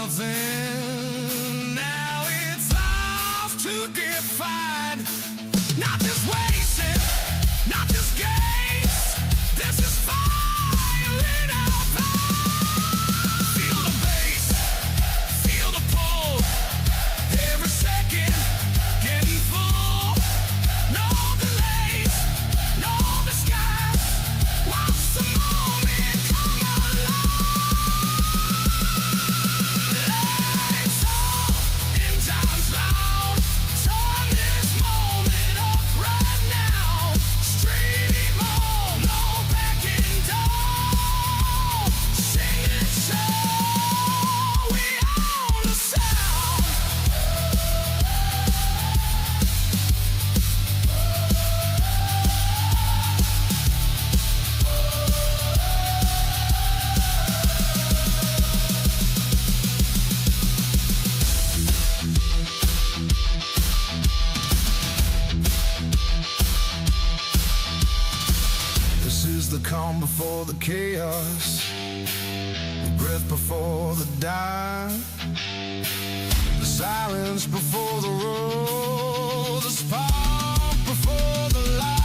nothing. Now it's off to define. Not just wasted, not just games. This is fire in our veins. Feel the bass, feel the pull. Every second getting full. No delays, no disguise. Watch the moment come alive. Lights off and time's loud. Turn this moment up right now. Stream on, no backing down. Sing it show, we own the sound. This is the calm before the chaos, the breath before the dive, the silence before the roar, the spark before the light.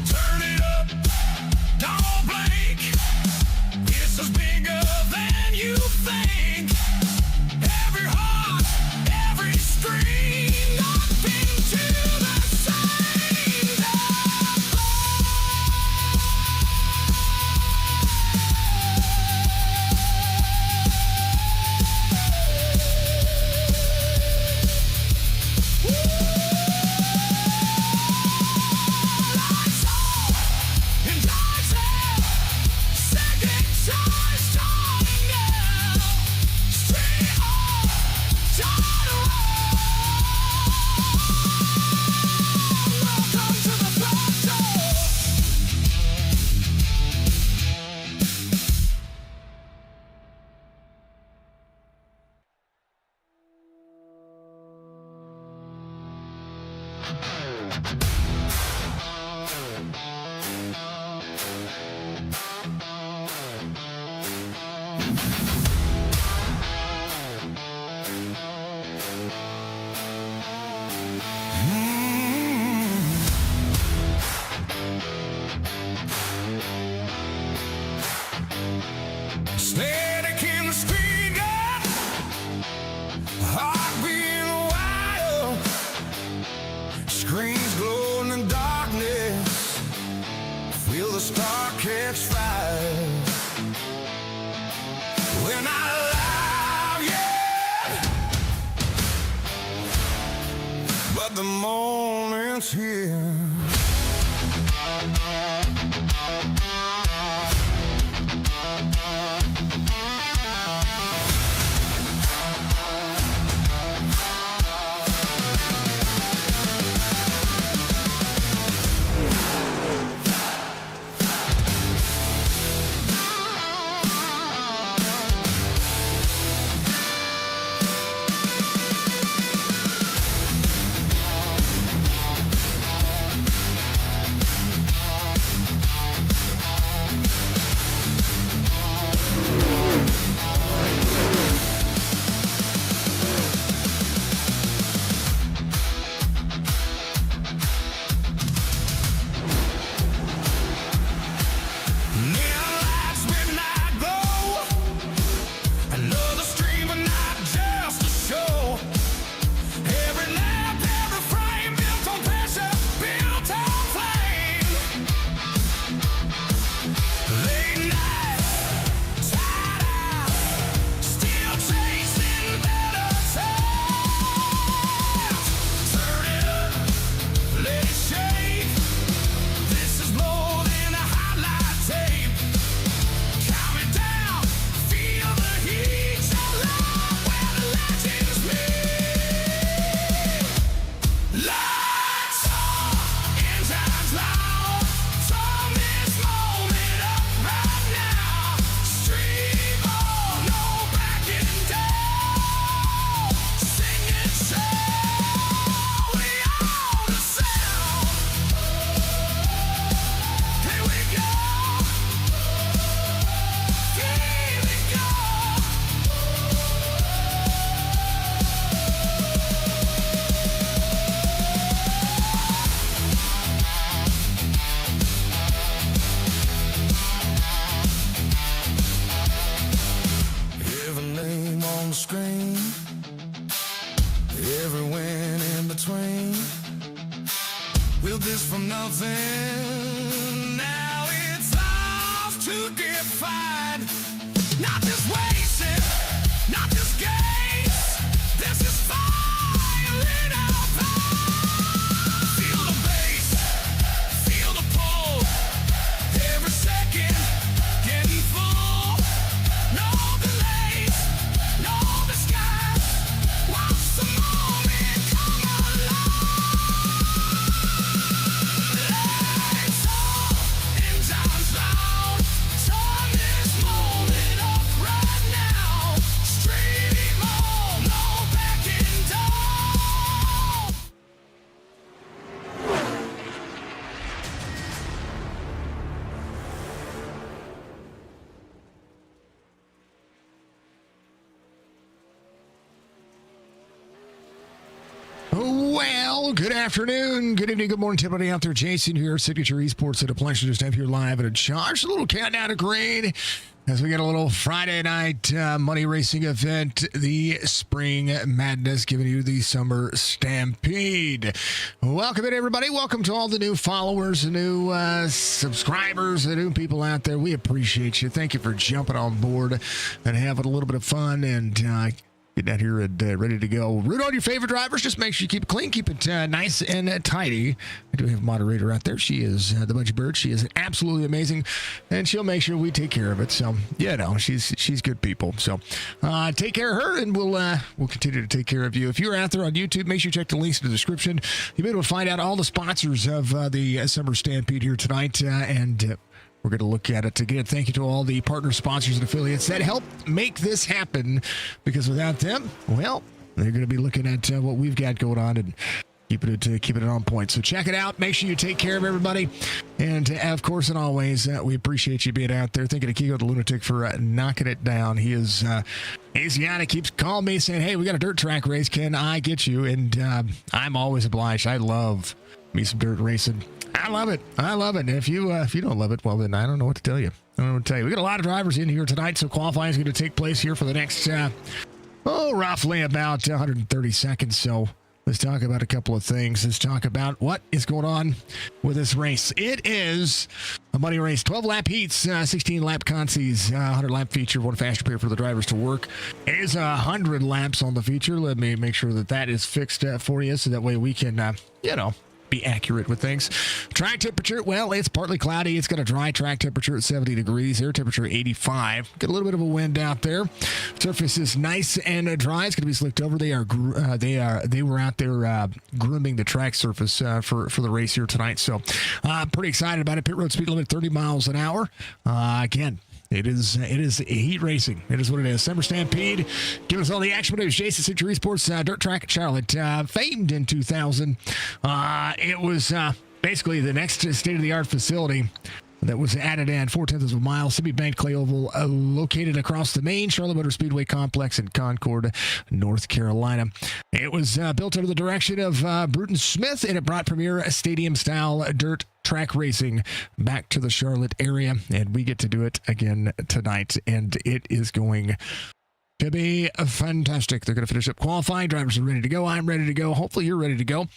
Turn it up, don't blink. This is bigger than you think. Every heart, every scream, nothing to the same. Lights on and time's out. Second time's starting now. Street on, time to roll. Welcome to the battle. Static in the screen, yeah. Heart beating wild. Screens glow in the darkness. Feel the star catch fire. We're not alive yet, but the moment's here. rain, every win in between. Built this from nothing, now it's ours to define. Not just racing, not just games, this is fire in our veins. Feel the bass, feel the pull, every second getting full. No delays, no disguise, watch the moment come alive. Lights off, engines loud, turn this moment up right now. Stream on, no backing down. Well, good afternoon, good evening, good morning to everybody out there. Jason here, Signature Esports. It's a pleasure just to have you live and in charge. A little countdown to grade as we get a little Friday night money racing event, the Spring Madness, giving you the Summer Stampede. Welcome in, everybody. Welcome to all the new followers, the new subscribers, the new people out there. We appreciate you. Thank you for jumping on board and having a little bit of fun and getting out here and ready to go. Root on your favorite drivers. Just make sure you keep it clean, keep it nice and tidy. I do have a moderator out there. She is the Budgie Bird. She is absolutely amazing, and she'll make sure we take care of it. So, you know, she's good people. So, take care of her, and we'll continue to take care of you. If you're out there on YouTube, make sure you check the links in the description. You'll be able to find out all the sponsors of the Summer Stampede here tonight, and we're going to look at it again. Thank you to all the partner sponsors and affiliates that help make this happen, because without them, well, they're going to be looking at what we've got going on and keeping it on point. So check it out. Make sure you take care of everybody. And of course, and always, we appreciate you being out there. Thank you to Kiko the Lunatic for knocking it down. He is Asiana keeps calling me saying, hey, we got a dirt track race. Can I get you? And I'm always obliged. I love me some dirt racing. I love it. I love it. And if you don't love it, well, then I don't know what to tell you. I don't know what to tell you. We got a lot of drivers in here tonight, so qualifying is going to take place here for the next, roughly about 130 seconds. So let's talk about a couple of things. Let's talk about what is going on with this race. It is a money race, 12-lap heats, 16-lap consies, 100-lap feature, one faster period for the drivers to work. It is 100 laps on the feature. Let me make sure that is fixed for you, so that way we can, be accurate with things. Track temperature, well, it's partly cloudy. It's got a dry track temperature at 70 degrees, air temperature 85. Get a little bit of a wind out there. Surface is nice and dry. It's going to be slicked over. They were out there grooming the track surface for the race here tonight. So pretty excited about it. Pit road speed limit 30 miles an hour. Again, It is heat racing. It is what it is. Summer Stampede. Give us all the action. It was Jason, Signature Esports, dirt track at Charlotte, famed in 2000. It was basically the next state-of-the-art facility that was added in 0.4 of a mile, semi-banked clay oval, located across the main Charlotte Motor Speedway complex in Concord, North Carolina. It was built under the direction of Bruton Smith, and it brought premier stadium-style dirt track racing back to the Charlotte area, and we get to do it again tonight, and it is going to be fantastic. They're going to finish up qualifying. Drivers are ready to go. I'm ready to go. Hopefully you're ready to go.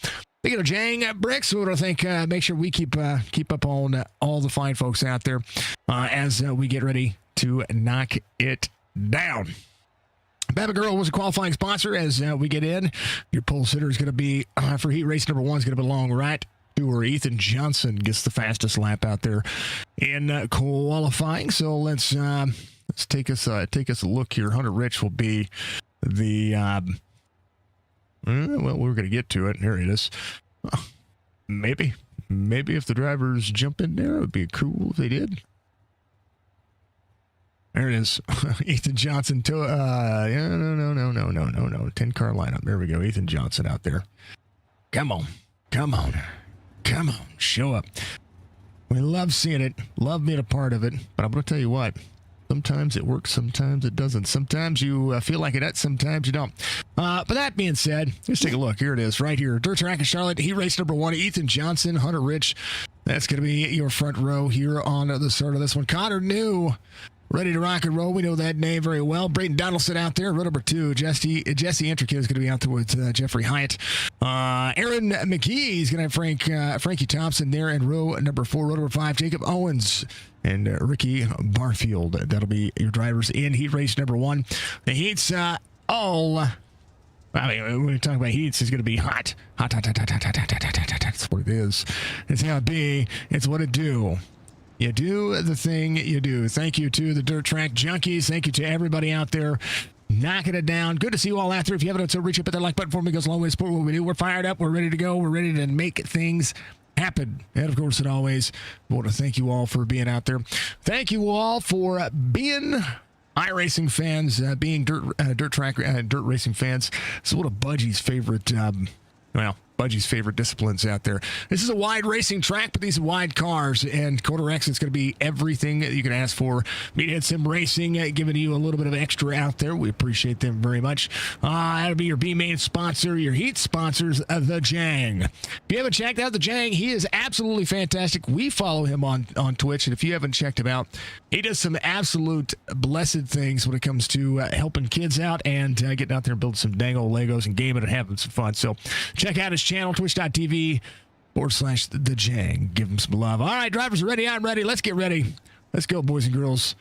Speaking of Jang Bricks, we want to think, make sure we keep up on all the fine folks out there as we get ready to knock it down. Baba Girl was a qualifying sponsor as we get in. Your pole sitter is going to be, for heat race number 1, is going to belong right to her. Ethan Johnson gets the fastest lap out there in qualifying. So let's take us a look here. Hunter Rich will be the... well, we're going to get to it. Here it is. Maybe if the drivers jump in there, it would be cool if they did. There it is. Ethan Johnson. No. 10-car lineup. There we go. Ethan Johnson out there. Come on. Show up. We love seeing it. Love being a part of it. But I'm going to tell you what. Sometimes it works, sometimes it doesn't. Sometimes you feel like it, sometimes you don't. But that being said, let's take a look. Here it is, right here. Dirt track in Charlotte. Heat race number 1, Ethan Johnson, Hunter Rich. That's going to be your front row here on the start of this one. Connor New ready to rock and roll. We know that name very well. Braden Donaldson out there. Row number 2, Jesse Entrick is going to be out there with Jeffrey Hyatt. Aaron McGee is going to have Frankie Thompson there in row number 4. Row number 5, Jacob Owens and Ricky Barfield. That'll be your drivers in heat race number 1. The heats when we talk about heats, it's going to be hot. Hot. That's what it is. It's how it be. It's what it do. You do the thing you do. Thank you to the Dirt Track Junkies. Thank you to everybody out there knocking it down. Good to see you all out there. If you haven't done so, reach up at that like button for me. It goes a long way to support what we do. We're fired up. We're ready to go. We're ready to make things happen. And of course, as always, I want to thank you all for being out there. Thank you all for being iRacing fans, being dirt racing fans. It's one of Budgie's favorite, Budgie's favorite disciplines out there. This is a wide racing track, but these are wide cars, and Quarter X is going to be everything that you can ask for. Meathead Sim Racing, giving you a little bit of extra out there. We appreciate them very much. That'll be your B-main sponsor, your heat sponsors, The Jang. If you haven't checked out The Jang, he is absolutely fantastic. We follow him on Twitch, and if you haven't checked him out, he does some absolute blessed things when it comes to helping kids out and getting out there and building some dang old Legos and gaming and having some fun. So check out his channel, twitch.tv/The Jang. Give him some love. All right, drivers are ready. I'm ready. Let's get ready. Let's go, boys and girls.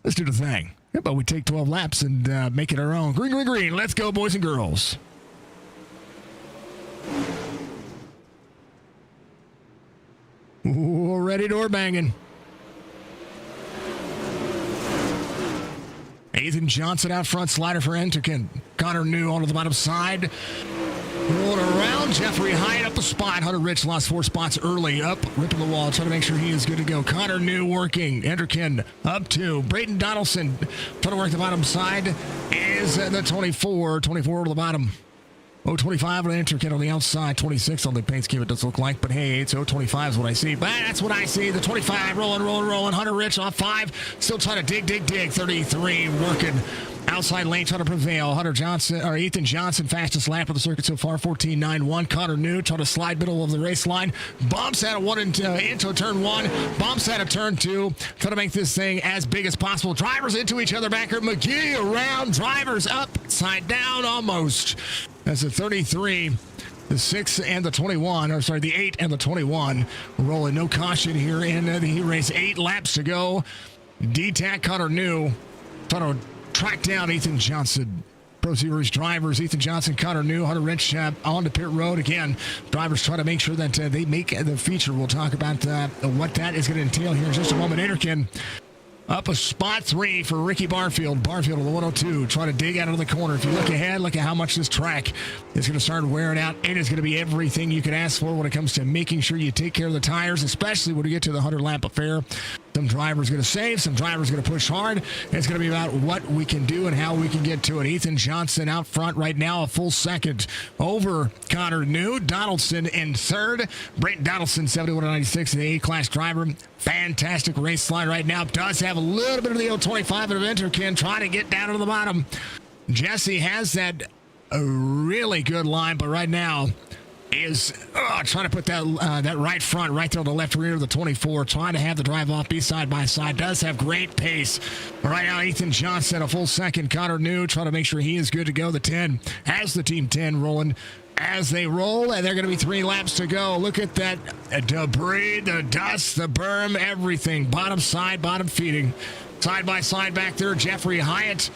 Let's do the thing. How about we take 12 laps and make it our own? Green, green, green. Let's go, boys and girls. Ooh, ready, door banging. Ethan Johnson out front, slider for Enterkin. Connor New onto the bottom side. Rolling around, Jeffrey Hyatt up the spot. Hunter Rich lost 4 spots early. Up, ripping the wall, trying to make sure he is good to go. Connor New working. Enderkin up 2. Braden Donaldson trying to work the bottom side is the 24 to the bottom. 025 on Enterkin on the outside. 26 on the paint scheme, it does look like. But hey, it's 025 is what I see. But that's what I see. The 25 rolling. Hunter Rich off 5. Still trying to dig. 33 working. Outside lane trying to prevail. Ethan Johnson, fastest lap of the circuit so far, 14.91. Connor New trying to slide middle of the race line. Bumps out of into turn 1. Bumps out of turn 2. Trying to make this thing as big as possible. Drivers into each other back here. McGee around. Drivers upside down almost. That's a 33. The 6 and the 21, the 8 and the 21. Rolling no caution here in the heat race. 8 laps to go. D-Tac Connor New trying to track down Ethan Johnson. Pro Series drivers, Ethan Johnson, Connor New, Hunter Rich on the pit road. Again, drivers try to make sure that they make the feature. We'll talk about what that is going to entail here in just a moment. Enterkin up a spot 3 for Ricky Barfield. Barfield on the 102, trying to dig out of the corner. If you look ahead, look at how much this track is going to start wearing out. It is going to be everything you can ask for when it comes to making sure you take care of the tires, especially when you get to the 100-lap affair. Some drivers going to save, some drivers going to push hard. It's going to be about what we can do and how we can get to it. Ethan Johnson out front right now, a full second over Connor New. Donaldson in 3rd. Brent Donaldson, 71-96, the A-class driver. Fantastic race line right now. Does have a little bit of the 025 of Enterkin trying to get down to the bottom. Jesse has that really good line, but right now is trying to put that right front right there on the left rear of the 24, trying to have the drive off, be side by side. Does have great pace. Right now, Ethan Johnson, a full second. Connor New trying to make sure he is good to go. The 10 has the Team 10 rolling. As they roll, and they're going to be 3 laps to go. Look at that debris, the dust, the berm, everything. Bottom side, bottom feeding. Side by side back there, Jeffrey Hyatt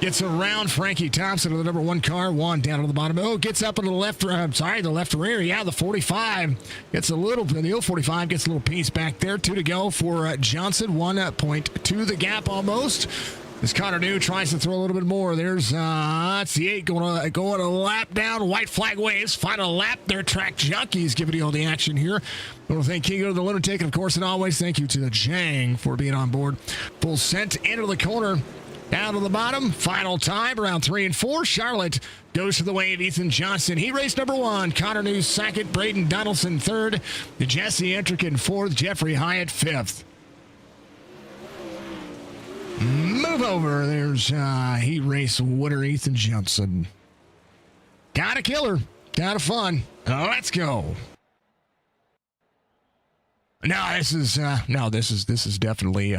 gets around Frankie Thompson of the number 1 car. 1 down on the bottom. Gets up on the left, the left rear. Yeah, the 45 gets a little, the 045 gets a little piece back there. 2 to go for Johnson. 1 point to the gap almost. As Connor New tries to throw a little bit more. There's it's the 8 going a lap down. White flag waves. Final lap. Their track junkies giving you all the action here. I want to thank Kingo the Lunatic, and of course, and always thank you to the Jang for being on board. Full sent into the corner. Down to the bottom. Final time around 3 and 4. Charlotte goes to the wave. Ethan Johnson. He raced number 1. Connor New 2nd. Braden Donaldson 3rd. Jesse Enterkin 4th. Jeffrey Hyatt 5th. Move over. There's heat race winner Ethan Johnson. Got a killer. Got a fun. Let's go. This is definitely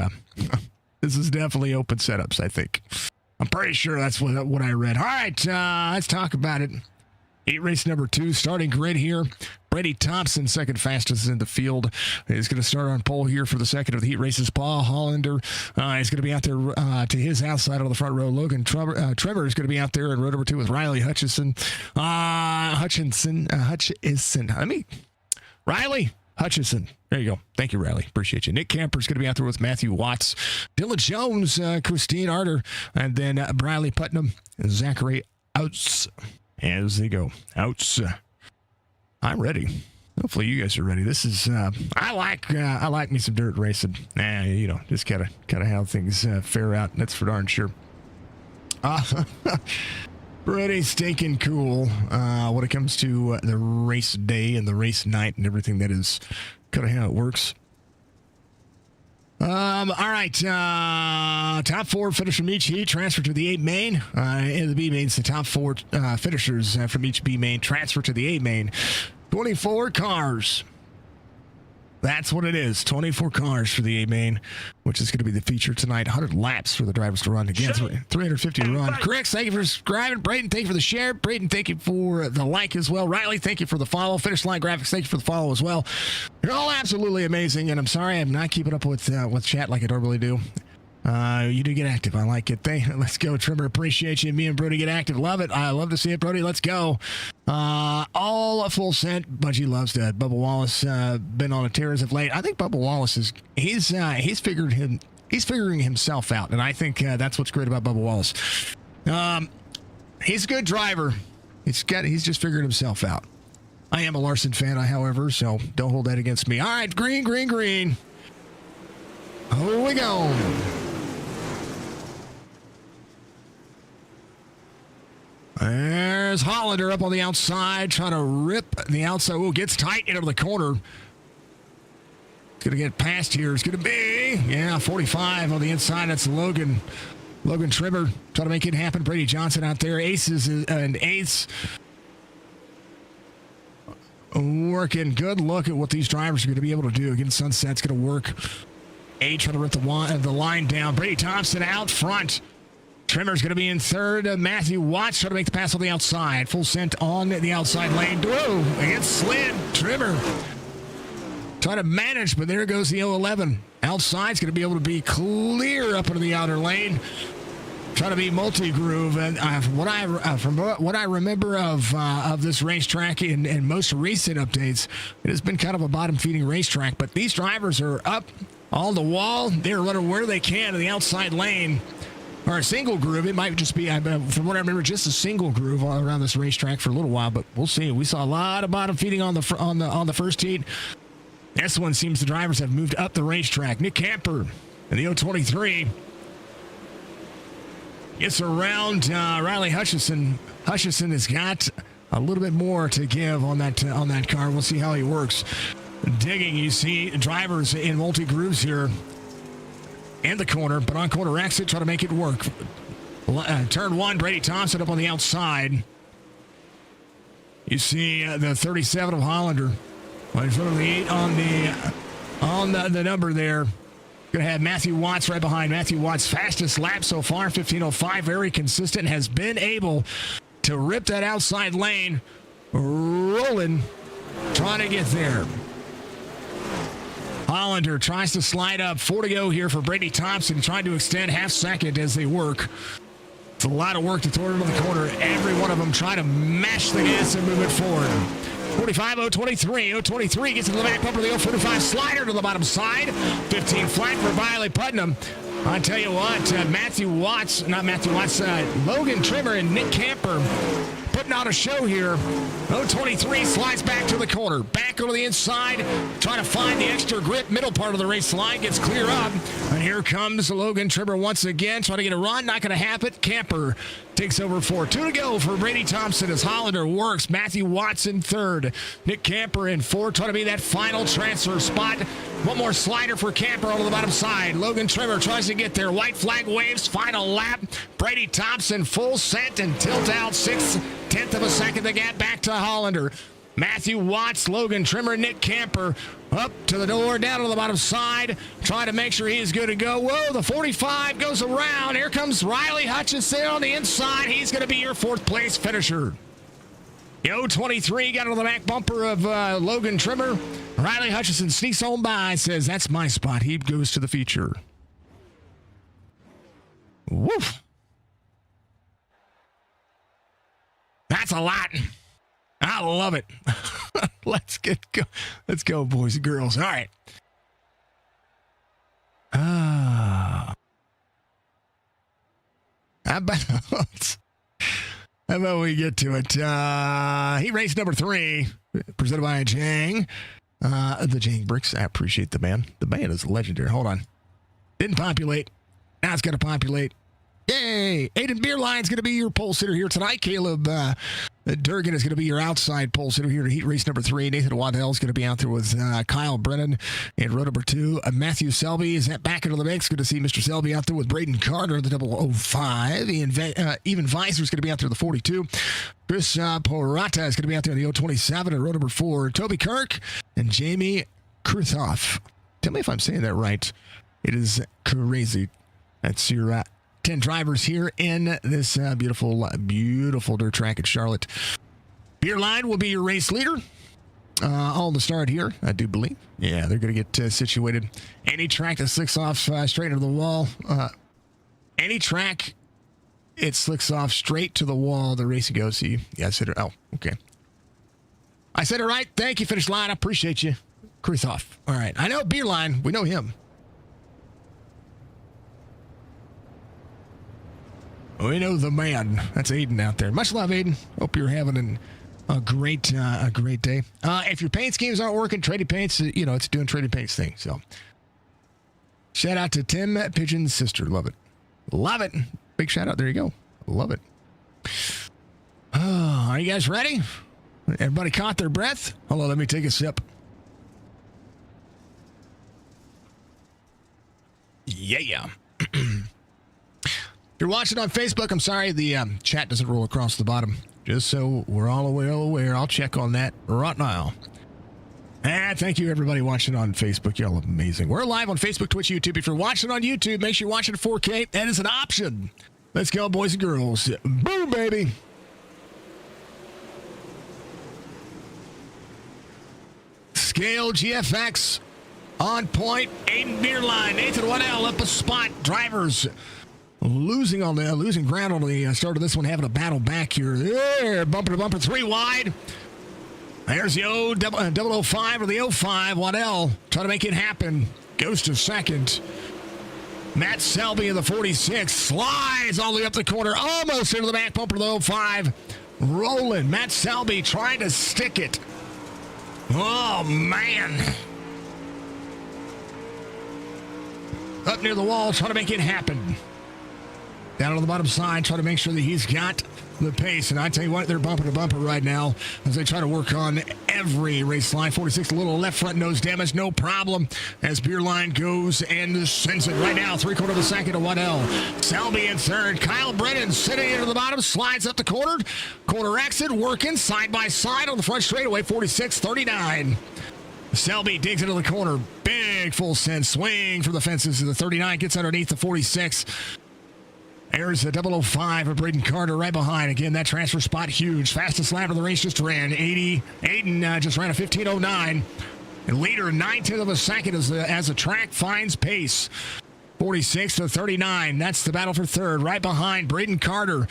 This is definitely open setups, I think. I'm pretty sure that's what I read. All right, let's talk about it. Heat race number 2, starting grid here. Brady Thompson, second fastest in the field, is going to start on pole here for the second of the heat races. Paul Hollander is going to be out there to his outside on the front row. Logan Trevor is going to be out there in row number 2 with Riley Hutchison. Riley Hutchison. There you go. Thank you, Riley. Appreciate you. Nick Camper is going to be out there with Matthew Watts. Dylan Jones, Christine Arter, and then Briley Putnam and Zachary Outs. As they go. Outs. I'm ready. Hopefully you guys are ready. This is I like me some dirt racing. Just kind of how things fare out. That's for darn sure. Pretty stinking cool when it comes to the race day and the race night and everything. That is kind of how it works. All right. Top 4 finish from each heat transfer to the 8 main. In the B mains, the top 4 finishers from each B main transfer to the 8 main. 24 cars. That's what it is. 24 cars for the A main, which is going to be the feature tonight. 100 laps for the drivers to run. Again, 350 to run. Chris, thank you for subscribing. Braden, thank you for the share. Braden, thank you for the like as well. Riley, thank you for the follow. Finish Line Graphics, thank you for the follow as well. You're all absolutely amazing, and I'm sorry I'm not keeping up with chat like I normally do. You do get active. I like it. Let's go, Trimmer. Appreciate you. Me and Brody get active. Love it. I love to see it, Brody. Let's go. All a full scent. Budgie loves that. Bubba Wallace been on a tear as of late. I think Bubba Wallace he's figuring himself out, and I think that's what's great about Bubba Wallace. He's a good driver. He's just figured himself out. I am a Larson fan, however, so don't hold that against me. All right, green. Here we go. There's Hollander up on the outside, trying to rip the outside. Oh, gets tight into the corner. It's going to get past here. It's going to be, 45 on the inside. That's Logan Trimmer trying to make it happen. Brady Johnson out there. Aces and eighths. Working. Good look at what these drivers are going to be able to do. Again, Sunset's going to work. Eight trying to rip the line down. Brady Thompson out front. Trimmer's going to be in third. Matthew Watts trying to make the pass on the outside. Full scent on the outside lane. Whoa, against slid. Trimmer trying to manage, but there goes the 011. Outside's going to be able to be clear up into the outer lane. Trying to be multi-groove. And from what I remember of this racetrack in most recent updates, it has been kind of a bottom-feeding racetrack. But these drivers are up on the wall. They're running where they can in the outside lane. Or a single groove. It might just be, from what I remember, just a single groove all around this racetrack for a little while, but we'll see. We saw a lot of bottom feeding on the first heat. This one seems the drivers have moved up the racetrack. Nick Camper in the 023 gets around Riley Hutchison. Hutchison has got a little bit more to give on that car. We'll see how he works. Digging, you see drivers in multi grooves here. And the corner, but on corner exit, try to make it work. Turn 1, Brady Thompson up on the outside. You see the 37 of Hollander. In front of the 8 on the number there. Going to have Matthew Watts right behind. Matthew Watts' fastest lap so far, 15:05. Very consistent. Has been able to rip that outside lane. Rolling. Trying to get there. Hollander tries to slide up. 4 to go here for Brady Thompson, trying to extend half second as they work. It's a lot of work to throw it into the corner. Every one of them trying to mash the gas and move it forward. 45, 023. 023 gets into the back bumper of the 045 slider to the bottom side. 15 flat for Riley Putnam. I tell you what, Logan Trimmer and Nick Camper putting on a show here. 023 slides back to the corner. Back over the inside, trying to find the extra grip. Middle part of the race line gets clear up. And here comes Logan Trimmer once again, trying to get a run. Not going to happen. Camper takes over 4. 2 to go for Brady Thompson as Hollander works. Matthew Watts in third. Nick Camper in 4, trying to be that final transfer spot. One more slider for Camper on the bottom side. Logan Trimmer tries to get there. White flag waves. Final lap. Brady Thompson full set and tilt out 6/10 of a second. The gap back to Hollander. Matthew Watts, Logan Trimmer, Nick Camper up to the door, down to the bottom side, trying to make sure he is good to go. Whoa, the 45 goes around. Here comes Riley Hutchinson on the inside. He's going to be your fourth place finisher. The 023 got on the back bumper of Logan Trimmer. Riley Hutchinson sneaks on by, says, that's my spot. He goes to the feature. Woof. That's a lot. I love it. Let's go, boys and girls. All right. How about we get to it? Heat race number 3, presented by Jang. The Jang Bricks. I appreciate the man. The man is legendary. Hold on. Didn't populate. Now it's going to populate. Yay! Aiden Beerline's going to be your pole sitter here tonight. Caleb Durgan is going to be your outside pole sitter here to heat race number 3. Nathan Waddell is going to be out there with Kyle Brennan in row number 2. Matthew Selby is back into the mix. Good to see Mr. Selby out there with Braden Carter, the 005. Even Weiser is going to be out there, the 42. Chris Porata is going to be out there in the 027 in row number 4. Toby Kirk and Jamie Kruthoff. Tell me if I'm saying that right. It is crazy. That's your 10 drivers here in this beautiful dirt track at Charlotte. Beerline will be your race leader on the start here, I do believe. Yeah, they're going to get situated. Any track that slicks off straight into the wall, any track it slicks off straight to the wall, the race goes. See, yeah, I said it. Oh, okay. I said it right. Thank you, finish line. I appreciate you. Kruthoff. All right. I know Beerline. We know him. We know the man. That's Aiden out there. Much love, Aiden. Hope you're having a great day. If your paint schemes aren't working, Trading Paints, it's doing Trading Paints thing. So, shout out to Tim Pigeon's sister. Love it. Love it. Big shout out. There you go. Love it. Are you guys ready? Everybody caught their breath? Hold on, let me take a sip. Yeah. If you're watching on Facebook, I'm sorry the chat doesn't roll across the bottom. Just so we're all aware, I'll check on that right now. And thank you, everybody watching on Facebook. Y'all amazing. We're live on Facebook, Twitch, YouTube. If you're watching on YouTube, make sure you're watching at 4K. That is an option. Let's go, boys and girls. Boom, baby. Scale GFX on point. Aiden Beerline, Nathan Waddell up a spot. Drivers losing ground on the start of this one, having a battle back here. There, bumper to bumper, 3 wide. There's the 005 or the 05. Waddell trying to make it happen. Goes to second. Matt Selby in the 46 slides all the way up the corner, almost into the back bumper of the 05. Rolling. Matt Selby trying to stick it. Oh, man. Up near the wall, trying to make it happen. Down on the bottom side, trying to make sure that he's got the pace. And I tell you what, they're bumper to bumper right now as they try to work on every race line. 46, a little left front nose damage, no problem. As Beerline goes and sends it right now. 3/4 of a second to Waddell. Selby in third. Kyle Brennan sitting into the bottom, slides up the corner. Corner exit, working side by side on the front straightaway. 46-39. Selby digs into the corner. Big full send swing for the fences. The 39 gets underneath the 46. There's the 005 of Braden Carter right behind. Again, that transfer spot huge. Fastest lap of the race just ran. Aiden just ran a 15:09. And leader 9/10 of a second as the track finds pace. 46-39. That's the battle for third. Right behind Braden Carter.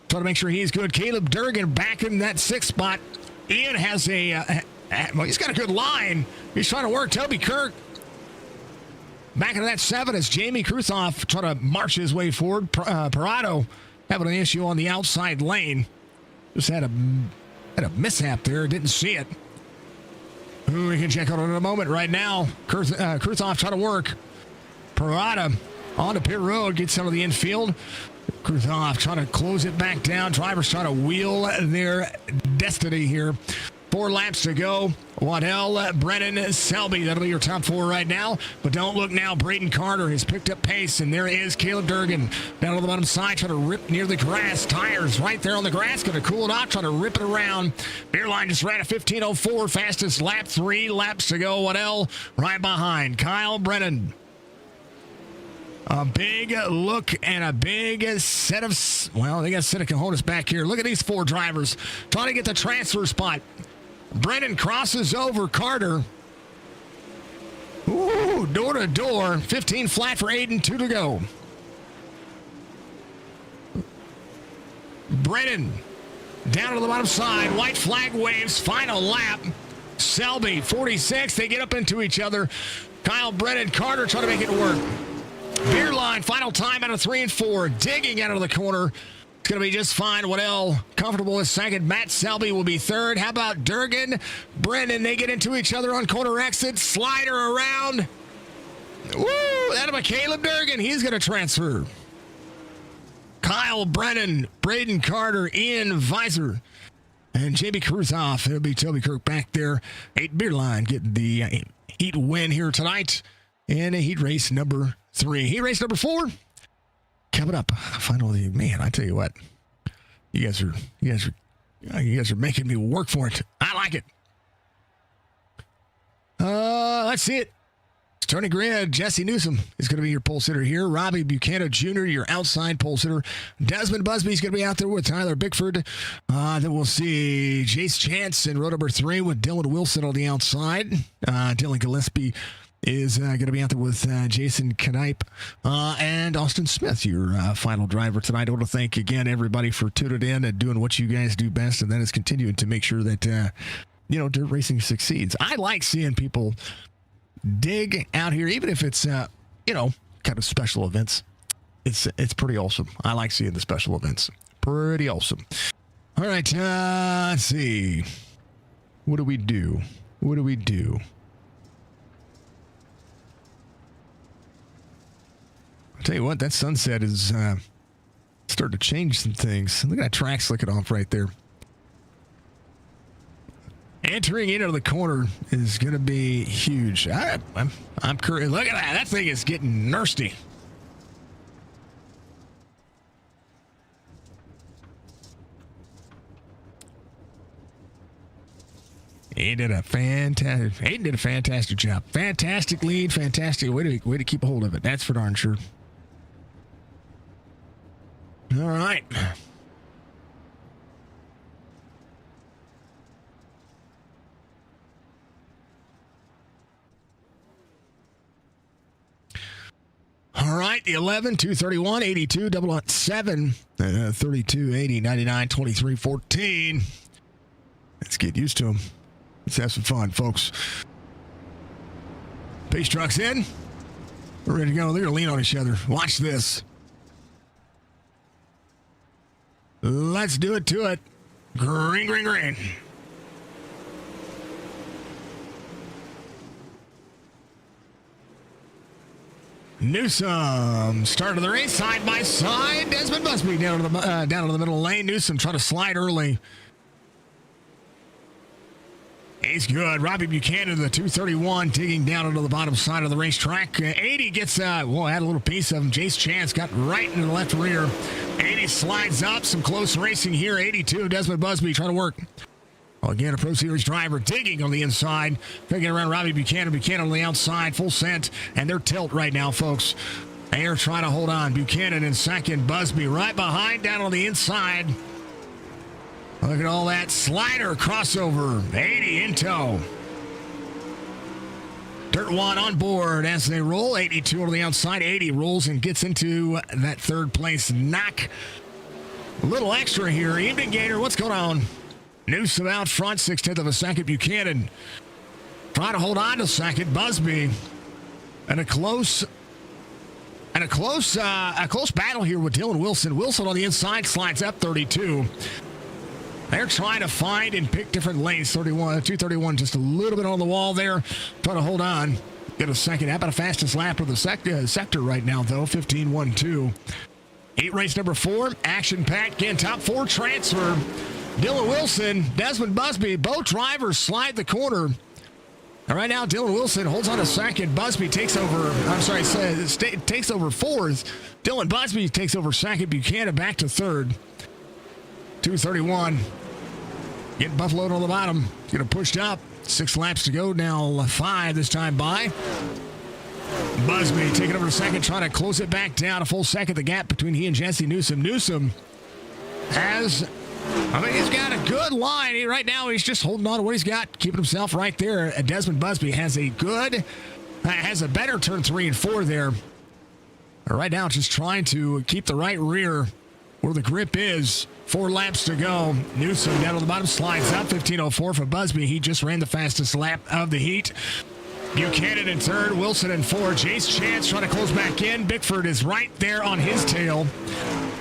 Trying to make sure he's good. Caleb Durgan back in that 6th spot. Ian has he's got a good line. He's trying to work Toby Kirk. Back into that 7 as Jamie Kruthoff trying to march his way forward. Parado having an issue on the outside lane. Just had a mishap there. Didn't see it. We can check on it in a moment. Right now, Kruthoff trying to work. Parada on to pit road. Gets some of the infield. Kruthoff trying to close it back down. Drivers trying to wheel their destiny here. 4 laps to go. Waddell, Brennan, Selby. That'll be your top 4 right now. But don't look now. Braden Carter has picked up pace, and there is Caleb Durgan down on the bottom side trying to rip near the grass. Tires right there on the grass. Going to cool it off, trying to rip it around. Beerline just ran a 15:04. Fastest lap. 3 laps to go. Waddell right behind. Kyle Brennan. A big look and a big set of, well, they got a set of cojones back here. Look at these 4 drivers trying to get the transfer spot. Brennan crosses over Carter. Ooh, door to door. 15 flat for Aiden, 2 to go. Brennan down to the bottom side. White flag waves. Final lap. Selby, 46. They get up into each other. Kyle Brennan, Carter trying to make it work. Beerline, final time out of 3 and 4. Digging out of the corner. It's going to be just fine. Waddell comfortable with second. Matt Selby will be third. How about Durgan? Brennan, they get into each other on corner exit. Slider around. Woo! That'll be Caleb Durgan. He's going to transfer. Kyle Brennan, Braden Carter, Ian Visor, and JB Kruzoff. It'll be Toby Kirk back there. 8 Beerline getting the heat win here tonight in a heat race number 3. Heat race number 4 coming up. Finally, man, I tell you what, you guys are making me work for it. I like it. Let's see it. Tony Grid, Jesse Newsom is going to be your pole sitter here. Robbie Buchanan Jr., your outside pole sitter. Desmond Busby is going to be out there with Tyler Bickford. Then we'll see Jace Chance in row number 3 with Dylan Wilson on the outside. Dylan Gillespie is going to be out there with Jason Knipe and Austin Smith, your final driver tonight. I want to thank again everybody for tuning in and doing what you guys do best, and that is continuing to make sure that dirt racing succeeds. I like seeing people dig out here, even if it's kind of special events. It's pretty awesome. I like seeing the special events. Pretty awesome. All right, let's see. What do we do? I'll tell you what, that sunset is starting to change some things. Look at that track slicking off right there. Entering into the corner is going to be huge. I'm curious. Look at that. That thing is getting nasty. Aiden did a fantastic job. Fantastic lead. Fantastic way to keep a hold of it. That's for darn sure. All right. All right, the 11, 231, 82, 007, 32, 80, 99, 23, 14. Let's get used to them. Let's have some fun, folks. Pace truck's in. We're ready to go. They're going to lean on each other. Watch this. Let's do it to it. Green, green, green. Newsom started the race side by side. Desmond Busby down to the middle lane. Newsom trying to slide early. He's good. Robbie Buchanan, the 231, digging down into the bottom side of the racetrack. 80 gets, had a little piece of him. Jace Chance got right into the left rear. 80 slides up. Some close racing here. 82, Desmond Busby trying to work. Well, again, a Pro Series driver digging on the inside. Trying to get around Robbie Buchanan. Buchanan on the outside, full scent. And they're tilt right now, folks. They are trying to hold on. Buchanan in second. Busby right behind, down on the inside. Look at all that slider crossover. 80 in tow. Dirt 1 on board as they roll. 82 on the outside. 80 rolls and gets into that third place knock. A little extra here. Evening Gator, what's going on? Newsom out front, 6/10 of a second. Buchanan trying to hold on to second. Busby and a close battle here with Dylan Wilson. Wilson on the inside slides up 32. They're trying to find and pick different lanes. 231 just a little bit on the wall there. Trying to hold on. Get a second. How about a fastest lap of the sector right now, though? 15-1-2. Heat race number 4. Action-packed. Again, top 4 transfer. Dylan Wilson, Desmond Busby, both drivers slide the corner. And right now, Dylan Wilson holds on to second. Busby takes over, takes over fourth. Dylan Busby takes over second. Buchanan back to third. 2:31. Getting Buffaloed on the bottom. Getting pushed up. 6 laps to go now. 5 this time by. Busby taking over to second, trying to close it back down. A full second, the gap between he and Jesse Newsom. Newsom has, he's got a good line. Right now, he's just holding on to what he's got, keeping himself right there. Desmond Busby has a better turn 3 and 4 there. Right now, just trying to keep the right rear where the grip is. 4 laps to go. Newsom down on the bottom, slides up. 15:04 for Busby. He just ran the fastest lap of the heat. Buchanan in third, Wilson in fourth. Jace Chance trying to close back in. Bickford is right there on his tail.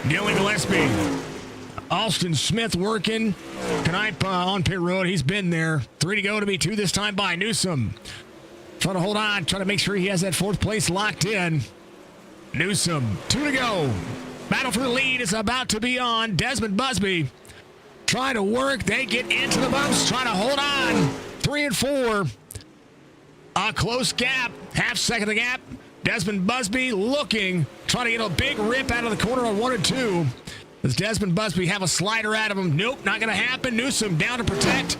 Neely Gillespie. Austin Smith working. Knipe on pit road. He's been there. 3 to go to be 2 this time by Newsom. Trying to hold on. Trying to make sure he has that 4th place locked in. Newsom. 2 to go. Battle for the lead is about to be on. Desmond Busby trying to work. They get into the bumps. Trying to hold on. 3 and 4. A close gap. Half second the gap. Desmond Busby looking. Trying to get a big rip out of the corner on 1 and 2. Does Desmond Busby have a slider out of him? Nope, not going to happen. Newsom down to protect.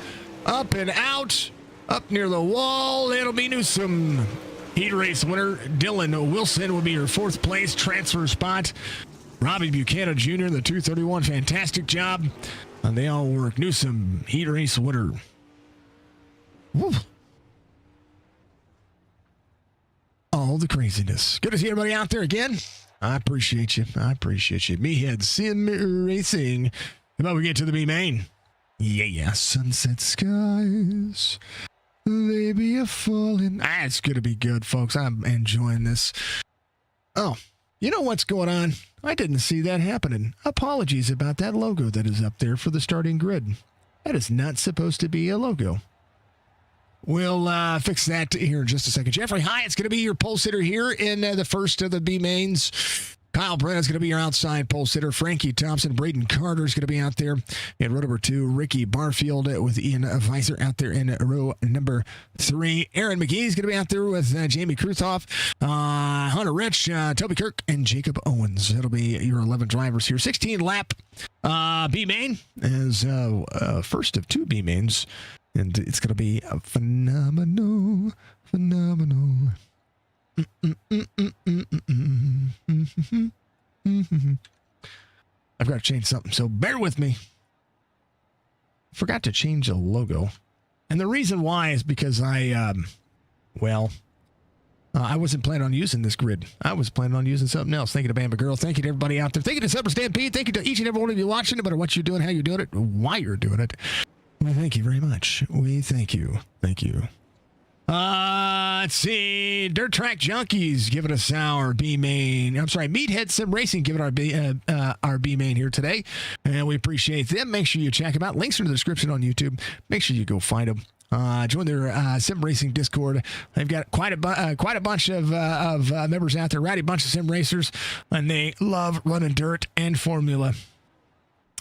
Up and out. Up near the wall. It'll be Newsom. Heat race winner Dylan Wilson will be your 4th place transfer spot. Robbie Buchanan Jr. in the 2:31. Fantastic job. And they all work. Newsom, heat race winner. Woo. All the craziness. Good to see everybody out there again. I appreciate you. Meathead Sim Racing. How about we get to the B main? Yeah. Sunset skies. They be a falling. It's going to be good, folks. I'm enjoying this. Oh, you know what's going on? I didn't see that happening. Apologies about that logo that is up there for the starting grid. That is not supposed to be a logo. We'll fix that here in just a second. Jeffrey Hyatt's going to be your pole sitter here in the first of the B mains. Kyle Brennan's going to be your outside pole sitter. Frankie Thompson, Braden Carter's going to be out there in row number 2. Ricky Barfield with Ian Weiser out there in row number 3. Aaron McGee's going to be out there with Jamie Kruthoff, Hunter Rich, Toby Kirk, and Jacob Owens. It'll be your 11 drivers here. 16 lap B main as first of 2 B mains. And it's going to be a phenomenal. I've got to change something, so bear with me. Forgot to change the logo. And the reason why is because I wasn't planning on using this grid. I was planning on using something else. Thank you to Bamba Girl. Thank you to everybody out there. Thank you to Super Stampede. Thank you to each and every one of you watching, no matter what you're doing, how you're doing it, why you're doing it. Well, thank you very much. We thank you. Thank you. Let's see. Dirt Track Junkies giving us our B main. I'm sorry, Meathead Sim Racing giving our B main here today, and we appreciate them. Make sure you check them out. Links are in the description on YouTube. Make sure you go find them. Join their sim racing Discord. They've got quite a bunch of members out there. Rowdy bunch of sim racers, and they love running dirt and formula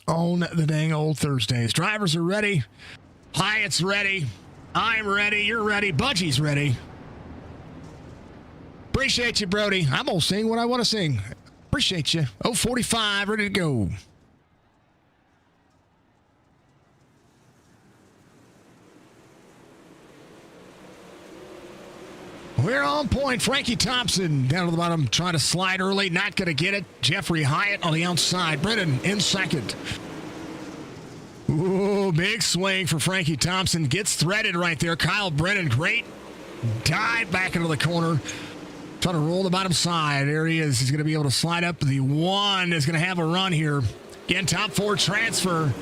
on the dang old Thursdays. Drivers are ready. Hyatt's ready. I'm ready. You're ready. Budgie's ready. Appreciate you, Brody. I'm going to sing what I want to sing. Appreciate you. 045, ready to go. We're on point. Frankie Thompson down to the bottom, trying to slide early. Not going to get it. Jeffrey Hyatt on the outside. Brennan in second. Ooh, big swing for Frankie Thompson. Gets threaded right there. Kyle Brennan, great dive back into the corner. Trying to roll the bottom side. There he is. He's going to be able to slide up. The 1 is going to have a run here. Again, top 4 transfer.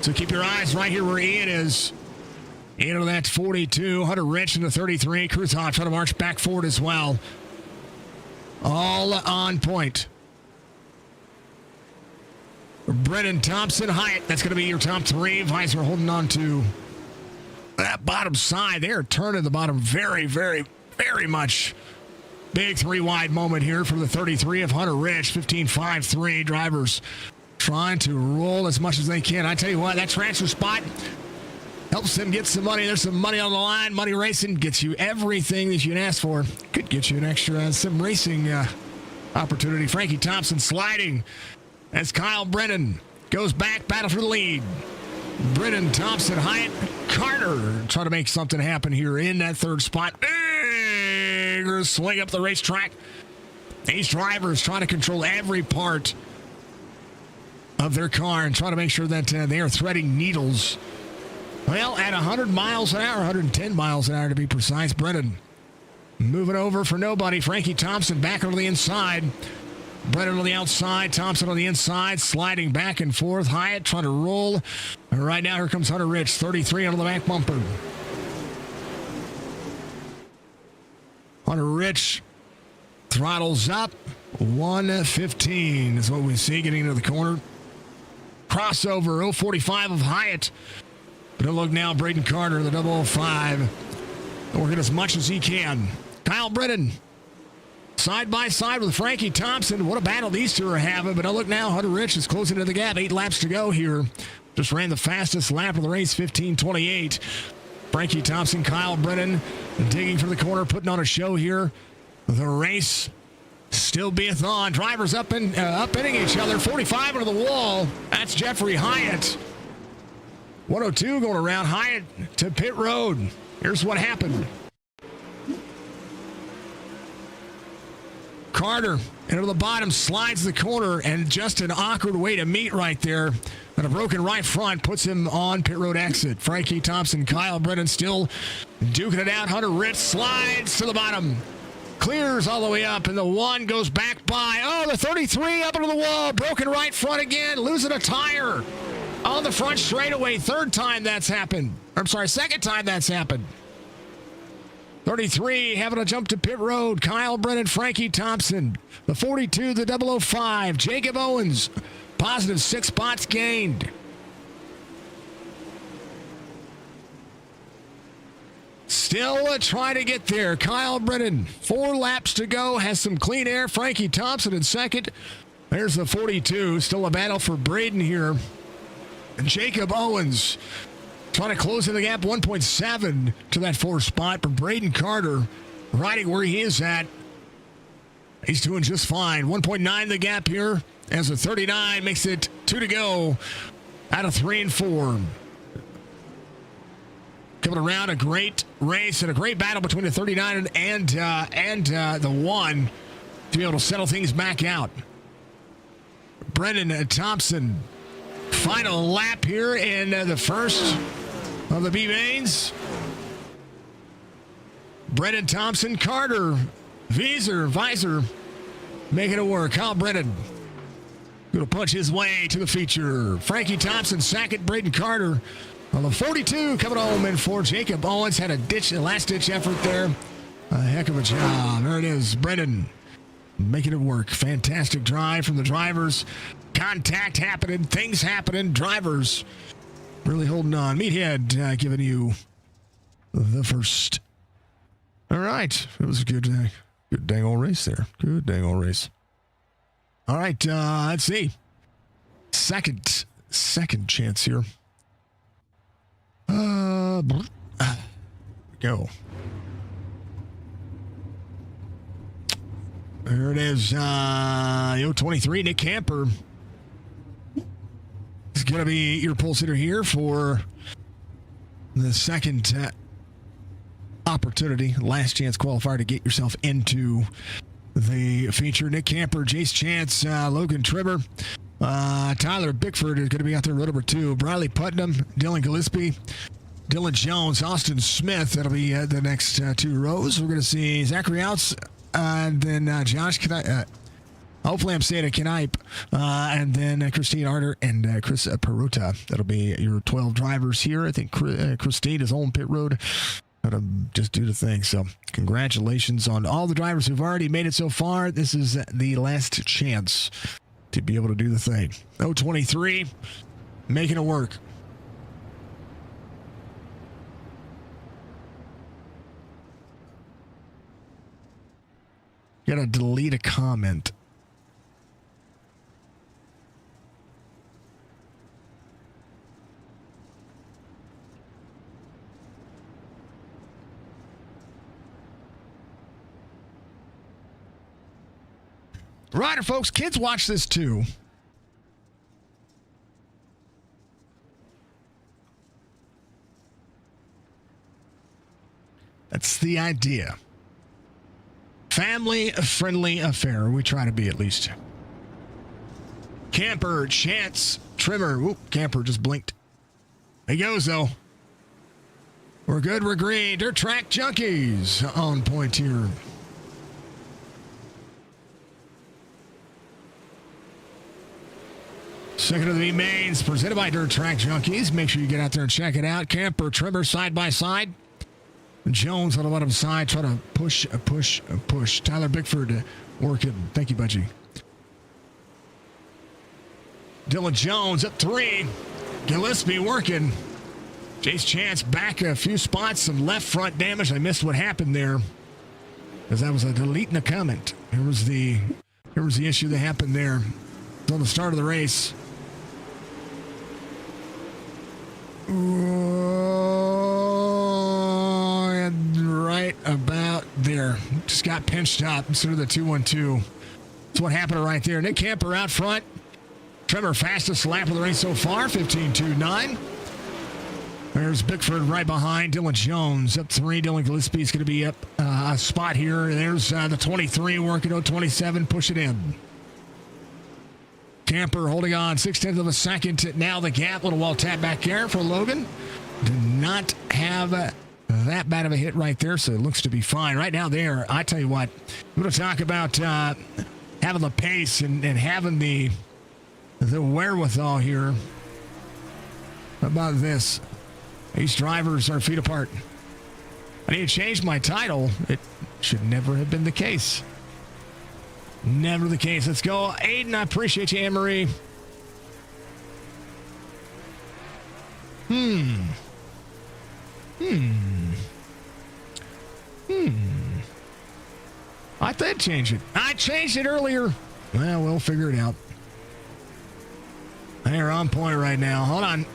So keep your eyes right here where Ian is. Into that 42, Hunter Rich in the 33. Kruthoff trying to march back forward as well. All on point. Brennan Thompson, Hyatt, that's going to be your top 3. Weiser holding on to that bottom side. They're turning the bottom very, very, very much. Big 3 wide moment here for the 33 of Hunter Rich. 15.53 drivers trying to roll as much as they can. I tell you what, that transfer spot helps them get some money. There's some money on the line. Money Racing gets you everything that you can ask for. Could get you an extra sim racing opportunity. Frankie Thompson sliding as Kyle Brennan goes back, battle for the lead. Brennan, Thompson, Hyatt, Carter trying to make something happen here in that third spot. Big swing up the racetrack. These drivers trying to control every part of their car and trying to make sure that they are threading needles. Well, at 100 miles an hour, 110 miles an hour to be precise, Brennan moving over for nobody. Frankie Thompson back over the inside. Brennan on the outside, Thompson on the inside, sliding back and forth. Hyatt trying to roll. And right now, here comes Hunter Rich, 33 under the back bumper. Hunter Rich throttles up. 115 is what we see getting into the corner. Crossover, 045 of Hyatt. But look now, Braden Carter, the 005, working as much as he can. Kyle Brennan, side by side with Frankie Thompson. What a battle these two are having. But look now, Hunter Rich is closing to the gap. 8 laps to go here. Just ran the fastest lap of the race, 15:28. Frankie Thompson, Kyle Brennan digging for the corner, putting on a show here. The race still beeth on. Drivers upending each other. 45 under the wall. That's Jeffrey Hyatt. 102 going around. Hyatt to pit road. Here's what happened. Carter into the bottom, slides the corner, and just an awkward way to meet right there. And a broken right front puts him on pit road exit. Frankie Thompson, Kyle Brennan still duking it out. Hunter Rich slides to the bottom. Clears all the way up, and the 1 goes back by. Oh, the 33 up into the wall. Broken right front again. Losing a tire on the front straightaway. Second time that's happened. 33 having to jump to pit road. Kyle Brennan, Frankie Thompson. The 42, the 005. Jacob Owens. Positive 6 spots gained. Still trying to get there. Kyle Brennan, 4 laps to go. Has some clean air. Frankie Thompson in second. There's the 42. Still a battle for Braden here. And Jacob Owens trying to close in the gap, 1.7 to that 4th spot. But Braden Carter riding where he is at. He's doing just fine. 1.9 the gap here as the 39 makes it 2 to go out of 3 and 4. Coming around, a great race and a great battle between the 39 and the 1 to be able to settle things back out. Brennan Thompson, final lap here in the first of the B-Mains. Brennan Thompson, Carter, Visor, making it work. Kyle Brennan going to punch his way to the feature. Frankie Thompson, second. Braden Carter on the 42 coming home in for Jacob Owens. Had a last-ditch effort there. A heck of a job. There it is. Brennan making it work. Fantastic drive from the drivers. Contact happening. Things happening. Drivers really holding on. Meathead giving you the first. All right. It was a good dang old race there. Good dang old race. All right. Let's see. Second chance here. Go. There it is. 23, Nick Camper is going to be your pole sitter here for the second opportunity, last chance qualifier to get yourself into the feature. Nick Camper, Jace Chance, Logan Trimmer, Tyler Bickford is going to be out there, row number 2. Briley Putnam, Dylan Gillespie, Dylan Jones, Austin Smith. That'll be the next 2 rows. We're going to see Zachary Outs, and then Josh hopefully I'm saying it, Knipe, and then Christine Arter and Chris Peruta. That'll be your 12 drivers here. I think Christine is on pit road. Just do the thing. So congratulations on all the drivers who've already made it so far. This is the last chance to be able to do the thing. 023, making it work. Gotta delete a comment. Rider, folks, kids watch this too. That's the idea. Family-friendly affair. We try to be, at least. Camper, Chance, Trimmer. Whoop, Camper just blinked. He goes, though. We're good. We're green. Dirt Track Junkies on point here. Second of the mains, presented by Dirt Track Junkies. Make sure you get out there and check it out. Camper, Trimmer, side by side. Jones on the bottom side, trying to push. Tyler Bickford working. Thank you, Budgie. Dylan Jones up 3. Gillespie working. Chase Chance back a few spots. Some left front damage. I missed what happened there, because that was a delete in a comment. Here was the issue that happened there. It's on the start of the race. Right about there. Just got pinched up instead of the 2-1-2. That's what happened right there. Nick Camper out front. Trevor, fastest lap of the race so far, 15.29. There's Bickford right behind. Dylan Jones up 3. Dylan Gillespie is going to be up a spot here. There's the 23 working on 27. Push it in. Camper holding on 0.6 of a second. Now the gap. Little wall tap back there for Logan. Did not have that bad of a hit right there, so it looks to be fine. Right now there, I tell you what, we're going to talk about having the pace and having the wherewithal here. How about this? These drivers are feet apart. I need to change my title. It should never have been the case. Never the case. Let's go. Aiden, I appreciate you, Anne-Marie. I did change it. I changed it earlier. Well, we'll figure it out. They're on point right now. Hold on.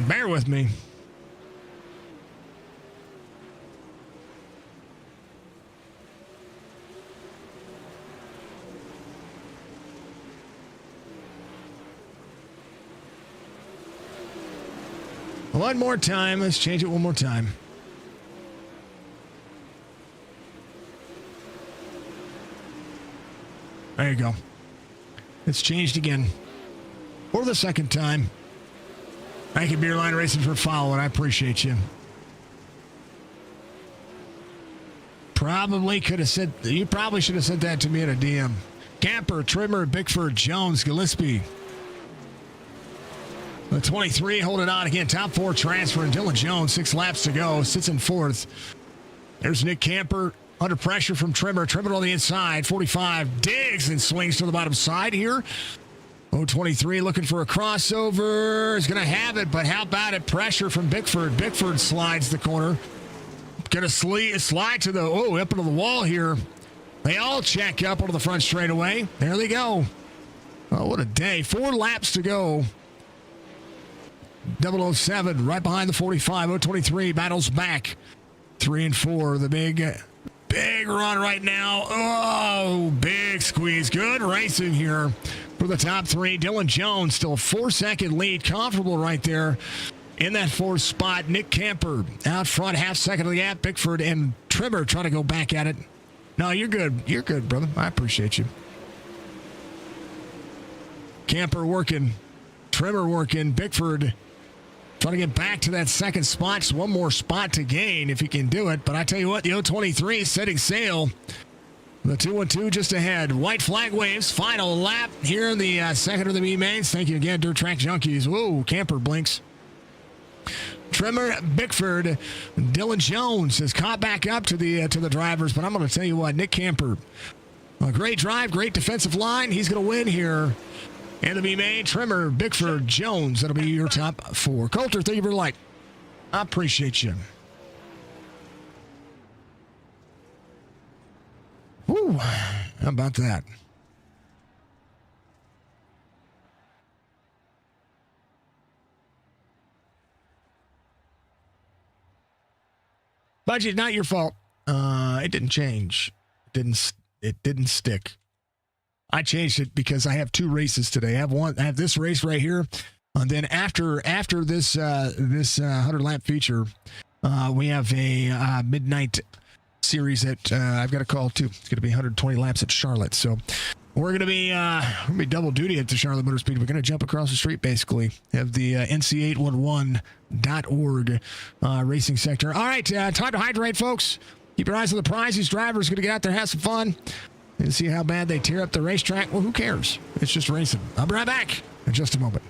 Bear with me. One more time. Let's change it one more time. There you go. It's changed again. For the second time. Thank you, Beerline Racing, for following. I appreciate you. Probably could have said, you probably should have sent that to me in a DM. Camper, Trimmer, Bickford, Jones, Gillespie. The 23 holding on again. Top 4 transfer. And Dylan Jones, 6 laps to go. Sits in 4th. There's Nick Camper under pressure from Trimmer. Trimmer on the inside. 45 digs and swings to the bottom side here. 023 looking for a crossover. Is going to have it, but how about it? Pressure from Bickford. Bickford slides the corner. Going to slide to the, up into the wall here. They all check up onto the front straightaway. There they go. Oh, what a day. 4 laps to go. 007 right behind the 45. 023 battles back. 3 and 4. The big run right now. Oh, big squeeze. Good racing here for the top 3. Dylan Jones still a 4-second lead. Comfortable right there in that 4th spot. Nick Camper out front, half second of the gap. Bickford and Trimmer trying to go back at it. No, you're good. You're good, brother. I appreciate you. Camper working. Trimmer working. Bickford trying to get back to that 2nd spot. Just one more spot to gain if he can do it. But I tell you what, the 023 setting sail. The 2-1-2 just ahead. White flag waves. Final lap here in the second of the B mains. Thank you again, Dirt Track Junkies. Whoa, Camper blinks. Trimmer, Bickford, Dylan Jones has caught back up to the drivers. But I'm going to tell you what, Nick Camper, a great drive, great defensive line. He's going to win here. And the B main, Trimmer, Bickford, Jones. That'll be your top 4. Coulter, thank you for the like. I appreciate you. Woo, how about that? Budget, not your fault. It didn't change. It didn't stick. I changed it because I have 2 races today. I have this race right here, and then after this 100 lap feature, we have a midnight series that I've got a call to. It's going to be 120 laps at Charlotte. So we're going to be double duty at the Charlotte Motor Speed. We're going to jump across the street, basically. Have the nc811.org racing sector. All right, time to hydrate, folks. Keep your eyes on the prize. These drivers are going to get out there, have some fun, and see how bad they tear up the racetrack. Well, who cares? It's just racing. I'll be right back in just a moment.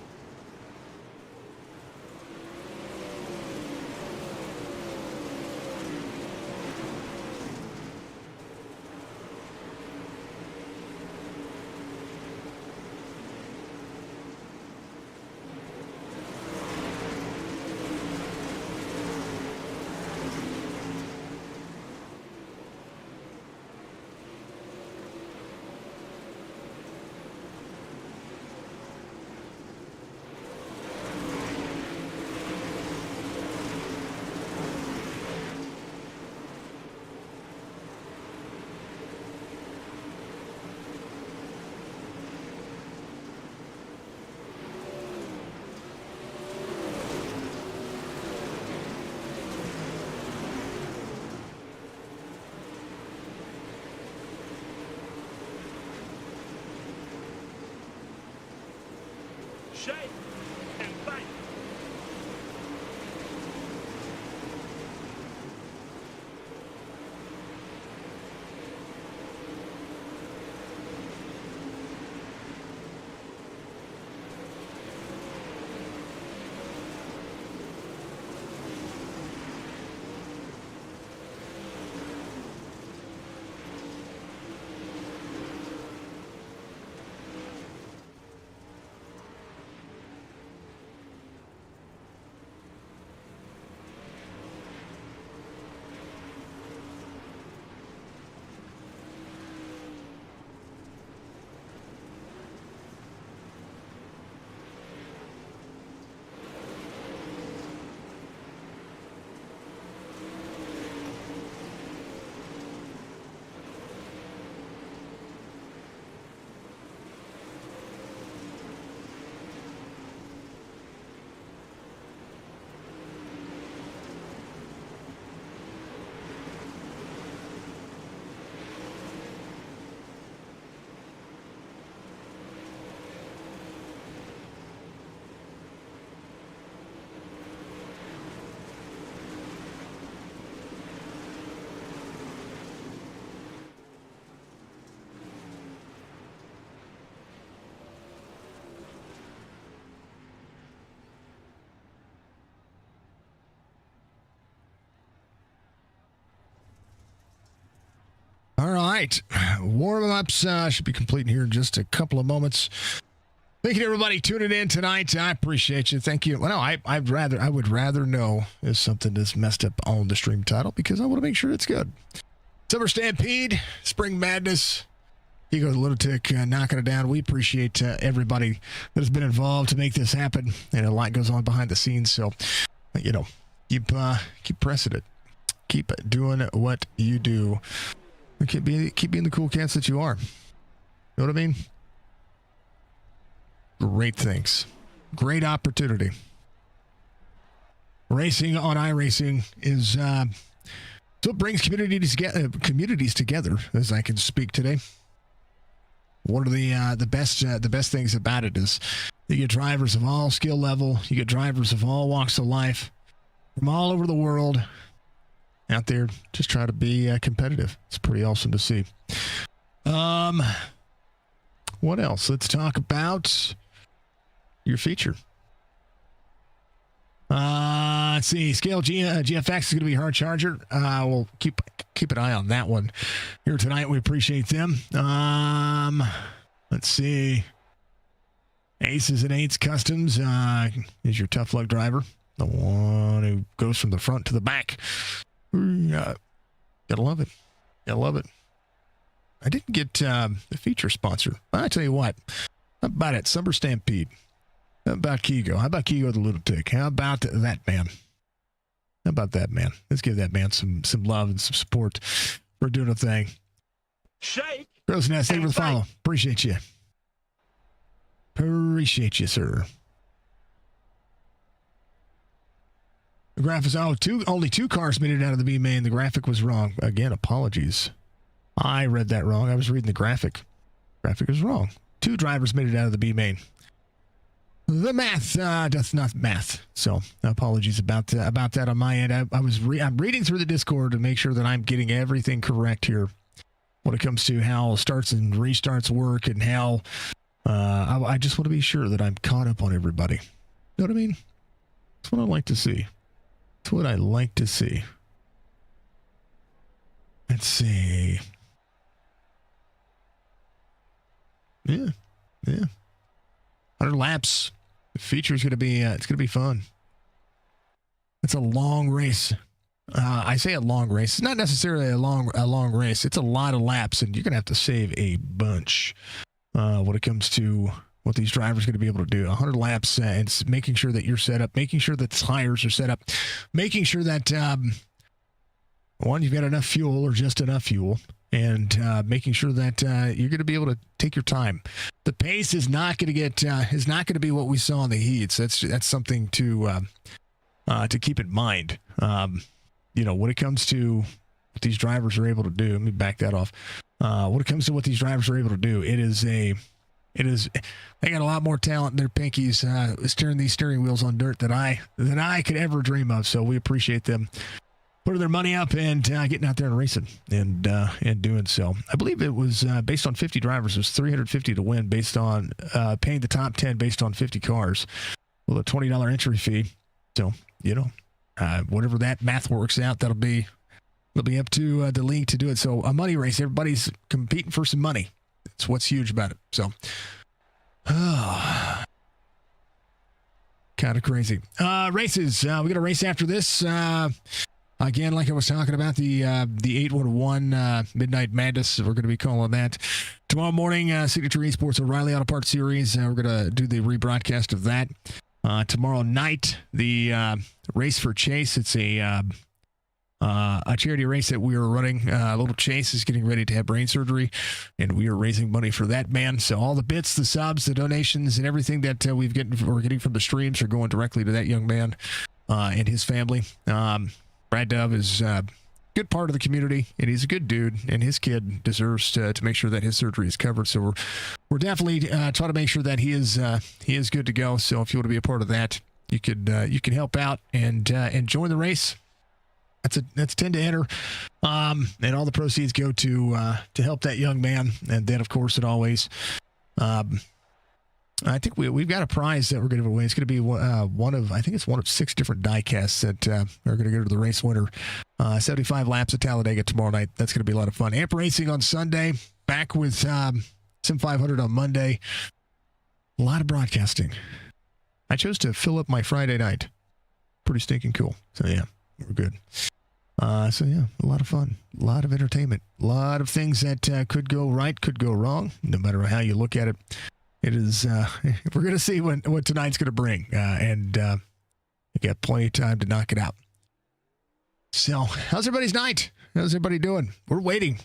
Shake and bake. All right, warm-ups should be complete here in just a couple of moments. Thank you to everybody tuning in tonight. I appreciate you. Thank you. Well, no, I would rather know if something is messed up on the stream title because I want to make sure it's good. Summer Stampede, Spring Madness. You go to Lunatic, knocking it down. We appreciate everybody that has been involved to make this happen, and a lot goes on behind the scenes. So, you know, keep pressing it. Keep doing what you do. Keep being the cool cats that you are. Know what I mean? Great things. Great opportunity. Racing on iRacing is so it brings communities together, as I can speak today. One of the best things about it is you get drivers of all skill level, you get drivers of all walks of life from all over the world out there just try to be competitive. It's pretty awesome to see. What else? Let's talk about your feature. Let's see. Scale GFX is going to be hard charger. We'll keep an eye on that one here tonight. We appreciate them. Let's see. Aces and Eights Customs is your tough luck driver, the one who goes from the front to the back. Gotta love it. Gotta love it. I didn't get the feature sponsor. I tell you what. How about it? Summer Stampede. How about Kigo? How about Kigo the Lunatic? How about that man? How about that man? Let's give that man some love and some support for doing a thing. Shake Crow's Nest, thank you for the follow. Appreciate you. Appreciate you, sir. The graphics, only 2 cars made it out of the B main. The graphic was wrong. Again, apologies. I read that wrong. I was reading the graphic. Graphic is wrong. 2 drivers made it out of the B main. The math does not math. So apologies about that on my end. I'm reading through the Discord to make sure that I'm getting everything correct here when it comes to how starts and restarts work and how I just want to be sure that I'm caught up on everybody. You know what I mean? That's what I like to see. That's what I like to see. Let's see. Yeah. 100 laps. The feature is going to be, it's going to be fun. It's a long race. I say a long race. It's not necessarily a long race. It's a lot of laps, and you're going to have to save a bunch when it comes to what these drivers are going to be able to do. 100 laps, and it's making sure that you're set up, making sure that the tires are set up, making sure that, one, you've got enough fuel or just enough fuel, and making sure that you're going to be able to take your time. The pace is not going to be what we saw in the heats. That's something to keep in mind. When it comes to what these drivers are able to do, let me back that off. When it comes to what these drivers are able to do, they got a lot more talent in their pinkies steering these steering wheels on dirt than I could ever dream of. So we appreciate them putting their money up and getting out there and racing and doing so. I believe it was based on 50 drivers. It was $350 to win based on paying the top 10 based on 50 cars with a $20 entry fee. So, whatever that math works out, it'll be up to the league to do it. So a money race, everybody's competing for some money. That's what's huge about it. So, kind of crazy. Races. We got a race after this. Again, like I was talking about, the 811 Midnight Madness, we're going to be calling that tomorrow morning. Signature Esports O'Reilly Auto Parts Series. We're going to do the rebroadcast of that. Tomorrow night, the race for Chase. It's a charity race that we are running. Little Chase is getting ready to have brain surgery, and we are raising money for that man. So all the bits, the subs, the donations, and everything that we're getting from the streams are going directly to that young man and his family. Brad Dove is a good part of the community, and he's a good dude, and his kid deserves to make sure that his surgery is covered. So we're definitely trying to make sure that he is good to go. So if you want to be a part of that, you can help out and join the race. That's 10 to enter, and all the proceeds go to help that young man. And then, of course, it always. I think we've got a prize that we're going to give away. It's going to be one of 6 different die casts that are going to go to the race winner. 75 laps at Talladega tomorrow night. That's going to be a lot of fun. Amp Racing on Sunday. Back with Sim 500 on Monday. A lot of broadcasting. I chose to fill up my Friday night. Pretty stinking cool. So yeah, we're good. A lot of fun, a lot of entertainment, a lot of things that could go right, could go wrong, no matter how you look at it. It is, we're going to see what tonight's going to bring, and you got plenty of time to knock it out. So, how's everybody's night? How's everybody doing? We're waiting.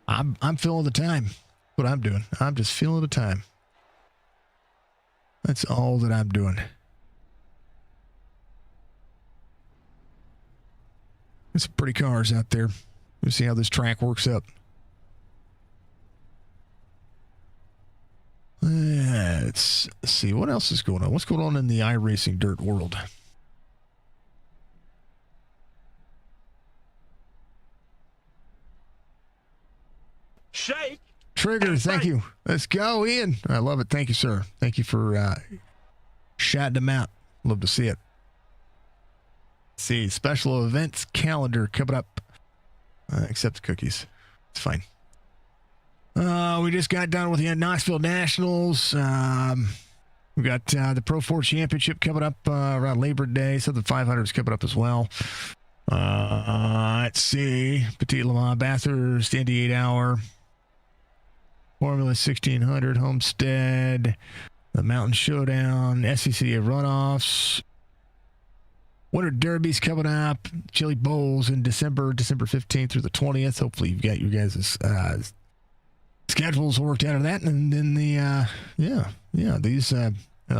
I'm filling the time. What I'm doing. I'm just filling the time. That's all that I'm doing. There's some pretty cars out there. We'll see how this track works up. Let's see what else is going on. What's going on in the iRacing dirt world? Shake. Trigger, thank you. Let's go, Ian. I love it. Thank you, sir. Thank you for shouting them out. Love to see it. Let's see, special events calendar coming up. Except the cookies. It's fine. We just got done with the Knoxville Nationals. We got the Pro 4 Championship coming up around Labor Day. So the 500 is coming up as well. Let's see. Petit Le Mans Bathurst, Indy 8 Hour. Formula 1600, Homestead. The Mountain Showdown, SEC runoffs. Winter Derby's coming up. Chili Bowls in December 15th through the 20th. Hopefully you've got your guys' schedules worked out of that. And then these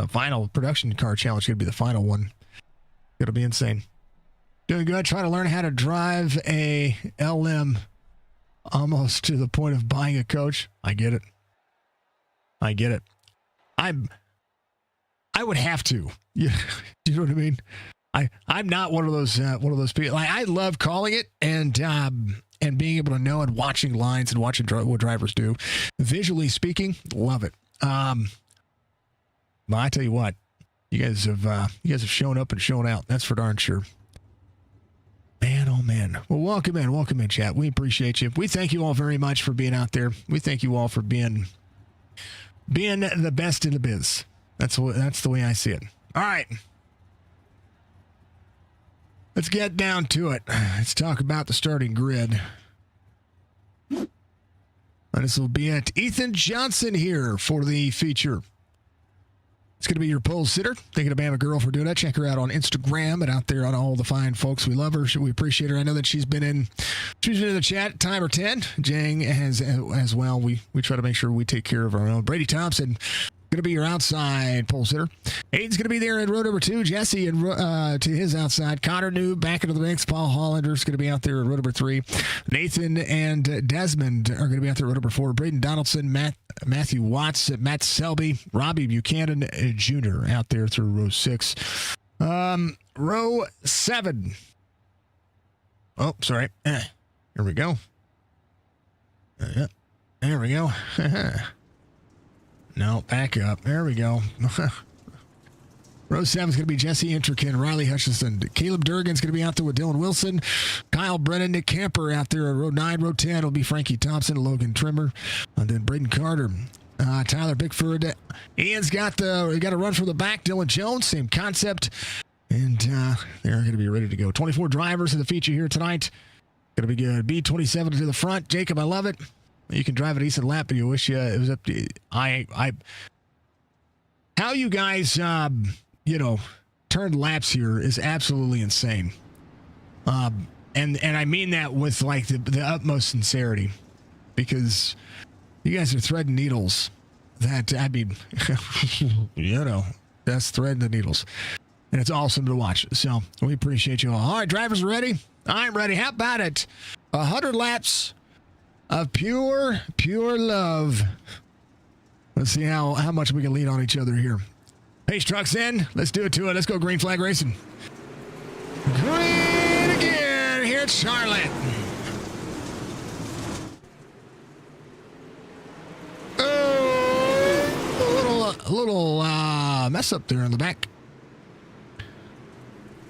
final production car challenge is going to be the final one. It'll be insane. Doing good. Trying to learn how to drive a LM almost to the point of buying a coach. I get it. I would have to. Yeah, do you know what I mean? I'm not one of those people. Like, I love calling it and being able to know and watching lines and watching what drivers do. Visually speaking, love it. But I tell you what, you guys have shown up and shown out. That's for darn sure. Man, oh man. Well, welcome in, chat. We appreciate you. We thank you all very much for being out there. We thank you all for being the best in the biz. That's the way I see it. All right. Let's get down to it. Let's talk about the starting grid. And this will be it. Ethan Johnson here for the feature. It's going to be your pole sitter. Thinking of Bama Girl for doing that. Check her out on Instagram and out there on all the fine folks. We love her. We appreciate her. I know that she's been in the chat time or 10. Jang has as well. We try to make sure we take care of our own. Brady Thompson going to be your outside pole sitter. Aiden's going to be there in row number 2. Jesse and to his outside. Connor New back into the mix. Paul Hollander's going to be out there in row number 3. Nathan and Desmond are going to be out there in row number 4. Braden Donaldson, Matthew Watts, Matt Selby, Robbie Buchanan Jr. out there through row 6. Row 7. Oh, sorry. Here we go. There we go. No, back up. There we go. Row 7 is going to be Jesse Intrican, Riley Hutchinson. Caleb Durgan's going to be out there with Dylan Wilson. Kyle Brennan, Nick Camper out there. Row 9, row 10 will be Frankie Thompson, Logan Trimmer. And then Braden Carter, Tyler Bickford. Ian's got a run from the back. Dylan Jones, same concept. And they're going to be ready to go. 24 drivers in the feature here tonight. Going to be good. B27 to the front. Jacob, I love it. You can drive a decent lap, but you wish it was up to how you guys, turned laps here is absolutely insane. And I mean that with like the utmost sincerity, because you guys are threading needles. That's threading the needles, and it's awesome to watch. So we appreciate you all. All right, drivers are ready. I'm ready. How about it? 100 laps of pure love. Let's see how much we can lean on each other here. Pace truck's in. Let's do it to it. Let's go green flag racing. Green again here at Charlotte. Oh, a little mess up there in the back.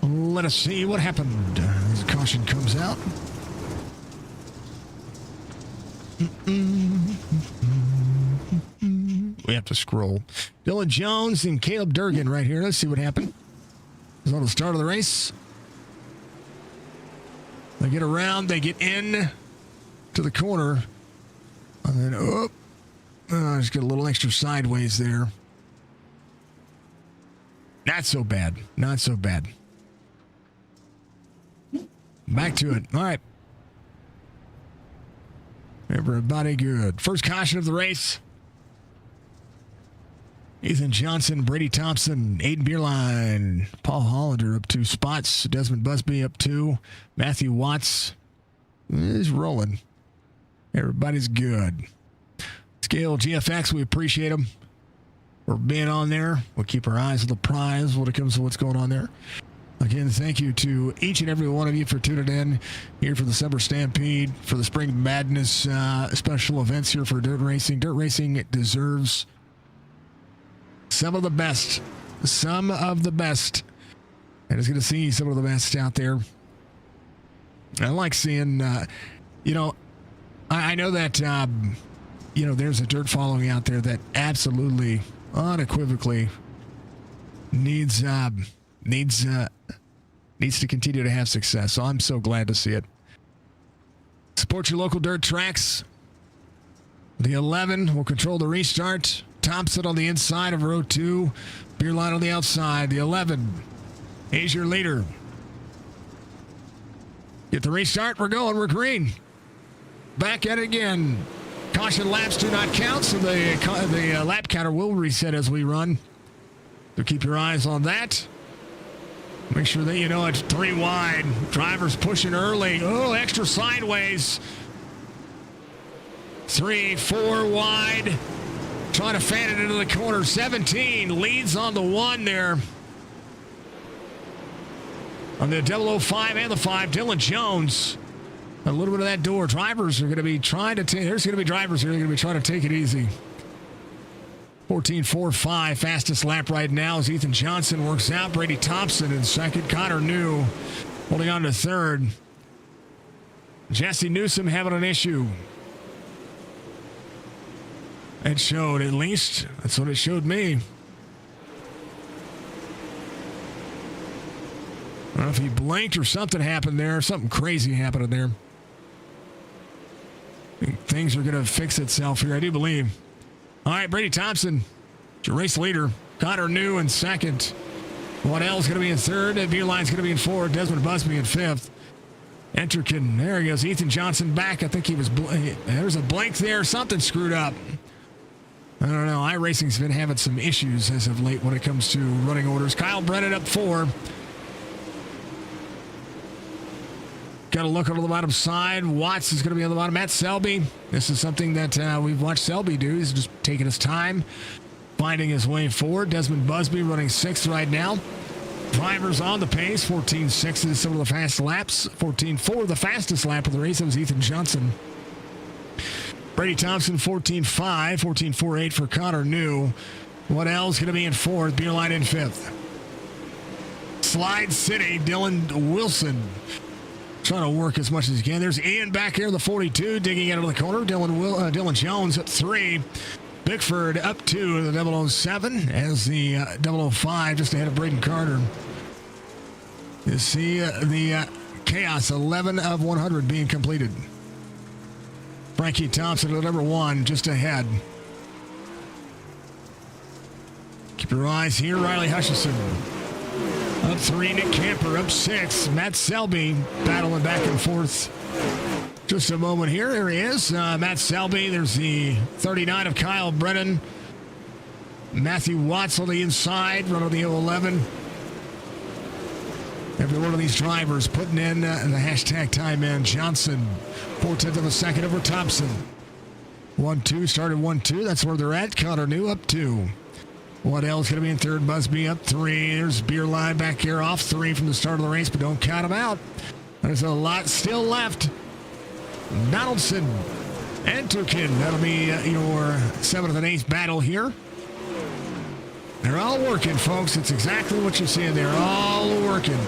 Let us see what happened as caution comes out. We have to scroll. Dylan Jones and Caleb Durgan right here. Let's see what happened. It's on the start of the race. They get around. They get in to the corner. And then, just get a little extra sideways there. Not so bad. Not so bad. Back to it. All right. Everybody good. First caution of the race. Ethan Johnson, Brady Thompson, Aiden Beerline, Paul Hollander up 2 spots. Desmond Busby up 2. Matthew Watts is rolling. Everybody's good. Scale GFX, we appreciate them for being on there. We'll keep our eyes on the prize when it comes to what's going on there. Again, thank you to each and every one of you for tuning in here for the Summer Stampede, for the Spring Madness special events here for dirt racing. Dirt racing deserves some of the best. Some of the best. And it's going to see some of the best out there. I like seeing, I know that, there's a dirt following out there that absolutely, unequivocally needs to continue to have success. So I'm so glad to see it. Support your local dirt tracks. The 11 will control the restart. Thompson on the inside of row 2. Beerline on the outside. The 11 is your leader. Get the restart. We're going. We're green. Back at it again. Caution laps do not count, so the lap counter will reset as we run. So keep your eyes on that. Make sure that you know it's 3 wide. Drivers pushing early. Oh, extra sideways. 3, 4 wide. Trying to fan it into the corner. 17 leads on the 1 there. On the 005 and the 5, Dylan Jones. A little bit of that door. Drivers are going to be trying to take. There's going to be drivers here. They're going to be trying to take it easy. 14.45, fastest lap right now as Ethan Johnson works out. Brady Thompson in second. Connor New holding on to third. Jesse Newsom having an issue. It showed, at least. That's what it showed me. I don't know if he blinked or something happened there. Something crazy happened there. I think things are going to fix itself here, I do believe. All right, Brady Thompson, your race leader. Connor New in second. Waddell's going to be in third. Beerline's going to be in fourth. Desmond Busby in fifth. Enterkin, there he goes. Ethan Johnson back. I think he was, there's a blink there. Something screwed up. I don't know. iRacing's been having some issues as of late when it comes to running orders. Kyle Brennan up 4. Got to look on the bottom side. Watts is going to be on the bottom. Matt Selby. This is something that we've watched Selby do. He's just taking his time, finding his way forward. Desmond Busby running 6th right now. Drivers on the pace. 14.6 is some of the fast laps. 14.4, the fastest lap of the race. That was Ethan Johnson. Brady Thompson, 14.5. 14.48 for Connor New. Waddell's going to be in 4th. Beerline in 5th. Slide City, Dylan Wilson. Trying to work as much as he can. There's Ian back here in the 42, digging out of the corner. Dylan Jones at 3. Bickford up 2 in the 007 as the 005 just ahead of Braden Carter. You see the Chaos 11 of 100 being completed. Frankie Thompson at number 1 just ahead. Keep your eyes here. Riley Hutchison. Up 3, Nick Camper. Up 6, Matt Selby battling back and forth. Just a moment here. There he is. Matt Selby. There's the 39 of Kyle Brennan. Matthew Watts on the inside, running the 011. Every one of these drivers putting in the hashtag time in. Johnson, 4/10 of a second over Thompson. 1-2, started 1-2. That's where they're at. Connor New up 2. Waddell's going to be in 3rd. Busby up 3. There's Beerline back here off 3 from the start of the race, but don't count him out. There's a lot still left. Donaldson, Enterkin. That'll be your 7th and 8th battle here. They're all working, folks. It's exactly what you're seeing. They're all working.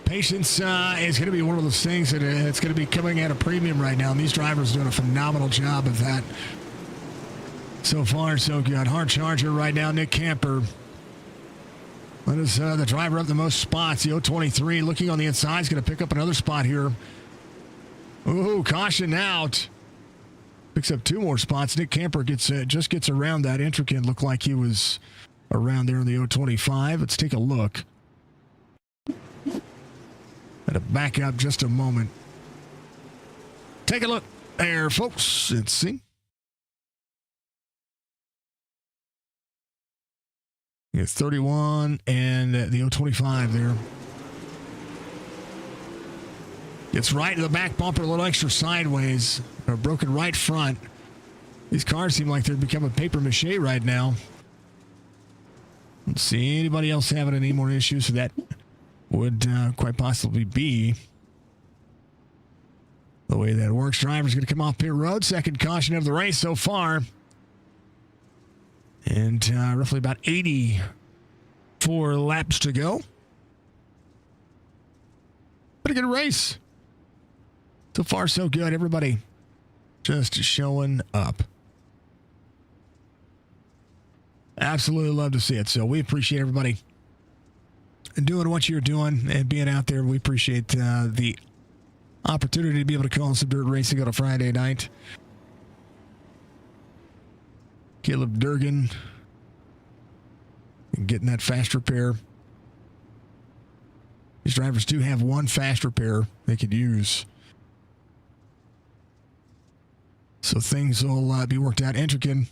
Patience is going to be one of those things that it's going to be coming at a premium right now, and these drivers are doing a phenomenal job of that. So far, so good. Hard charger right now, Nick Camper. That is the driver up the most spots. The 023 looking on the inside is going to pick up another spot here. Ooh, caution out. Picks up 2 more spots. Nick Camper just gets around that. Enterkin looked like he was around there in the 025. Let's take a look. Gotta back up just a moment. Take a look there, folks. Let's see. It's 31 and the 025 there. Gets right to the back bumper, a little extra sideways. A broken right front. These cars seem like they're becoming paper mache right now. Let's see anybody else having any more issues with that. Would quite possibly be the way that works. Driver's going to come off pit road. Second caution of the race so far. And roughly about 84 laps to go. Pretty good race. So far, so good. Everybody just showing up. Absolutely love to see it. So we appreciate everybody doing what you're doing and being out there. We appreciate the opportunity to be able to call some dirt racing on a Friday night. Caleb Durgan getting that fast repair. These drivers do have one fast repair they could use. So things will be worked out. Entrican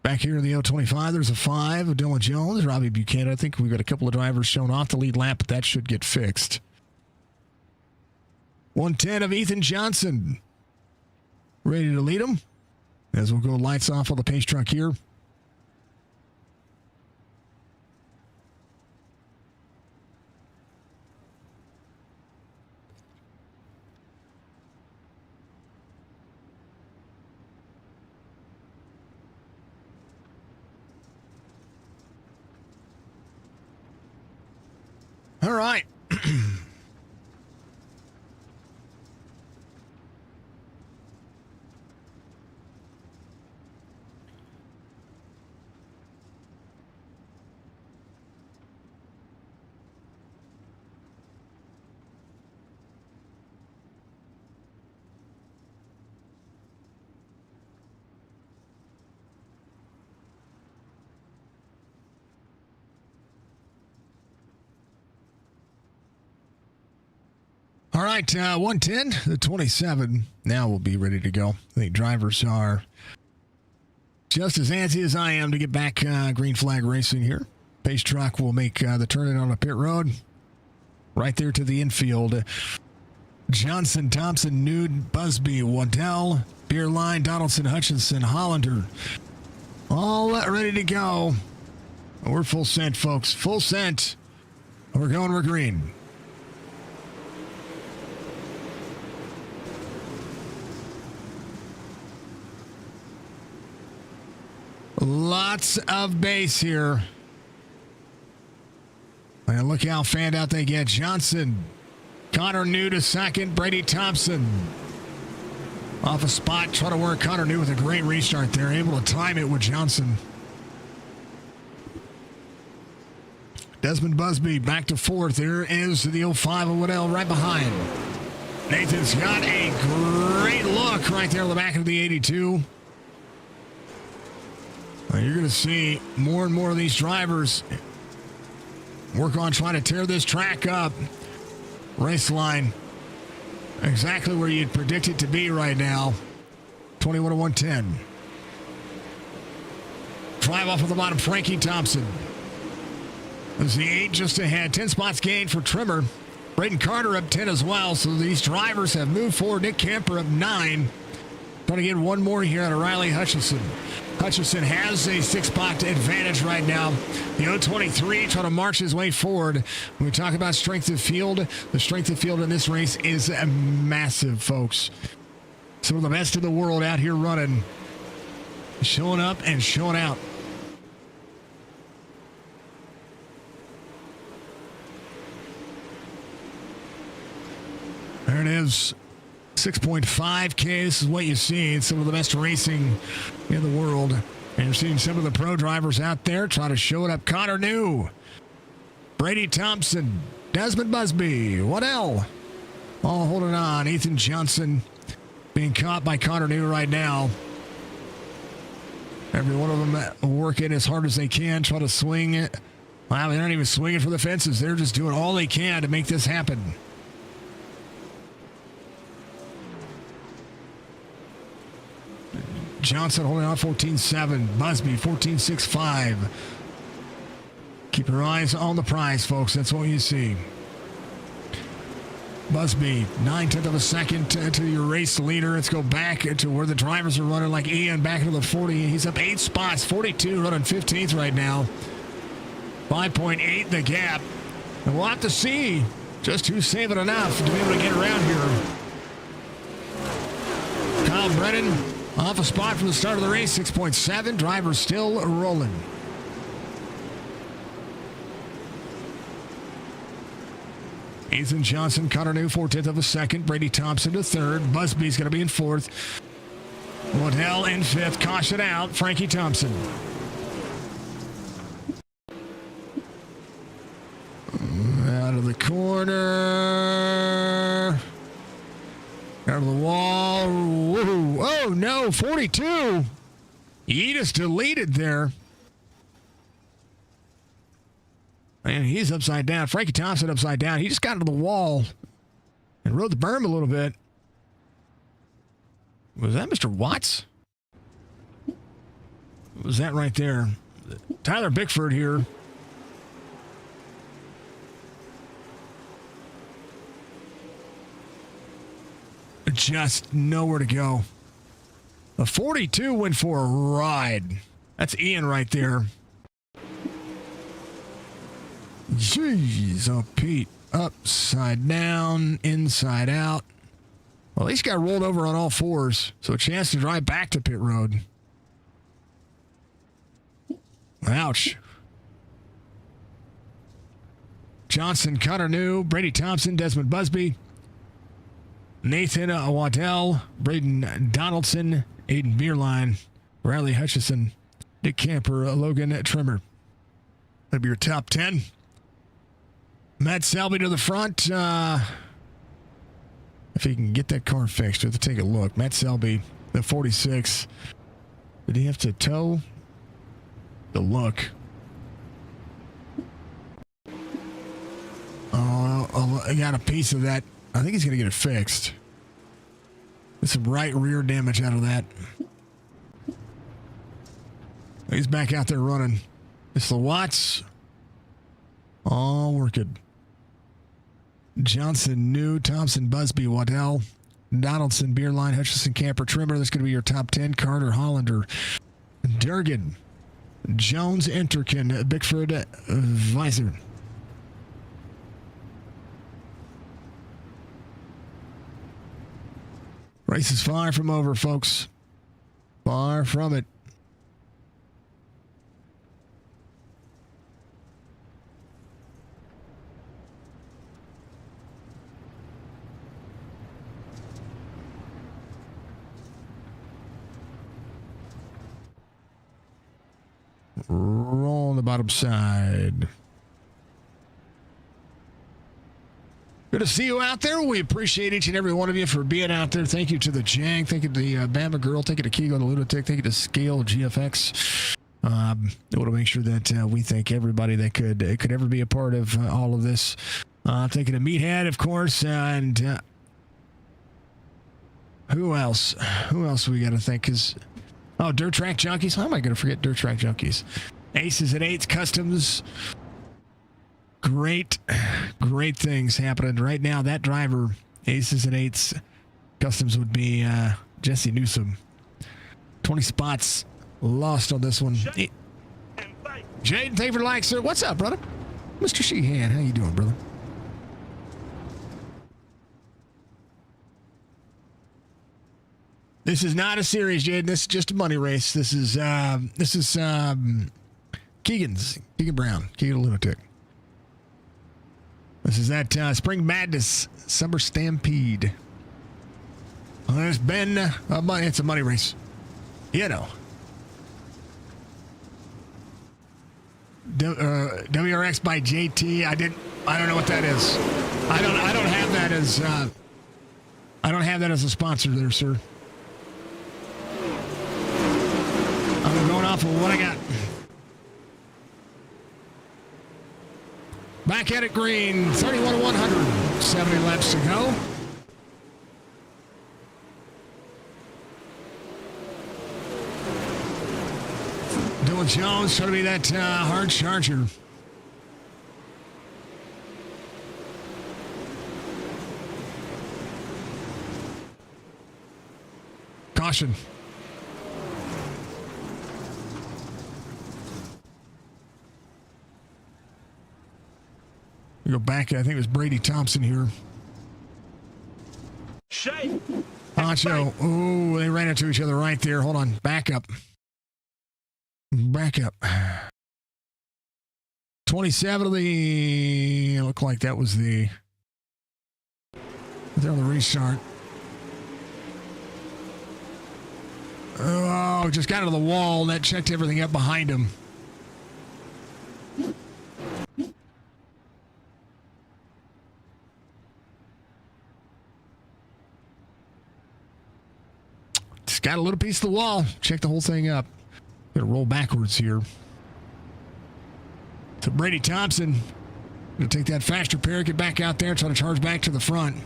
back here in the 025, there's a 5 of Dylan Jones, Robbie Buchanan. I think we've got a couple of drivers shown off the lead lap, but that should get fixed. 110 of Ethan Johnson ready to lead him as we'll go lights off on the pace truck here. All right. All right, 110, the 27 now will be ready to go. I think drivers are just as antsy as I am to get back green flag racing here. Pace truck will make the turn in on a pit road right there to the infield. Johnson, Thompson, Nude, Busby, Waddell, Beerline, Donaldson, Hutchinson, Hollander, all ready to go. We're full sent, folks. Full sent. We're going, we're green. Lots of base here. And look how fanned out they get. Johnson, Connor New to second, Brady Thompson off a spot, trying to work Connor New with a great restart there, able to time it with Johnson. Desmond Busby back to fourth. There is the 05 of Waddell right behind. Nathan's got a great look right there on the back of the 82. You're going to see more and more of these drivers work on trying to tear this track up. Race line exactly where you'd predict it to be right now. 21 to 110. Drive off of the bottom, Frankie Thompson. There's the 8 just ahead. 10 spots gained for Trimmer. Braden Carter up 10 as well. So these drivers have moved forward. Nick Kemper up 9. Trying to get one more here out of Riley Hutchinson. Hutchinson has a 6-spot advantage right now. The 023 trying to march his way forward. When we talk about strength of field, the strength of field in this race is massive, folks. Some of the best in the world out here running, showing up and showing out. There it is. 6.5K, this is what you see. It's some of the best racing in the world. And you're seeing some of the pro drivers out there trying to show it up. Connor New, Brady Thompson, Desmond Busby, Waddell, all holding on. Ethan Johnson being caught by Connor New right now. Every one of them working as hard as they can, trying to swing it. Wow, they're not even swinging for the fences. They're just doing all they can to make this happen. Johnson holding on 14-7. Busby 14-6-5. Keep your eyes on the prize, folks. That's what you see. Busby, 9/10 of a second to your race leader. Let's go back to where the drivers are running, like Ian back into the 40. He's up 8 spots, 42, running 15th right now. 5.8 the gap. And we'll have to see just who's saving enough to be able to get around here. Kyle Brennan off a spot from the start of the race, 6.7. Driver still rolling. Ethan Johnson, Connor New, 4/10 of a second. Brady Thompson to third. Busby's going to be in fourth. Waddell in fifth. Caution out. Frankie Thompson. Out of the corner. go. 42. He just deleted there. And he's upside down. Frankie Thompson upside down. He just got into the wall and rode the berm a little bit. Was that Mr. Watts? What was that right there? Tyler Bickford here. Just nowhere to go. A 42 went for a ride. That's Ian right there. Jeez, oh Pete. Upside down, inside out. Well, at least got rolled over on all fours, so a chance to drive back to pit road. Ouch. Johnson, Connor New, Brady Thompson, Desmond Busby, Nathan Waddell, Braden Donaldson, Aiden Beerline, Riley Hutchison, Dick Camper, Logan Trimmer. That'll be your top 10. Matt Selby to the front. If he can get that car fixed, we have to take a look. Matt Selby, the 46. Did he have to tow? The look. Oh, I got a piece of that. I think he's going to get it fixed. There's some right rear damage out of that. He's back out there running. It's the Watts. All working. Johnson, New, Thompson, Busby, Waddell, Donaldson, Beerline, Hutchison, Camper, Trimmer. That's going to be your top 10. Carter, Hollander, Durgan, Jones, Enterkin, Bickford, Weiser. Race is far from over, folks. Far from it. Roll on the bottom side. Good to see you out there. We appreciate each and every one of you for being out there. Thank you to the Jang. Thank you to the Bama Girl. Thank you to Kigo the Lunatic. Thank you to Scale GFX. I want to make sure that we thank everybody that could ever be a part of all of this. Thank you to Meathead, of course, and who else? Who else we got to thank? Dirt Track Junkies. How am I going to forget Dirt Track Junkies? Aces and Eights Customs. Great things happening right now. That driver, Aces and Eights Customs, would be Jesse Newsom. 20 spots lost on this one. Jaden, thank you for the like, sir. What's up, brother? Mr. Sheehan, how you doing, brother? This is not a series, Jaden. This is just a money race. This is Keegan Brown, Keegan the Lunatic. This is that Spring Madness Summer Stampede. Well, there's been it's a money race, you know. WRX by JT. I don't know what that is. I don't have that as I don't have that as a sponsor there, sir. I'm going off of what I got. Back at it, green. 31-100. 70 laps to go. Dylan Jones trying to be that hard charger. Caution. We go back. I think it was Brady Thompson here. Shake. Pancho. Oh, they ran into each other right there. Hold on. Back up. Back up. 27 of the... It looked like that was the... They're on the restart. Oh, just got into the wall. And that checked everything up behind him. got a little piece of the wall. Check the whole thing up. Gonna roll backwards here. So Brady Thompson gonna take that faster pair, get back out there, try to charge back to the front.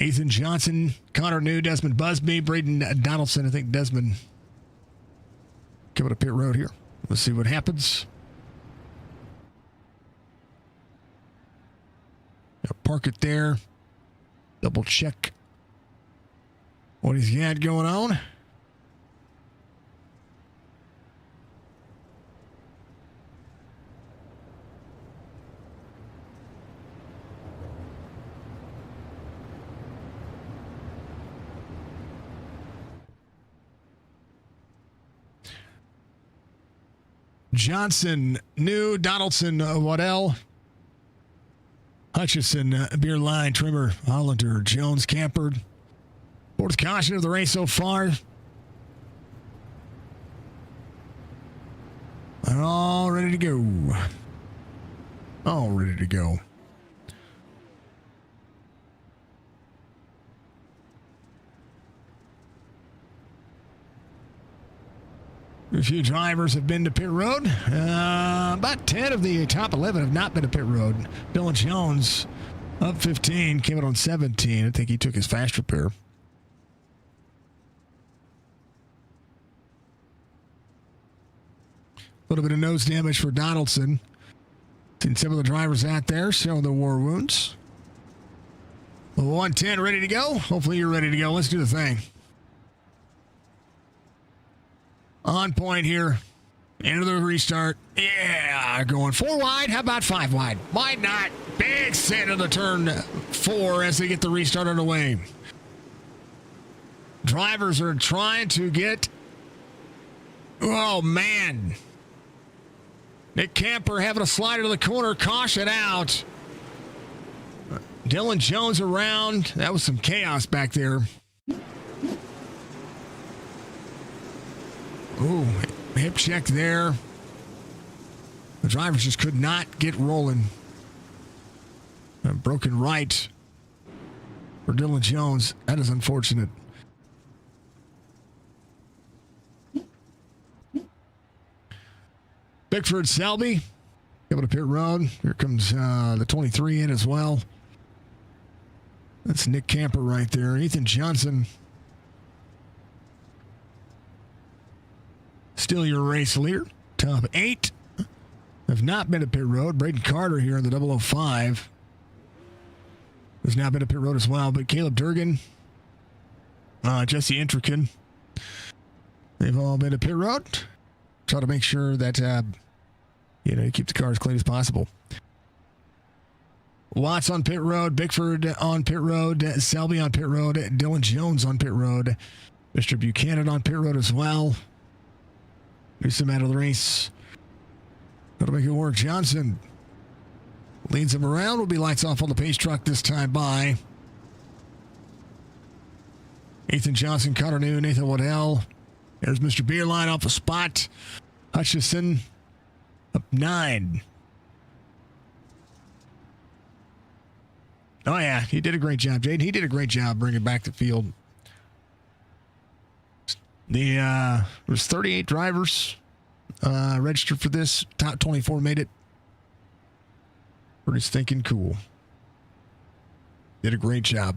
Ethan Johnson, Connor New, Desmond Busby, Braden Donaldson. I think Desmond coming to pit road here. Let's see what happens. Park it there. Double check what he's got going on. Johnson, New, Donaldson, Waddell, Hutchison, Beerline, Trimmer, Hollander, Jones, Camper. Fourth caution of the race so far. And all ready to go. All ready to go. A few drivers have been to pit road. About 10 of the top 11 have not been to pit road. Dylan Jones up 15, came out on 17. I think he took his fast repair. A little bit of nose damage for Donaldson. Seen some of the drivers out there showing the war wounds. 110 ready to go. Hopefully you're ready to go. Let's do the thing. On point here. Into the restart. Yeah, going 4 wide. How about 5 wide? Why not? Big set of the turn 4 as they get the restart underway. Drivers are trying to get... Oh, man. Nick Camper having a slider to the corner. Caution out. Dylan Jones around. That was some chaos back there. Ooh, hip check there. The drivers just could not get rolling. A broken right for Dylan Jones. That is unfortunate. Bickford Selby coming to pit road. Here comes the 23 in as well. That's Nick Camper right there. Ethan Johnson. Still your race leader. Top 8 have not been to pit road. Braden Carter here in the 005 has not been to pit road as well. But Caleb Durgan, Jesse Intrican, they've all been to pit road. Try to make sure that, you keep the car as clean as possible. Watts on pit road. Bickford on pit road. Selby on pit road. Dylan Jones on pit road. Mr. Buchanan on pit road as well. Newsom out of the race. Gotta make it work. Johnson leads him around. Will be lights off on the pace truck this time by Ethan Johnson, Connor New, Nathan Waddell. There's Mr. Beerline off a spot. Hutchison up 9. Oh, yeah. He did a great job, Jade. He did a great job bringing back the field. There's 38 drivers registered for this. Top 24 made it. Pretty stinking cool. Did a great job.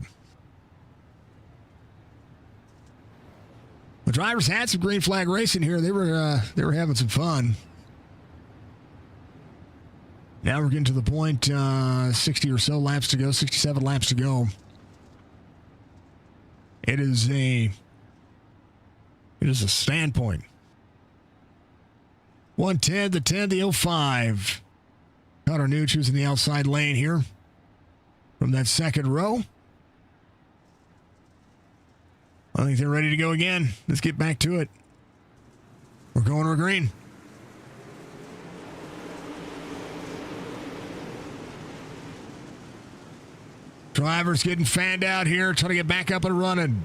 The drivers had some green flag racing here. They were having some fun. Now we're getting to the point, 60 or so laps to go, 67 laps to go. It is a standpoint. 110, the 10, the 05. Connor New choosing the outside lane here from that second row. I think they're ready to go again. Let's get back to it. We're going to green. Drivers getting fanned out here, trying to get back up and running.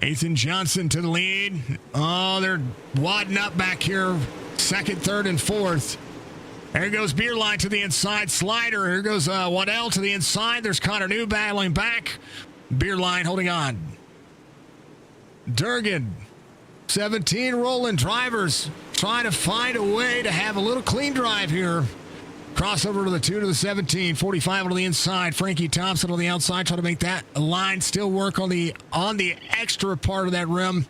Ethan Johnson to the lead. Oh, they're wadding up back here. Second, third, and fourth. There goes Beerline to the inside. Slider. Here goes Waddell to the inside. There's Connor New battling back. Beerline holding on. Durgan. 17 rolling drivers. Trying to find a way to have a little clean drive here. Crossover to the 2 to the 17. 45 on the inside. Frankie Thompson on the outside. Trying to make that line still work on the extra part of that rim.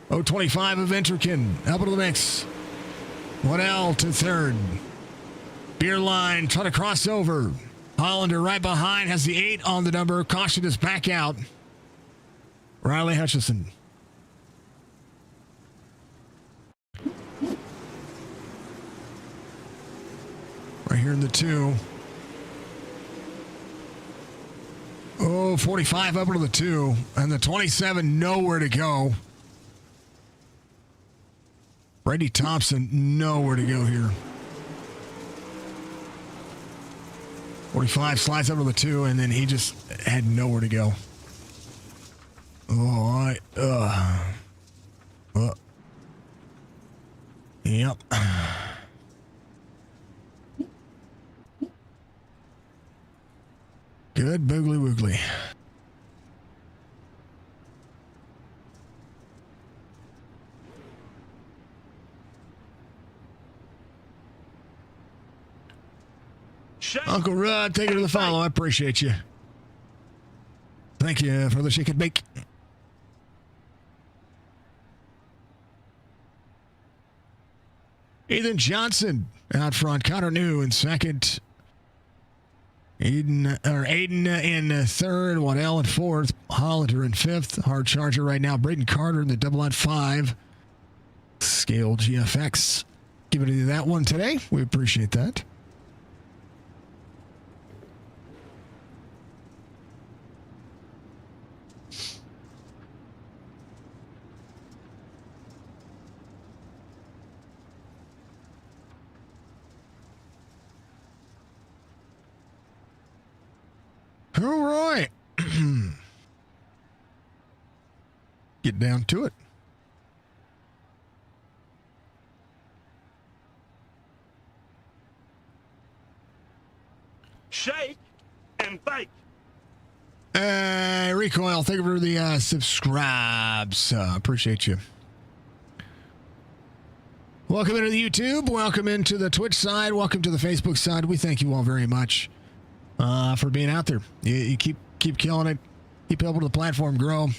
025 of Ventrican. Up into the mix. Waddell to third. Beerline trying to cross over. Hollander right behind. Has the 8 on the number. Caution is back out. Riley Hutchison. Right here in the 2. 45 up into the 2. And the 27 nowhere to go. Brady Thompson nowhere to go here. 45 slides up to the 2, and then he just had nowhere to go. Yep. Good boogly woogly. Uncle Rod, take it to the follow. I appreciate you. Thank you for the shake and bake. Ethan Johnson out front. Connor New in second. Aiden in third. Waddell in fourth. Hollander in fifth. Hard charger right now. Braden Carter in the double at 5. Scale GFX. Giving you that one today. We appreciate that. All right. Get down to it. Shake and bake. Recoil, thank you for the subscribes. Appreciate you. Welcome into the YouTube. Welcome into the Twitch side. Welcome to the Facebook side. We thank you all very much for being out there. You keep killing it. Keep helping the platform grow.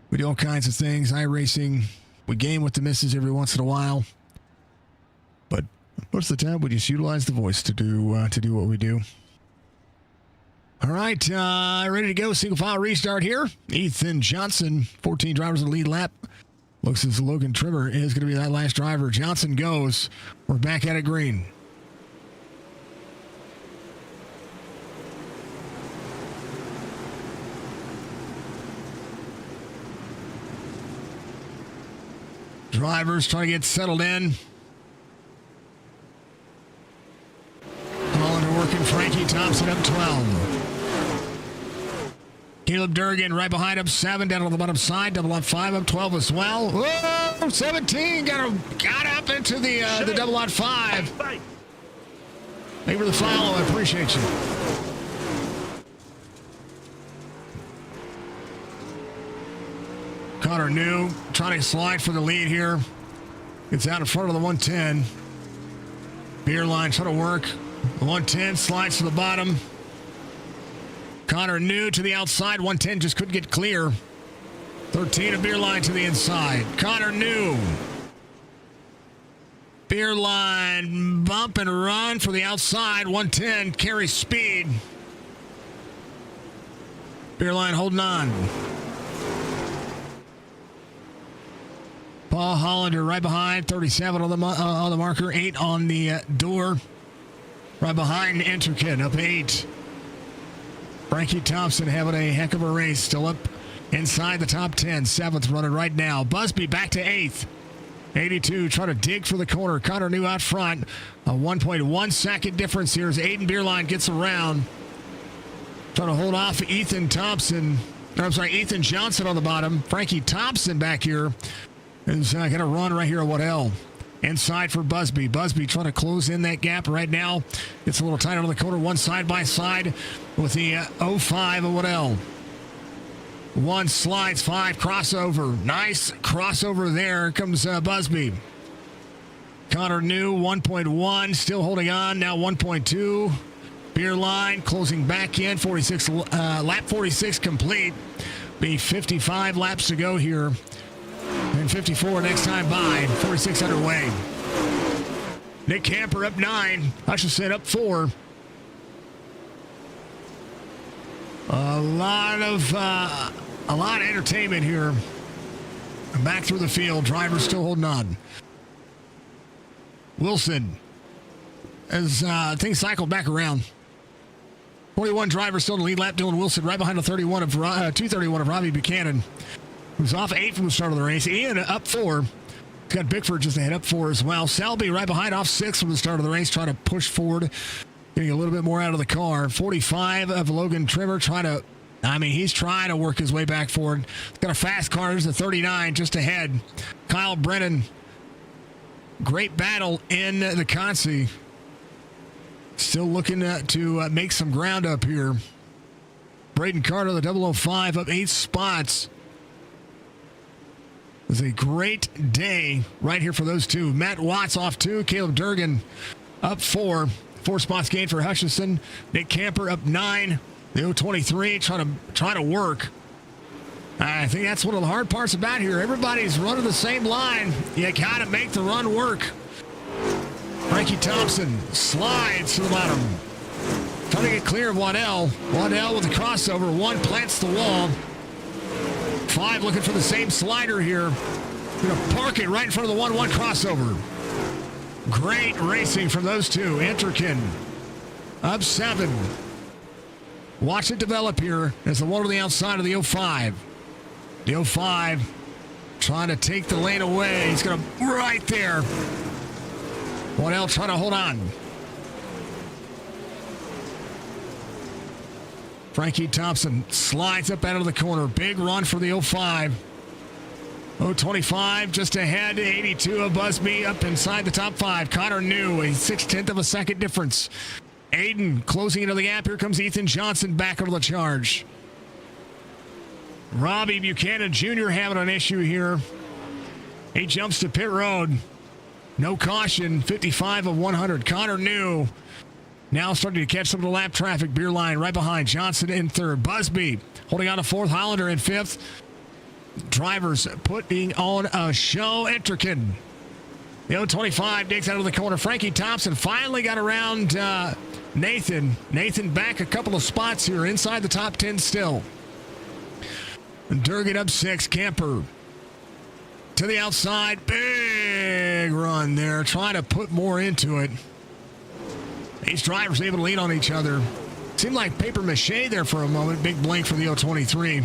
We do all kinds of things. iRacing. We game with the misses every once in a while. But most of the time, we just utilize the voice to do what we do. All right, ready to go. Single file restart here. Ethan Johnson, 14 drivers in the lead lap. Looks as Logan Trimmer is going to be that last driver. Johnson goes. We're back at it green. Drivers trying to get settled in. Hollander working. Frankie Thompson up 12. Caleb Durgan right behind up 7 down on the bottom side. Double up 5 up 12 as well. Whoa, 17 got up into the double out 5. Thank you for the follow. I appreciate you. Connor New trying to slide for the lead here. Gets out in front of the 110. Beerline trying to work. The 110 slides to the bottom. Connor New to the outside. 110 just couldn't get clear. 13 of Beerline to the inside. Connor New. Beerline bump and run for the outside. 110 carries speed. Beerline holding on. Paul Hollander right behind. 37 on the marker. 8 on the door. Right behind Intricate up 8. Frankie Thompson having a heck of a race. Still up inside the top 10. 7th running right now. Busby back to 8th. 82 trying to dig for the corner. Connor New out front. A 1.1 second difference here as Aiden Beerline gets around. Trying to hold off Ethan Johnson on the bottom. Frankie Thompson back here is going to run right here at Waddell. Inside for Busby. Busby trying to close in that gap right now. It's a little tight on the corner. One side by side with the 05 of Waddell. One slides, 5 crossover. Nice crossover there. Here comes Busby. Connor New, 1.1, still holding on. Now 1.2. Beer line closing back in. 46 lap 46 complete. Be 55 laps to go here. And 54 next time by. 46 underway. Nick Camper up 9. Hutchison up 4. A lot of entertainment here. Back through the field. Drivers still holding on. Wilson, as things cycled back around. 41 drivers still in the lead lap. Dylan Wilson right behind the 231 of Robbie Buchanan, who's off 8 from the start of the race. Ian up 4. He's got Bickford just ahead up 4 as well. Selby right behind off 6 from the start of the race, trying to push forward, getting a little bit more out of the car. 45 of Logan Trimmer he's trying to work his way back forward. He's got a fast car. There's a 39 just ahead. Kyle Brennan. Great battle in the Consi. Still looking to make some ground up here. Braden Carter, the 005, up 8 spots. It was a great day right here for those two. Matt Watts off 2. Caleb Durgan up 4. 4 spots gained for Hutchison. Nick Camper up 9. The 023 trying to work. I think that's one of the hard parts about here. Everybody's running the same line. You got to make the run work. Frankie Thompson slides to the bottom. Trying to get clear of Waddell. Waddell with the crossover. 1 plants the wall. 5 looking for the same slider here. Going to park it right in front of the 1-1 crossover. Great racing from those two. Enterkin up 7. Watch it develop here as the one to the outside of the 05. The 05 trying to take the lane away. He's going to right there. Waddell trying to hold on. Frankie Thompson slides up out of the corner. Big run for the 05. 025 just ahead. 82 of Busby up inside the top 5. Connor New, a 0.6 of a second difference. Aiden closing into the gap. Here comes Ethan Johnson back over the charge. Robbie Buchanan Jr. having an issue here. He jumps to pit road. No caution. 55 of 100. Connor New now starting to catch some of the lap traffic. Beer line right behind. Johnson in 3rd. Busby holding on to 4th. Hollander in 5th. Drivers putting on a show. Enterkin. The 025 digs out of the corner. Frankie Thompson finally got around Nathan. Nathan back a couple of spots here inside the top 10 still. Durgan up 6. Camper to the outside. Big run there. Trying to put more into it. These drivers able to lean on each other. Seemed like paper mache there for a moment. Big blink for the 023.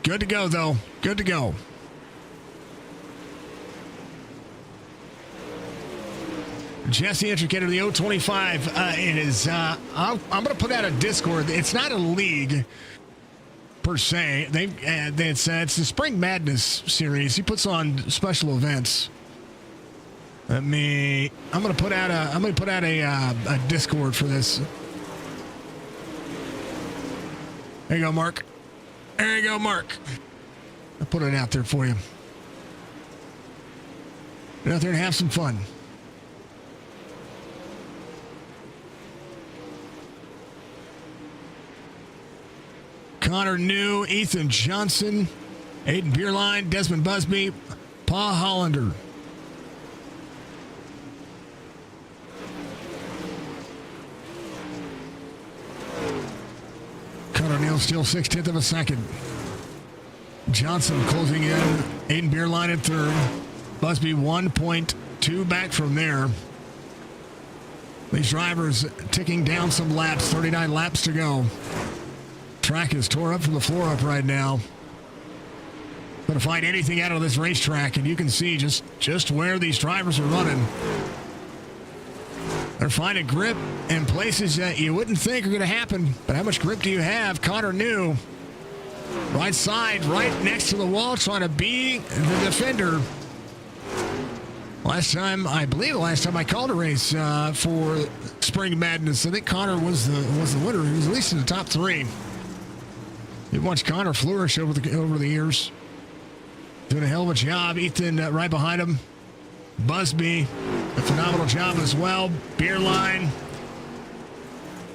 Good to go, though. Good to go. Jesse Entricator, the 025. It is. I'm going to put out a Discord. It's not a league per se. It's the Spring Madness series. He puts on special events. I'm going to put out a Discord for this. There you go, Mark. There you go, Mark. I'll put it out there for you. Get out there and have some fun. Connor New, Ethan Johnson, Aiden Beerline, Desmond Busby, Paul Hollander. Connor Neal still 0.6 of a second. Johnson closing in. Aiden Beerline in 3rd. Busby 1.2 back from there. These drivers ticking down some laps. 39 laps to go. Track is tore up from the floor up right now. Going to find anything out of this racetrack, and you can see just where these drivers are running. They're finding grip in places that you wouldn't think are going to happen. But how much grip do you have? Connor New, right side, right next to the wall, trying to be the defender. I believe the last time I called a race for Spring Madness, I think Connor was the winner. He was at least in the top 3. You've watched Connor flourish over the years. Doing a hell of a job. Ethan right behind him. Busby, a phenomenal job as well. Beerline.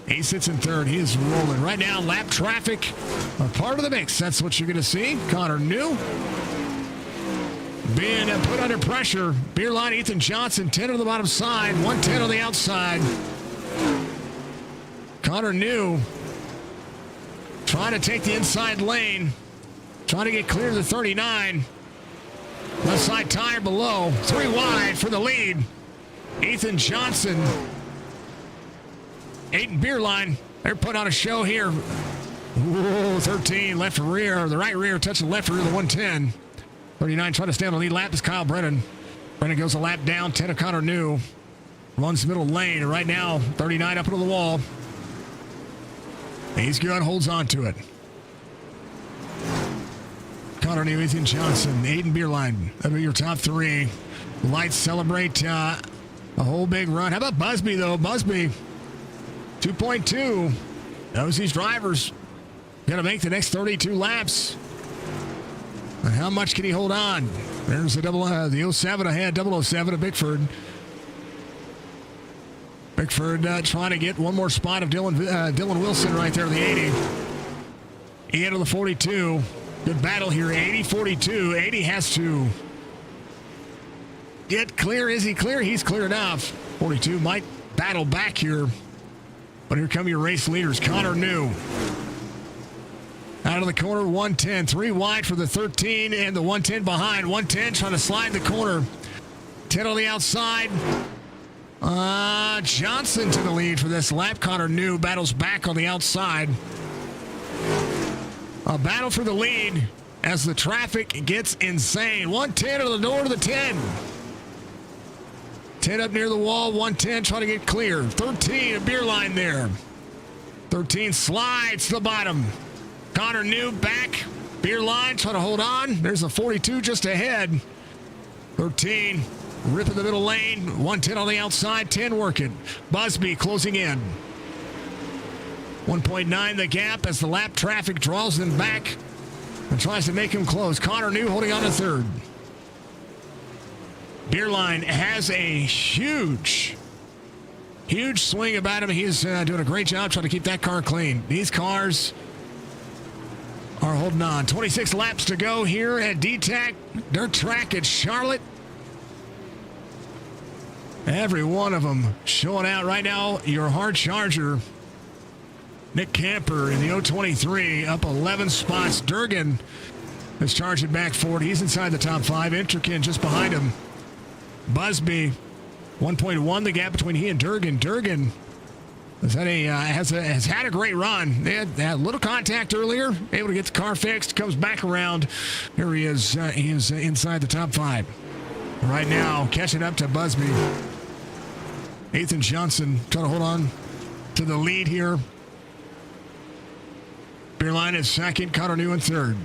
He sits in third. He is rolling. Right now, lap traffic are part of the mix. That's what you're going to see. Connor New being put under pressure. Beerline, Ethan Johnson, 10 on the bottom side, 110 on the outside. Connor New trying to take the inside lane, trying to get clear to the 39. Left side tire below, 3 wide for the lead. Ethan Johnson, Aiden Beerline, they're putting on a show here. Whoa, 13, left rear, the right rear touching the left rear of the 110. 39 trying to stay on the lead lap is Kyle Brennan. Brennan goes a lap down, 10 of Connor New. Runs middle lane, and right now, 39 up into the wall. He's good, holds on to it. Connor New, Ethan Johnson, Aiden Beerline. That'll be your top 3. Lights celebrate a whole big run. How about Busby, though? Busby, 2.2. Knows these drivers got to make the next 32 laps. And how much can he hold on? There's the 07 ahead, 007 of Bickford. Bickford trying to get one more spot of Dylan Wilson right there, the 80. He into the 42. Good battle here, 80-42. 80 has to get clear. Is he clear? He's clear enough. 42 might battle back here. But here come your race leaders. Connor New. Out of the corner, 110. 3 wide for the 13 and the 110 behind. 110 trying to slide the corner. 10 on the outside. Johnson to the lead for this lap. Connor New battles back on the outside. A battle for the lead as the traffic gets insane. 110 to the door to the 10. 10 up near the wall, 110 trying to get clear. 13, a beer line there. 13 slides to the bottom. Connor New back. Beer line trying to hold on. There's a 42 just ahead. 13 ripping the middle lane. 110 on the outside, 10 working. Busby closing in. 1.9 the gap as the lap traffic draws them back and tries to make him close. Connor New holding on to third. Beerline has a huge swing about him. He's doing a great job trying to keep that car clean. These cars are holding on. 26 laps to go here at DTAC Dirt Track at Charlotte. Every one of them showing out right now. Your hard charger, Nick Camper in the 023, up 11 spots. Durgan is charging back forward. He's inside the top 5. Intrikin just behind him. Busby, 1.1 the gap between he and Durgan. Durgan has had a great run. They had a little contact earlier, able to get the car fixed, comes back around. Here he is. He is inside the top 5. Right now, catching up to Busby. Ethan Johnson trying to hold on to the lead here. Beerline is second, Connor New in third.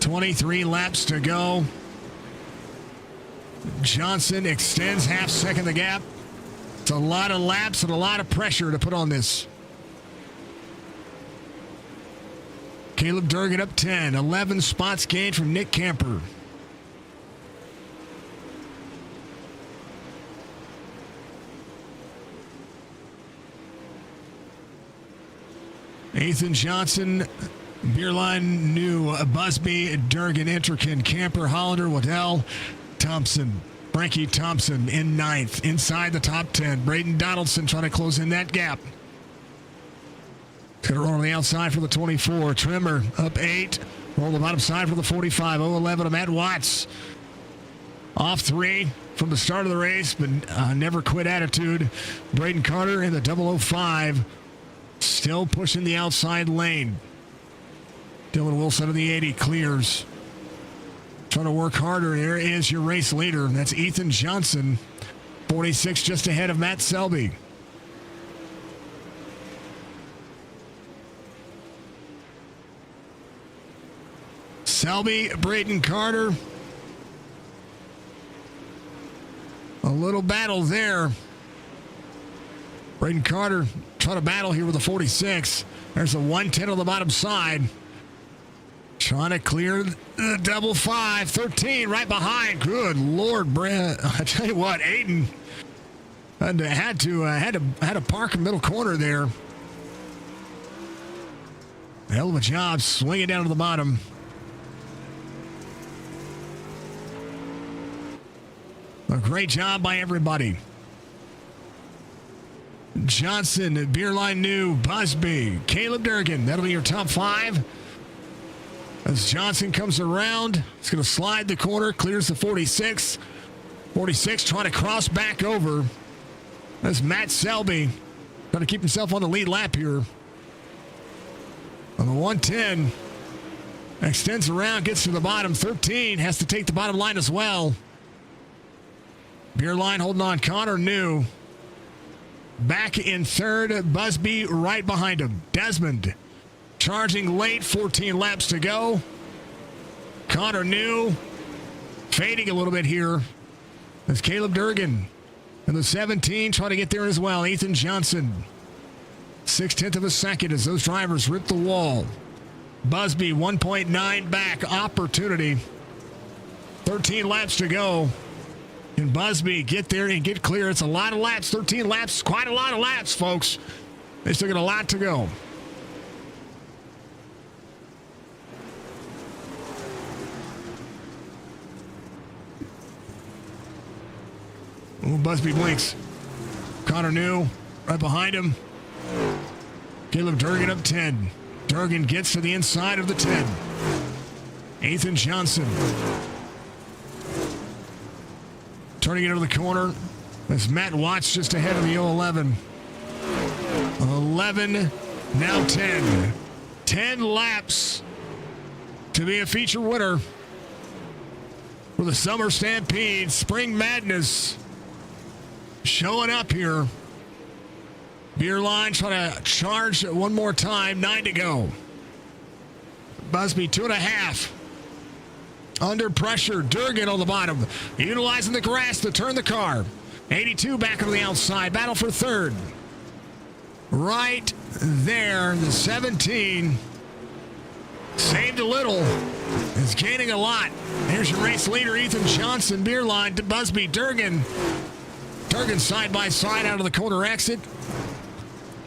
23 laps to go. Johnson extends half second the gap. It's a lot of laps and a lot of pressure to put on this. Caleb Durgan up 10. 11 spots gained from Nick Camper. Ethan Johnson, Beerline, New, Busby, Durgan, Intrikin, Camper, Hollander, Waddell, Thompson, Frankie Thompson in 9th, inside the top 10. Braden Donaldson trying to close in that gap. Going to roll on the outside for the 24. Trimmer up 8. Roll the bottom side for the 45. 011 of Matt Watts. Off 3 from the start of the race, but never quit attitude. Braden Carter in the 005. Still pushing the outside lane. Dylan Wilson of the 80 clears. Trying to work harder. There is your race leader. That's Ethan Johnson. 46 just ahead of Matt Selby. Selby, Braden Carter. A little battle there. Braden Carter trying to battle here with a 46. There's a 110 on the bottom side. Trying to clear the double 5. 13 right behind. Good Lord, Brad. I tell you what, Aiden had to park in middle corner there. Hell of a job swinging down to the bottom. A great job by everybody. Johnson, Beerline New, Busby, Caleb Durgan. That'll be your top 5. As Johnson comes around, he's going to slide the corner, clears the 46. 46 trying to cross back over. That's Matt Selby trying to keep himself on the lead lap here. On the 110, extends around, gets to the bottom. 13 has to take the bottom line as well. Beerline holding on. Connor New back in third. Busby right behind him. Desmond charging late. 14 laps to go. Connor New fading a little bit here. As Caleb Durgan in the 17 trying to get there as well. Ethan Johnson 0.6 of a second as those drivers rip the wall. Busby 1.9 back. Opportunity. 13 laps to go. Can Busby get there and get clear? It's a lot of laps. 13 laps. Quite a lot of laps, folks. They still got a lot to go. Ooh, Busby blinks. Connor New right behind him. Caleb Durgan up 10. Durgan gets to the inside of the 10. Ethan Johnson turning into the corner. That's Matt Watts just ahead of the 11. 11, now 10. 10 laps to be a feature winner for the Summer Stampede. Spring Madness showing up here. Beerline trying to charge one more time. 9 to go. Busby 2.5. Under pressure. Durgan on the bottom. Utilizing the grass to turn the car. 82 back on the outside. Battle for third. Right there. The 17. Saved a little. Is gaining a lot. Here's your race leader, Ethan Johnson. Beerline to Busby. Durgan. Durgan side by side out of the corner exit.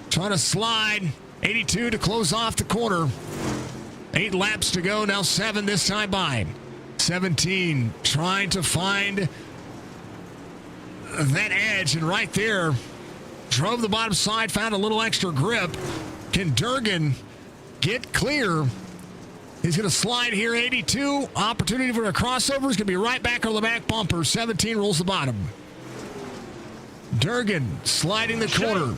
Trying to slide. 82 to close off the corner. 8 laps to go. Now 7 this time by. 17 trying to find that edge. And right there, drove the bottom side, found a little extra grip. Can Durgan get clear? He's going to slide here. 82. Opportunity for a crossover. He's going to be right back on the back bumper. 17 rolls the bottom. Durgan sliding the corner.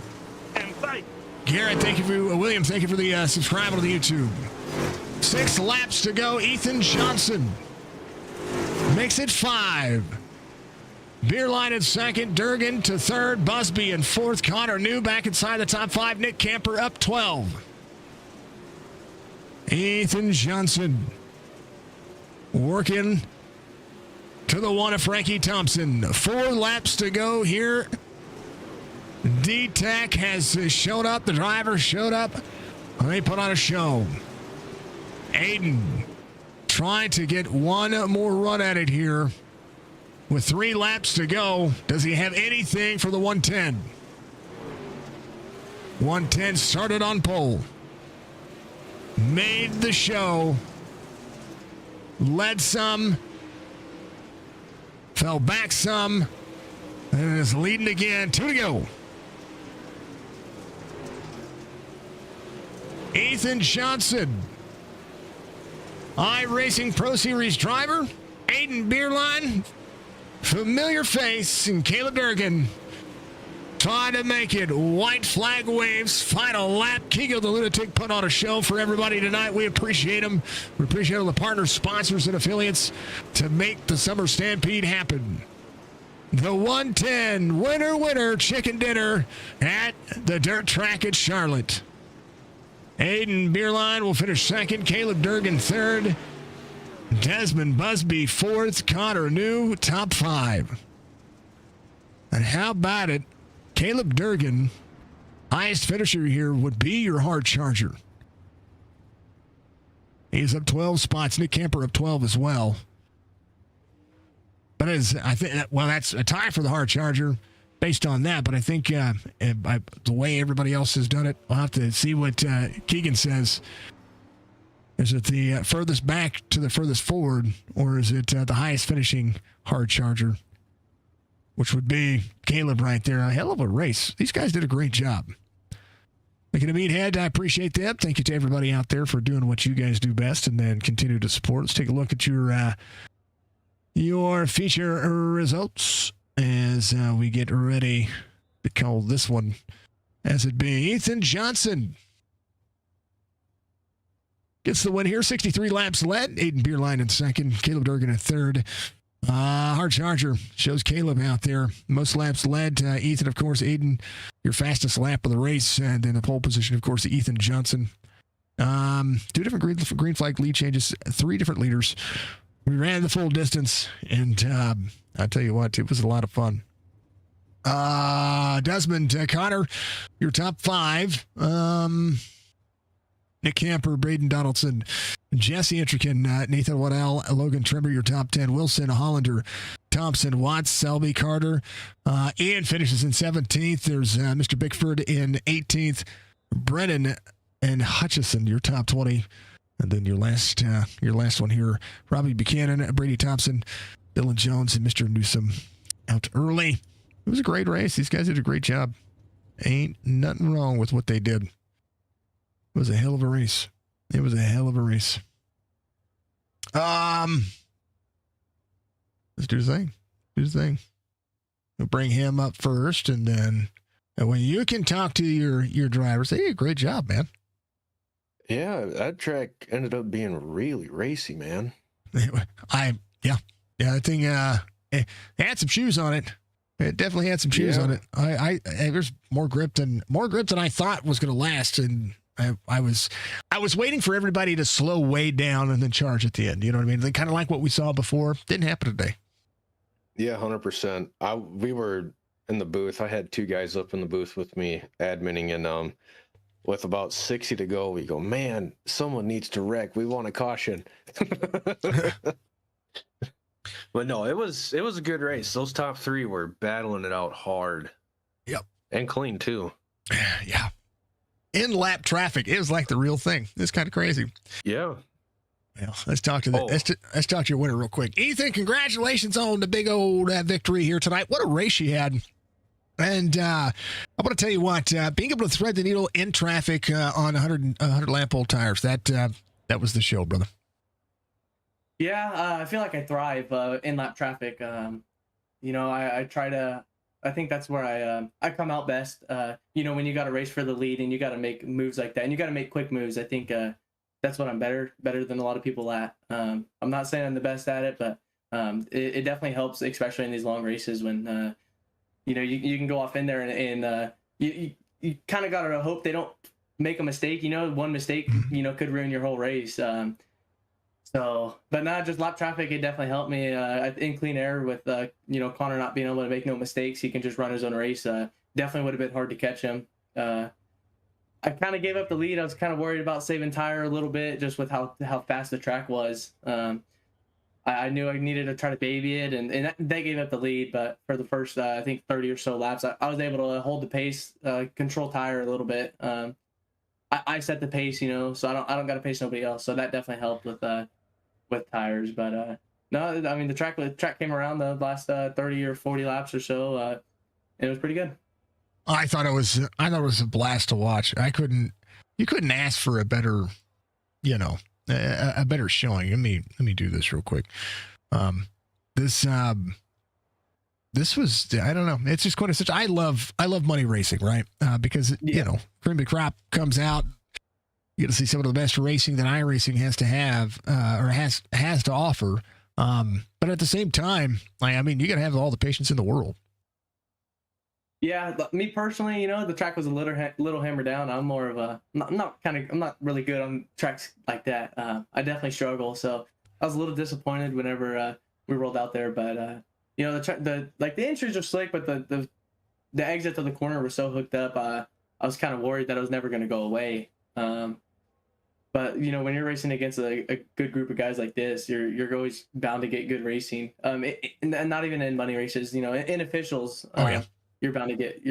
And fight. Garrett, thank you for William. Thank you for the subscribe to the YouTube. 6 laps to go. Ethan Johnson makes it 5. Beerline in second. Durgan to third. Busby in fourth. Connor New back inside the top 5. Nick Camper up 12. Ethan Johnson working to the one of Frankie Thompson. 4 laps to go here. D-Tech has showed up. The driver showed up. They put on a show. Aiden trying to get one more run at it here. With 3 laps to go, does he have anything for the 110? 110 started on pole. Made the show. Led some. Fell back some. And is leading again. 2 to go. Ethan Johnson, iRacing Pro Series driver. Aiden Beerline, familiar face, and Caleb Durgan trying to make it. White flag waves, final lap. Keego the Lunatic put on a show for everybody tonight. We appreciate him. We appreciate all the partners, sponsors, and affiliates to make the Summer Stampede happen. The 110 winner chicken dinner at the dirt track at Charlotte. Aiden Beerline will finish second. Caleb Durgan third. Desmond Busby fourth. Connor New top 5. And how about it? Caleb Durgan, highest finisher here, would be your hard charger. He's up 12 spots. Nick Kemper up 12 as well. But I think, well, that's a tie for the hard charger based on that. But I think the way everybody else has done it, we'll have to see what Keegan says. Is it the furthest back to the furthest forward, or is it the highest finishing hard charger? Which would be Caleb right there. A hell of a race. These guys did a great job. Making a meathead, I appreciate that. Thank you to everybody out there for doing what you guys do best and then continue to support. Let's take a look at your feature results as we get ready to call this one as it be. Ethan Johnson gets the win here. 63 laps led. Aiden Beerline in second. Caleb Durgan in third. Hard charger shows Caleb out there. Most laps led. Ethan, of course. Aiden, your fastest lap of the race. And in the pole position, of course, Ethan Johnson. 2 different green flag lead changes. 3 different leaders. We ran the full distance. And I tell you what, it was a lot of fun. Desmond Connor, your top 5. Nick Camper, Braden Donaldson, Jesse Intrican, Nathan Waddell, Logan Trimber, your top 10. Wilson, Hollander, Thompson, Watts, Selby, Carter. Ian finishes in 17th. There's Mr. Bickford in 18th. Brennan and Hutchison, your top 20. And then your last one here, Robbie Buchanan, Brady Thompson, Dylan Jones, and Mr. Newsom out early. It was a great race. These guys did a great job. Ain't nothing wrong with what they did. It was a hell of a race. It was a hell of a race. Let's do the thing. We'll bring him up first, and then when you can talk to your driver, say, hey, great job, man. Yeah, that track ended up being really racy, man. I think it had some shoes on it. It definitely had some shoes on it. There's more grip than I thought was going to last, and I was waiting for everybody to slow way down and then charge at the end. You know what I mean? Kind of like what we saw before. Didn't happen today. Yeah, 100%. We were in the booth. I had 2 guys up in the booth with me adminning, and with about 60 to go, we go, man, someone needs to wreck. We want a caution. But no, it was a good race. Those top 3 were battling it out hard. Yep. And clean too. Yeah. In lap traffic, it was like the real thing. It's kind of crazy. Yeah. Well, let's talk to let's talk to your winner real quick. Ethan, congratulations on the big old victory here tonight. What a race you had. And I want to tell you what, being able to thread the needle in traffic on 100 lap old tires, that was the show, brother. Yeah, I feel like I thrive in lap traffic. I try to. I think that's where I come out best. When you got to race for the lead and you got to make moves like that, and you got to make quick moves. I think that's what I'm better than a lot of people at. I'm not saying I'm the best at it, but it definitely helps, especially in these long races when you can go off in there and you kind of got to hope they don't make a mistake. One mistake could ruin your whole race. But not just lap traffic. It definitely helped me in clean air with Connor not being able to make no mistakes. He can just run his own race. Definitely would have been hard to catch him. I kind of gave up the lead. I was kind of worried about saving tire a little bit just with how fast the track was. I knew I needed to try to baby it, and they gave up the lead. But for the first, I think 30 or so laps, I was able to hold the pace, control tire a little bit. I set the pace, so I don't got to pace nobody else. So that definitely helped with tires. But no, I mean the track came around the last 30 or 40 laps or so, and it was pretty good. I thought it was a blast to watch. You couldn't ask for a better, a better showing. Let me do this real quick. This was, I don't know. It's just quintessential. I love money racing, right? Because cream of the crop comes out. You get to see some of the best racing that iRacing has to have, or has to offer. But at the same time, you got to have all the patience in the world. Yeah, me personally, the track was a little hammered down. I'm more of a, I'm not really good on tracks like that. I definitely struggle. So I was a little disappointed whenever we rolled out there. But you know, the entries are slick, but the exit to the corner was so hooked up. I was kind of worried that it was never going to go away. But you know, when you're racing against a good group of guys like this, you're always bound to get good racing. And not even in money races, you know, in officials, you're bound to get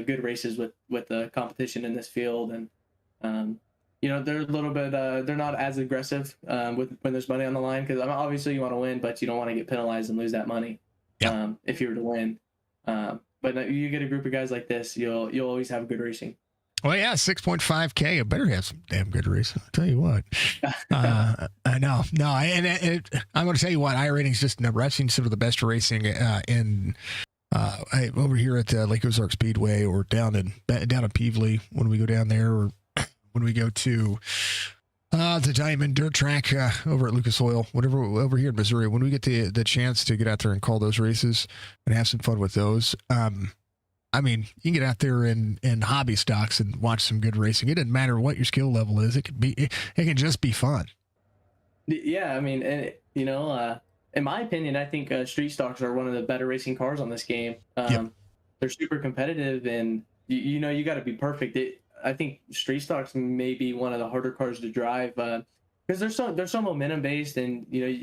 good races with the competition in this field. And you know, they're a little bit they're not as aggressive when there's money on the line, because obviously you want to win, but you don't want to get penalized and lose that money if you were to win. But you get a group of guys like this, you'll always have good racing. Well, yeah, 6.5K. I better have some damn good racing. I'll tell you what. I know. No, and I'm going to tell you what, iRating's just a number. I've seen some of the best racing in over here at Lake Ozark Speedway, or down in Peevely when we go down there, or when we go to the Diamond Dirt Track over at Lucas Oil, whatever, over here in Missouri. When we get the chance to get out there and call those races and have some fun with those, I mean, you can get out there in hobby stocks and watch some good racing. It doesn't matter what your skill level is. It can just be fun. Yeah, I mean, and you know, in my opinion, I think street stocks are one of the better racing cars on this game. They're super competitive, and you know, you got to be perfect. I think street stocks may be one of the harder cars to drive because they're so momentum based, and you know,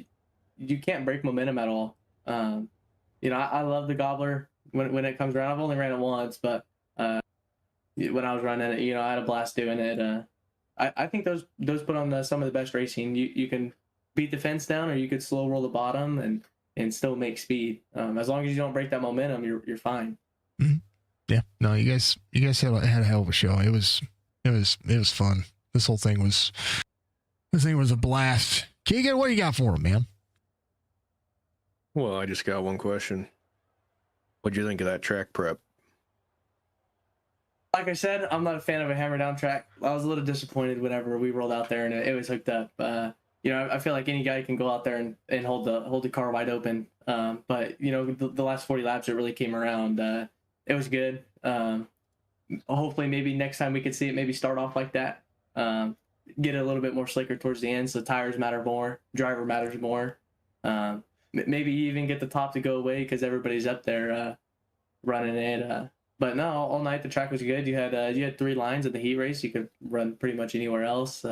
you can't break momentum at all. You know, I love the Gobbler. When it comes around, I've only ran it once, but when I was running it, you know, I had a blast doing it. I think those put on some of the best racing. You can beat the fence down, or you could slow roll the bottom and still make speed. As long as you don't break that momentum, you're fine. Mm-hmm. Yeah, no, you guys had a hell of a show. It was fun. This whole thing was a blast. Keegan, what do you got for him, man? Well, I just got one question. What'd you think of that track prep? Like I said, I'm not a fan of a hammer down track. I was a little disappointed whenever we rolled out there and it was hooked up. You know, I feel like any guy can go out there and hold the car wide open. But you know, the last 40 laps, it really came around. It was good. Hopefully, maybe next time we could see it maybe start off like that. Get it a little bit more slicker towards the end, so tires matter more, driver matters more. Maybe even get the top to go away because everybody's up there running it. But no, all night the track was good. You had 3 lines in the heat race. You could run pretty much anywhere else.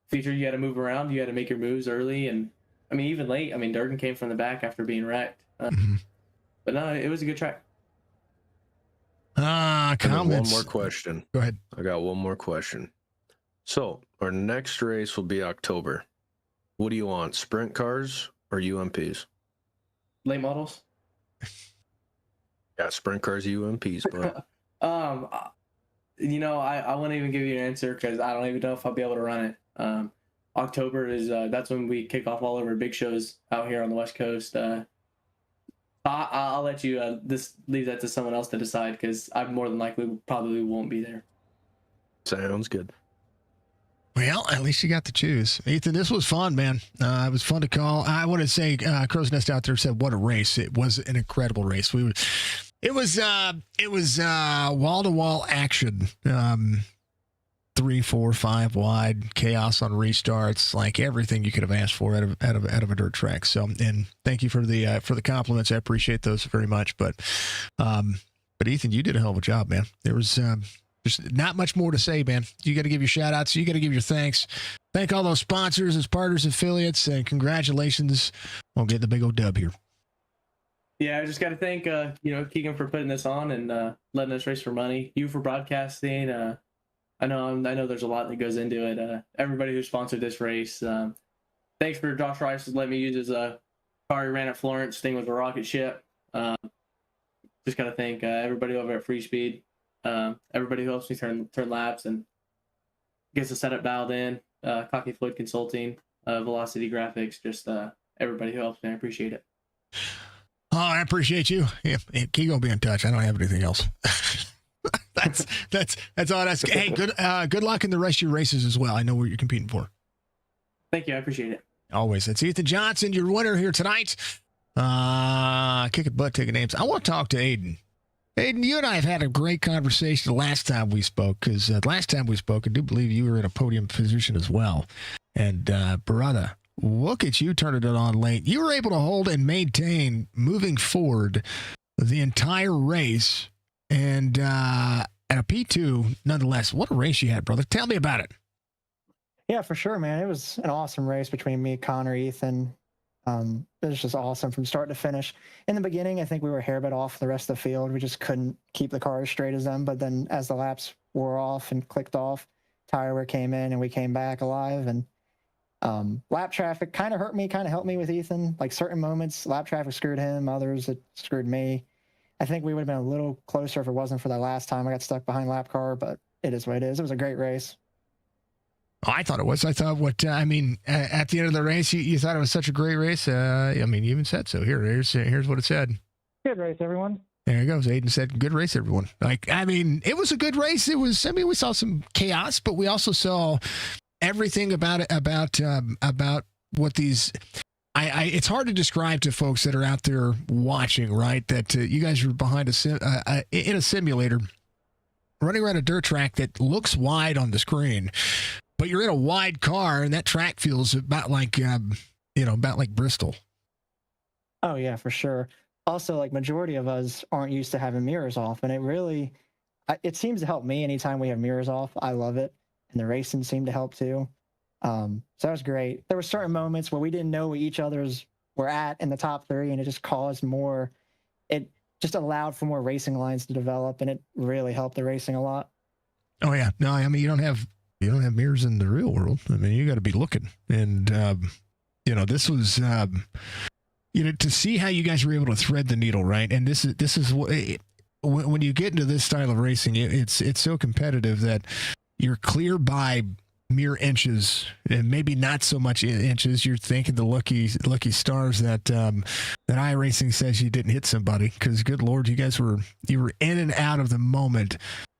Feature, you had to move around. You had to make your moves early, and I mean even late. I mean, Durden came from the back after being wrecked. But no, it was a good track. Comments. One more question. Go ahead. I got one more question. So our next race will be October. What do you want, sprint cars or UMPs? Late models. Yeah, sprint cars, UMPs, bro. You know, I won't even give you an answer because I don't even know if I'll be able to run it. October is that's when we kick off all of our big shows out here on the West Coast. I'll let you leave that to someone else to decide because I more than likely probably won't be there. Sounds good. Well, at least you got to choose. Ethan, this was fun, man. It was fun to call. I want to say, Crow's Nest out there said, what a race. It was an incredible race. It was wall-to-wall action. 3, 4, 5 wide, chaos on restarts, like everything you could have asked for out of a dirt track. So, and thank you for the compliments. I appreciate those very much. But Ethan, you did a hell of a job, man. There was there's not much more to say, man. You got to give your shout outs. You got to give your thanks. Thank all those sponsors, as partners, affiliates, and congratulations on getting the big old dub here. Yeah, I just got to thank Keegan for putting this on and letting us race for money. You for broadcasting. I know there's a lot that goes into it. Everybody who sponsored this race. Thanks for Josh Rice letting me use his car he ran at Florence. Thing was a rocket ship. Just got to thank everybody over at Free Speed. Everybody who helps me turn laps and gets the setup dialed in. Cocky Floyd Consulting, Velocity Graphics, just everybody who helps me. I appreciate it. Oh, I appreciate you. Yeah, keep gonna be in touch. I don't have anything else. that's all I ask. Hey, good luck in the rest of your races as well. I know what you're competing for. Thank you. I appreciate it. Always. That's Ethan Johnson, your winner here tonight. Kicking butt, taking names. I want to talk to Aiden. Aiden, you and I have had a great conversation the last time we spoke, because last time we spoke, I do believe you were in a podium position as well. And brother, look at you turning it on late. You were able to hold and maintain moving forward the entire race and at a P2 nonetheless. What a race you had, brother. Tell me about it. Yeah, for sure, man. It was an awesome race between me, Connor, Ethan. It was just awesome from start to finish. In the beginning, I think we were a hair bit off the rest of the field. We just couldn't keep the car as straight as them. But then as the laps wore off and clicked off, tire wear came in and we came back alive. And lap traffic kind of hurt me, kind of helped me with Ethan. Like certain moments, lap traffic screwed him, others it screwed me. I think we would have been a little closer if it wasn't for that last time I got stuck behind lap car, but it is what it is. It was a great race. Oh, I thought it was. I thought at the end of the race, you thought it was such a great race. You even said so. Here's what it said. Good race, everyone. There it goes. Aiden said, good race, everyone. It was a good race. We saw some chaos, but we also saw everything about it, about what these, it's hard to describe to folks that are out there watching, right? That you guys are behind in a simulator running around a dirt track that looks wide on the screen, but you're in a wide car and that track feels about like Bristol. Oh yeah, for sure. Also, like majority of us aren't used to having mirrors off, and it seems to help me anytime we have mirrors off. I love it, and the racing seemed to help too. So that was great. There were certain moments where we didn't know where each other's were at in the top three, and it just caused more. It just allowed for more racing lines to develop, and it really helped the racing a lot. Oh yeah, no, you don't have mirrors in the real world. You got to be looking, and this was. To see how you guys were able to thread the needle, right? And this is what when you get into this style of racing, it's so competitive that you're clear by mere inches, and maybe not so much inches. You're thanking the lucky stars that iRacing says you didn't hit somebody, because good Lord, you were in and out of the moment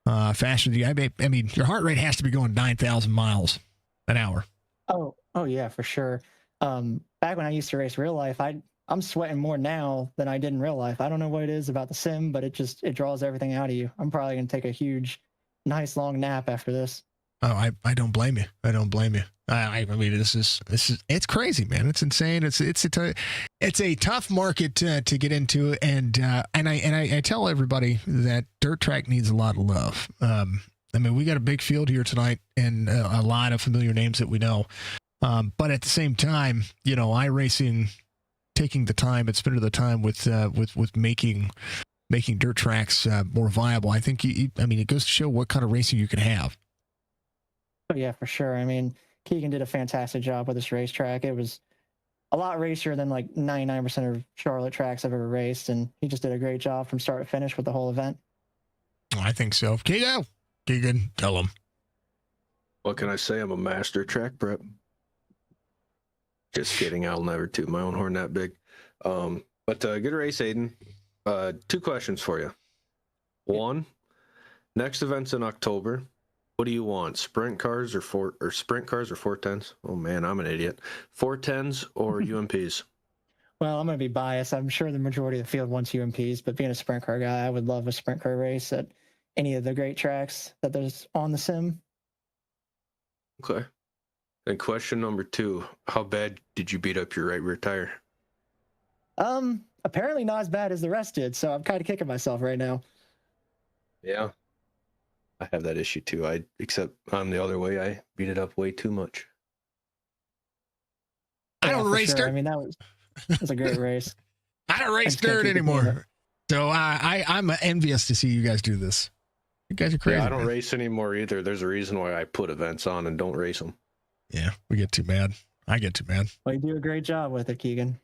faster than you. Your heart rate has to be going 9,000 miles an hour. Oh yeah, for sure. Back when I used to race real life, I'm sweating more now than I did in real life. I don't know what it is about the sim, but it draws everything out of you. I'm probably going to take a huge, nice long nap after this. Oh, I don't blame you. I don't blame you. This is it's crazy, man. It's insane. It's a tough market to get into, and I tell everybody that dirt track needs a lot of love. We got a big field here tonight, and a lot of familiar names that we know. But at the same time, iRacing taking the time and spending the time with making dirt tracks more viable. I think it goes to show what kind of racing you can have. Oh yeah, for sure. Keegan did a fantastic job with this racetrack. It was a lot racier than like 99% of Charlotte tracks I've ever raced, and he just did a great job from start to finish with the whole event. I think so. Keegan, tell him. What can I say? I'm a master track prep. Just kidding. I'll never toot my own horn that big. But good race, Aiden. 2 questions for you. 1, next event's in October. What do you want? Sprint cars or 410s? Oh man, I'm an idiot. 410s or UMPs? Well, I'm going to be biased. I'm sure the majority of the field wants UMPs, but being a sprint car guy, I would love a sprint car race at any of the great tracks that there's on the sim. Okay. And question number 2, how bad did you beat up your right rear tire? Apparently not as bad as the rest did, so I'm kind of kicking myself right now. Yeah. I have that issue too. Except I'm the other way. I beat it up way too much. I don't race dirt. That was a great race. I don't race dirt anymore. So I'm envious to see you guys do this. You guys are crazy. Yeah, I don't race anymore either. There's a reason why I put events on and don't race them. Yeah, we get too mad. I get too mad. Well, you do a great job with it, Keegan.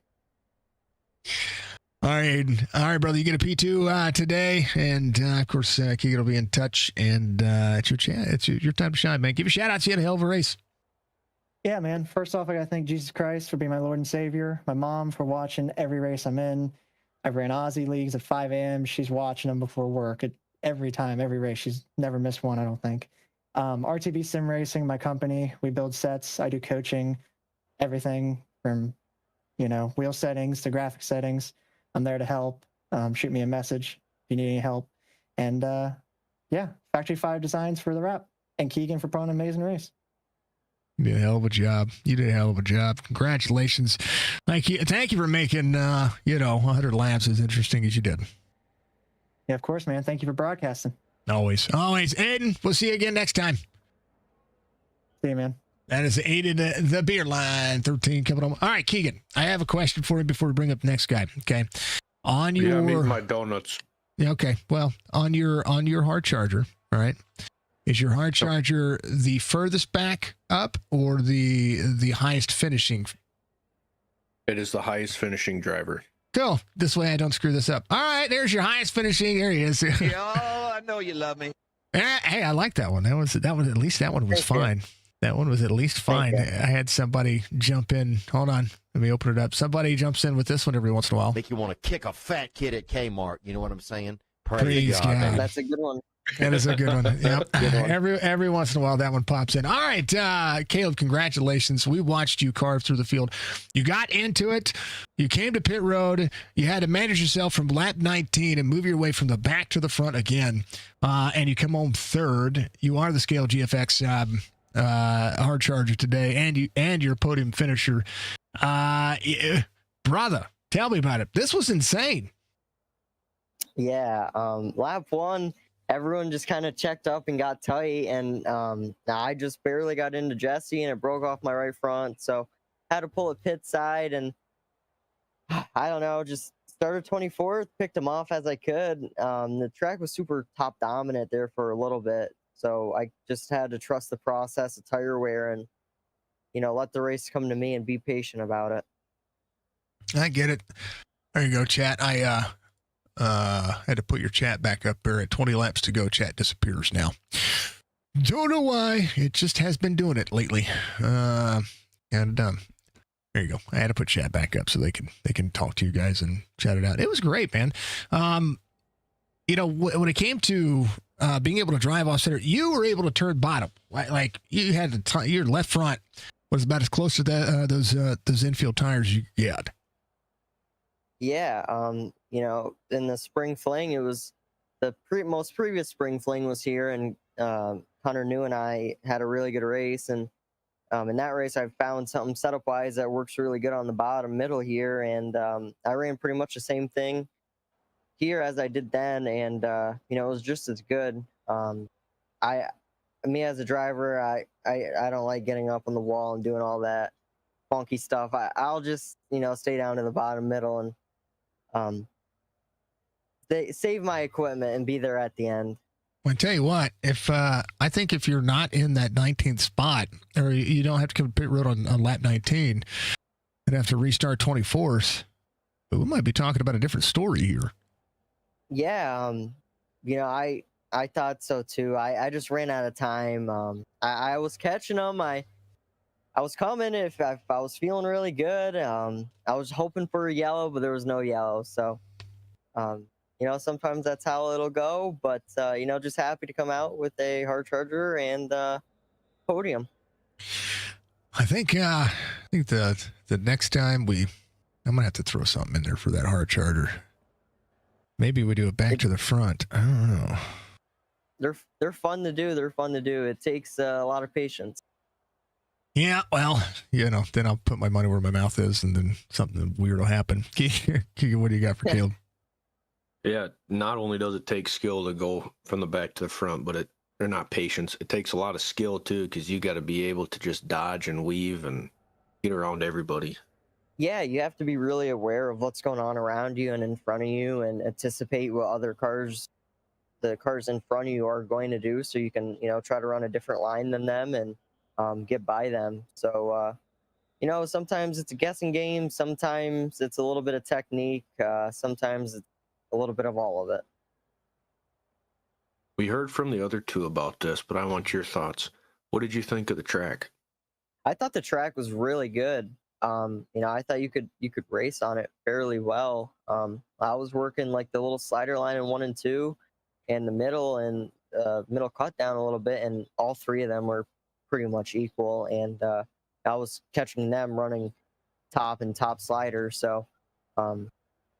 All right, brother. You get a P2 today, and of course, Keegan will be in touch. And it's your time to shine, man. Give a shout out to you in a hell of a race. Yeah, man. First off, I got to thank Jesus Christ for being my Lord and Savior. My mom for watching every race I'm in. I've ran Aussie leagues at 5 a.m. She's watching them before work. Every time, every race. She's never missed one, I don't think. RTB Sim Racing, my company. We build sets. I do coaching, everything from, wheel settings to graphic settings. I'm there to help. Shoot me a message if you need any help. And Factory 5 designs for the wrap. And Keegan for putting an amazing race. You did a hell of a job. You did a hell of a job. Congratulations. Thank you for making 100 laps as interesting as you did. Yeah, of course, man. Thank you for broadcasting. Always. Aiden, we'll see you again next time. See you, man. That is Aiden, the beer line 13 coming on. All right, Keegan, I have a question for you before we bring up the next guy. Okay. On your I'm eating my donuts. Yeah, okay. Well, on your hard charger, all right. Is your hard charger the furthest back up or the highest finishing? It is the highest finishing driver. Cool. This way I don't screw this up. All right, there's your highest finishing. There he is. Yo, I know you love me. Hey, I like that one. That was at least that one was fine. That one was at least fine. I had somebody jump in. Hold on. Let me open it up. Somebody jumps in with this one every once in a while. Make you want to kick a fat kid at Kmart. You know what I'm saying? Praise God. baby. That's a good one. That is a good one. Yep. Good one. Every once in a while, that one pops in. All right, Caleb, congratulations. We watched you carve through the field. You got into it. You came to pit road. You had to manage yourself from lap 19 and move your way from the back to the front again. And you come home third. You are the Scale GFX hard charger today, and your podium finisher. Brother, tell me about it. This was insane. Yeah, lap one, everyone just kind of checked up and got tight, and I just barely got into Jesse, and it broke off my right front, so had to pull a pit side, and I don't know, just started 24th, picked him off as I could. The track was super top dominant there for a little bit, so I just had to trust the process of tire wear and, let the race come to me and be patient about it. I get it. There you go, chat. I had to put your chat back up there at 20 laps to go. Chat disappears now. Don't know why. It just has been doing it lately. There you go. I had to put chat back up so they can talk to you guys and chat it out. It was great, man. When it came to being able to drive off center, you were able to turn bottom. Like you had your left front was about as close to those infield tires you get. Yeah, in the spring fling, it was the most previous spring fling was here, and Hunter New and I had a really good race, and in that race, I found something setup wise that works really good on the bottom middle here, and I ran pretty much the same thing here as I did then, and it was just as good. Me as a driver, I don't like getting up on the wall and doing all that funky stuff. I'll just stay down to the bottom middle and they save my equipment and be there at the end. Well, I tell you what, I think if you're not in that 19th spot, or you don't have to come to pit road on lap 19 and have to restart 24th, we might be talking about a different story here. Yeah, I thought so too. I just ran out of time. I was catching them. I was coming if I was feeling really good. I was hoping for a yellow, but there was no yellow. So, sometimes that's how it'll go. But just happy to come out with a hard charger and podium. I think the next time I'm gonna have to throw something in there for that hard charger. Maybe we do it back to the front. I don't know. They're fun to do. They're fun to do. It takes a lot of patience. Yeah, well, then I'll put my money where my mouth is, and then something weird will happen. Keegan, what do you got for Caleb? Yeah, not only does it take skill to go from the back to the front, but they're not patience. It takes a lot of skill too, because you got to be able to just dodge and weave and get around everybody. Yeah, you have to be really aware of what's going on around you and in front of you, and anticipate what the cars in front of you are going to do, so you can try to run a different line than them and get by them. So sometimes it's a guessing game, sometimes it's a little bit of technique, sometimes it's a little bit of all of it. We heard from the other two about this, but I want your thoughts. What did you think of the track? I thought the track was really good. I thought you could race on it fairly well. I was working like the little slider line in 1 and 2 and the middle and middle cut down a little bit, and all three of them were pretty much equal, and I was catching them running top and top slider. So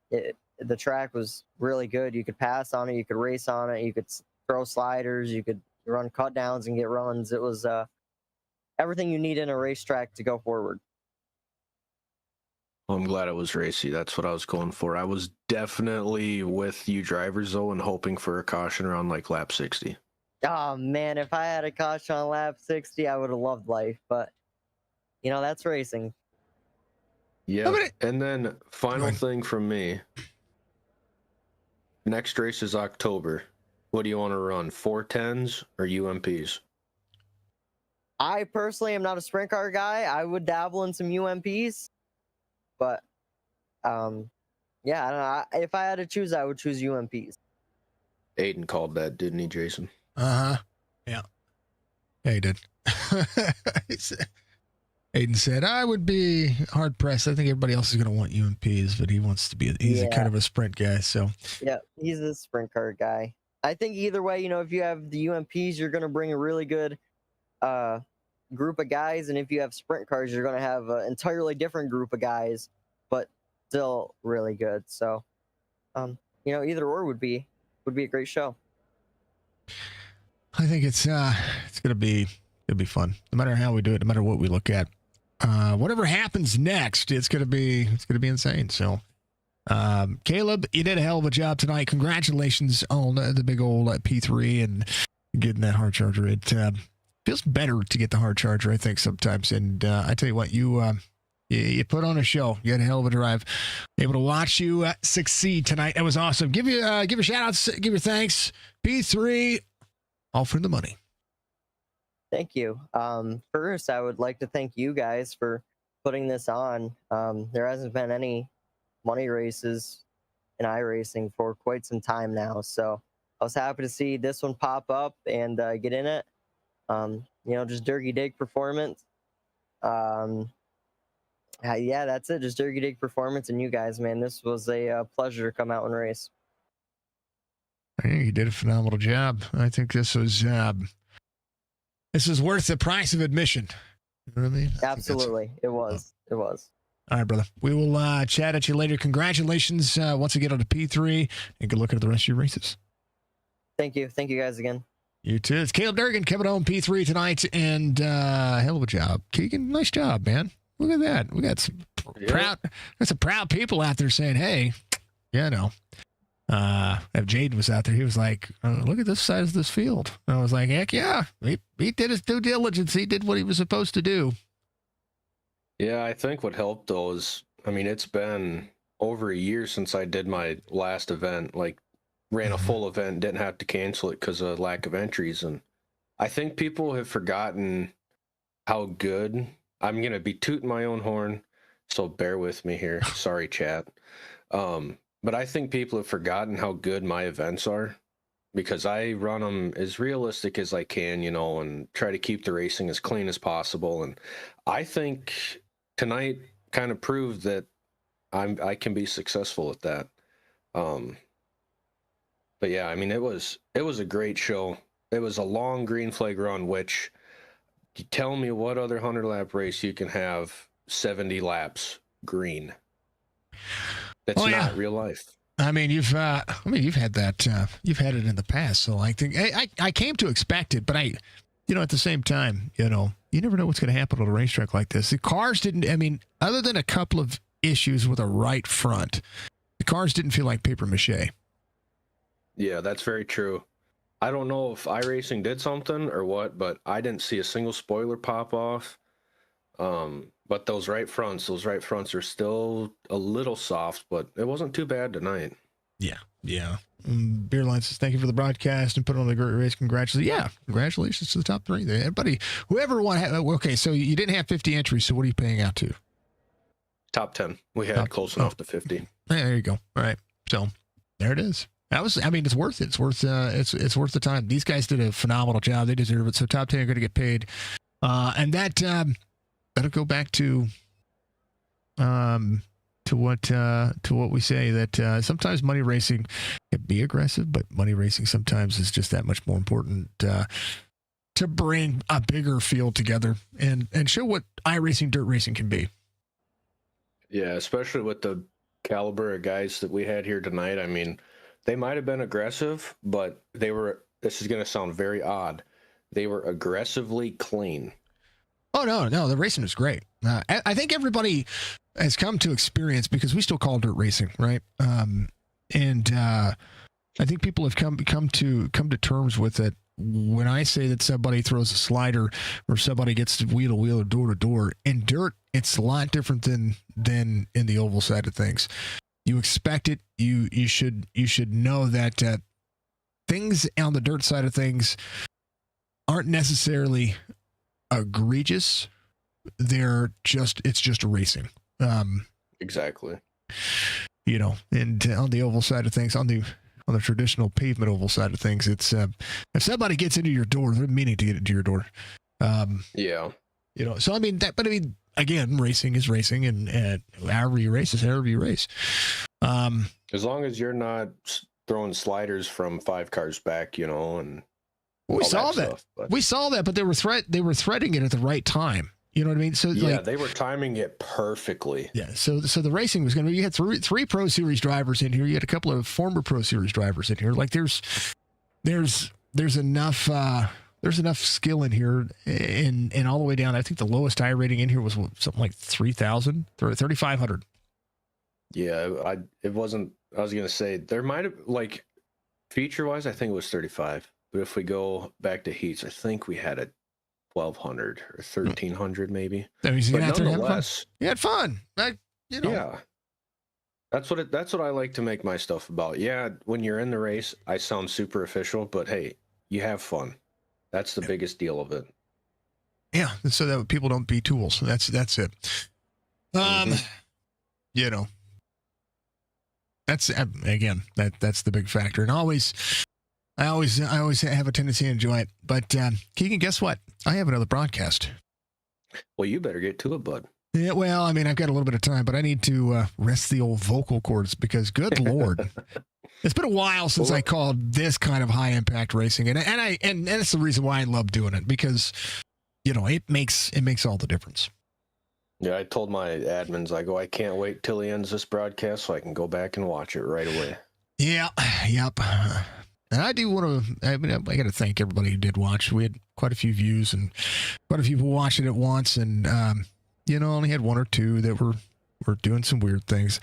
the track was really good. You could pass on it, you could race on it, you could throw sliders, you could run cut downs and get runs. It was everything you need in a racetrack to go forward. I'm glad it was racy. That's what I was going for. I was definitely with you drivers though and hoping for a caution around like lap 60. Oh man, if I had a caution on lap 60, I would have loved life, but you know, that's racing. Yeah. many- And then final ahead. thing from me. Next race is October. What do you want to run? 410s or UMPs? I personally am not a sprint car guy. I would dabble in some UMPs, but yeah, I don't know. If I had to choose, I would choose UMPs. Aiden called that, didn't he, Jason? Uh-huh. Yeah. Yeah, he did. Aiden said, I would be hard pressed. I think everybody else is going to want UMPs, but he wants to be, he's a kind of a sprint guy. So, Yeah, he's a sprint car guy. I think either way, you know, if you have the UMPs, you're going to bring a really good group of guys. And if you have sprint cars, you're going to have an entirely different group of guys, but still really good. So, you know, either or would be a great show. I think it's gonna be fun. No matter how we do it, no matter what we look at, whatever happens next, it's gonna be insane. So, Caleb, you did a hell of a job tonight. Congratulations on the big old P3 and getting that hard charger. It feels better to get the hard charger, I think, sometimes. And I tell you what, you put on a show. You had a hell of a drive. Able to watch you succeed tonight. That was awesome. Give a shout out. Give your thanks. P3. All for the money. Thank you. First, I would like to thank you guys for putting this on. There hasn't been any money races in iRacing for quite some time now, so I was happy to see this one pop up and get in it. You know, just Dirty Dig Performance. Yeah, that's it. Just Dirty Dig Performance and you guys, man. This was a pleasure to come out and race. I think you did a phenomenal job. I think this was worth the price of admission. You know what I mean? Absolutely, it was. It was. All right, brother. We will chat at you later. Congratulations once again on the P3, and good luck at the rest of your races. Thank you. Thank you guys again. You too. It's Caleb Durgan coming home P3 tonight, and hell of a job, Keegan. Nice job, man. Look at that. We got some proud people out there saying, "Hey, you know." If Jaden was out there, he was like, look at this size of this field. And I was like, heck yeah, he did his due diligence. He did what he was supposed to do. Yeah, I think what helped though is, I mean, it's been over a year since I did my last event, like ran a full event, didn't have to cancel it because of lack of entries. And I think people have forgotten how good, I'm going to be tooting my own horn, so bear with me here. Sorry, chat. But I think people have forgotten how good my events are because I run them as realistic as I can, you know, and try to keep the racing as clean as possible. And I think tonight kind of proved that I can be successful at that. But yeah, I mean, it was a great show. It was a long green flag run, which you tell me what other 100 lap race you can have 70 laps green. That's not real life. I mean, you've had that. You've had it in the past, so I think I came to expect it, but at the same time, you never know what's going to happen on a racetrack like this. The cars didn't. I mean, other than a couple of issues with a right front, the cars didn't feel like paper mache. Yeah, that's very true. I don't know if iRacing did something or what, but I didn't see a single spoiler pop off. But those right fronts are still a little soft, but it wasn't too bad tonight. Yeah. Beerline says, thank you for the broadcast and put on a great race. Congratulations. Yeah, congratulations to the top three there. Everybody, whoever won. Okay, so you didn't have 50 entries, so what are you paying out to? Top 10. We had close enough to 50. There you go. All right. So there it is. It's worth it. It's worth the time. These guys did a phenomenal job. They deserve it. So top 10 are going to get paid. And that'll go back to what we say that sometimes money racing can be aggressive, but money racing sometimes is just that much more important to bring a bigger field together and show what iRacing, dirt racing can be. Yeah, especially with the caliber of guys that we had here tonight. I mean, they might have been aggressive, but they were, this is going to sound very odd, they were aggressively clean. Oh, no, the racing is great. I think everybody has come to experience, because we still call dirt racing, right? And I think people have come to terms with it. When I say that somebody throws a slider or somebody gets to wheel to wheel or door to door, in dirt, it's a lot different than in the oval side of things. You expect it. You should know that things on the dirt side of things aren't necessarily egregious. It's just racing. Exactly. You know, and on the oval side of things, on the traditional pavement oval side of things, it's if somebody gets into your door, they're meaning to get into your door. Yeah. You know, so I mean, again, racing is racing, and however you race is however you race. As long as you're not throwing sliders from 5 cars back, you know, and we all saw that that. stuff, but We saw that, but they were threading it at the right time. You know what I mean? So yeah, like, they were timing it perfectly. yeah. So the racing was going to be. You had three Pro Series drivers in here. You had a couple of former Pro Series drivers in here. Like there's enough. There's enough skill in here, and all the way down. I think the lowest I rating in here was something like 3,000, 3,500. Yeah, it wasn't. I was gonna say there might have, like, feature wise, I think it was 35. But if we go back to heats, I think we had a 1,200 or 1,300 maybe. That means But you nonetheless, had fun. You know. yeah, that's what I like to make my stuff about. Yeah, when you're in the race, I sound super official, but hey, you have fun. That's the biggest deal of it. Yeah, so that people don't be tools. That's it. You know, that's again that's the big factor, and I always have a tendency to enjoy it. But Keegan, guess what? I have another broadcast. Well, you better get to it, bud. Yeah, well, I mean, I've got a little bit of time, but I need to rest the old vocal cords, because good Lord, it's been a while since I called this kind of high impact racing, and that's the reason why I love doing it, because you know it makes all the difference. Yeah, I told my admins, I can't wait till he ends this broadcast so I can go back and watch it right away. Yeah, yep. And I do want to. I mean, I got to thank everybody who did watch. We had quite a few views and quite a few people watching at once, and you know, only had one or two that were doing some weird things.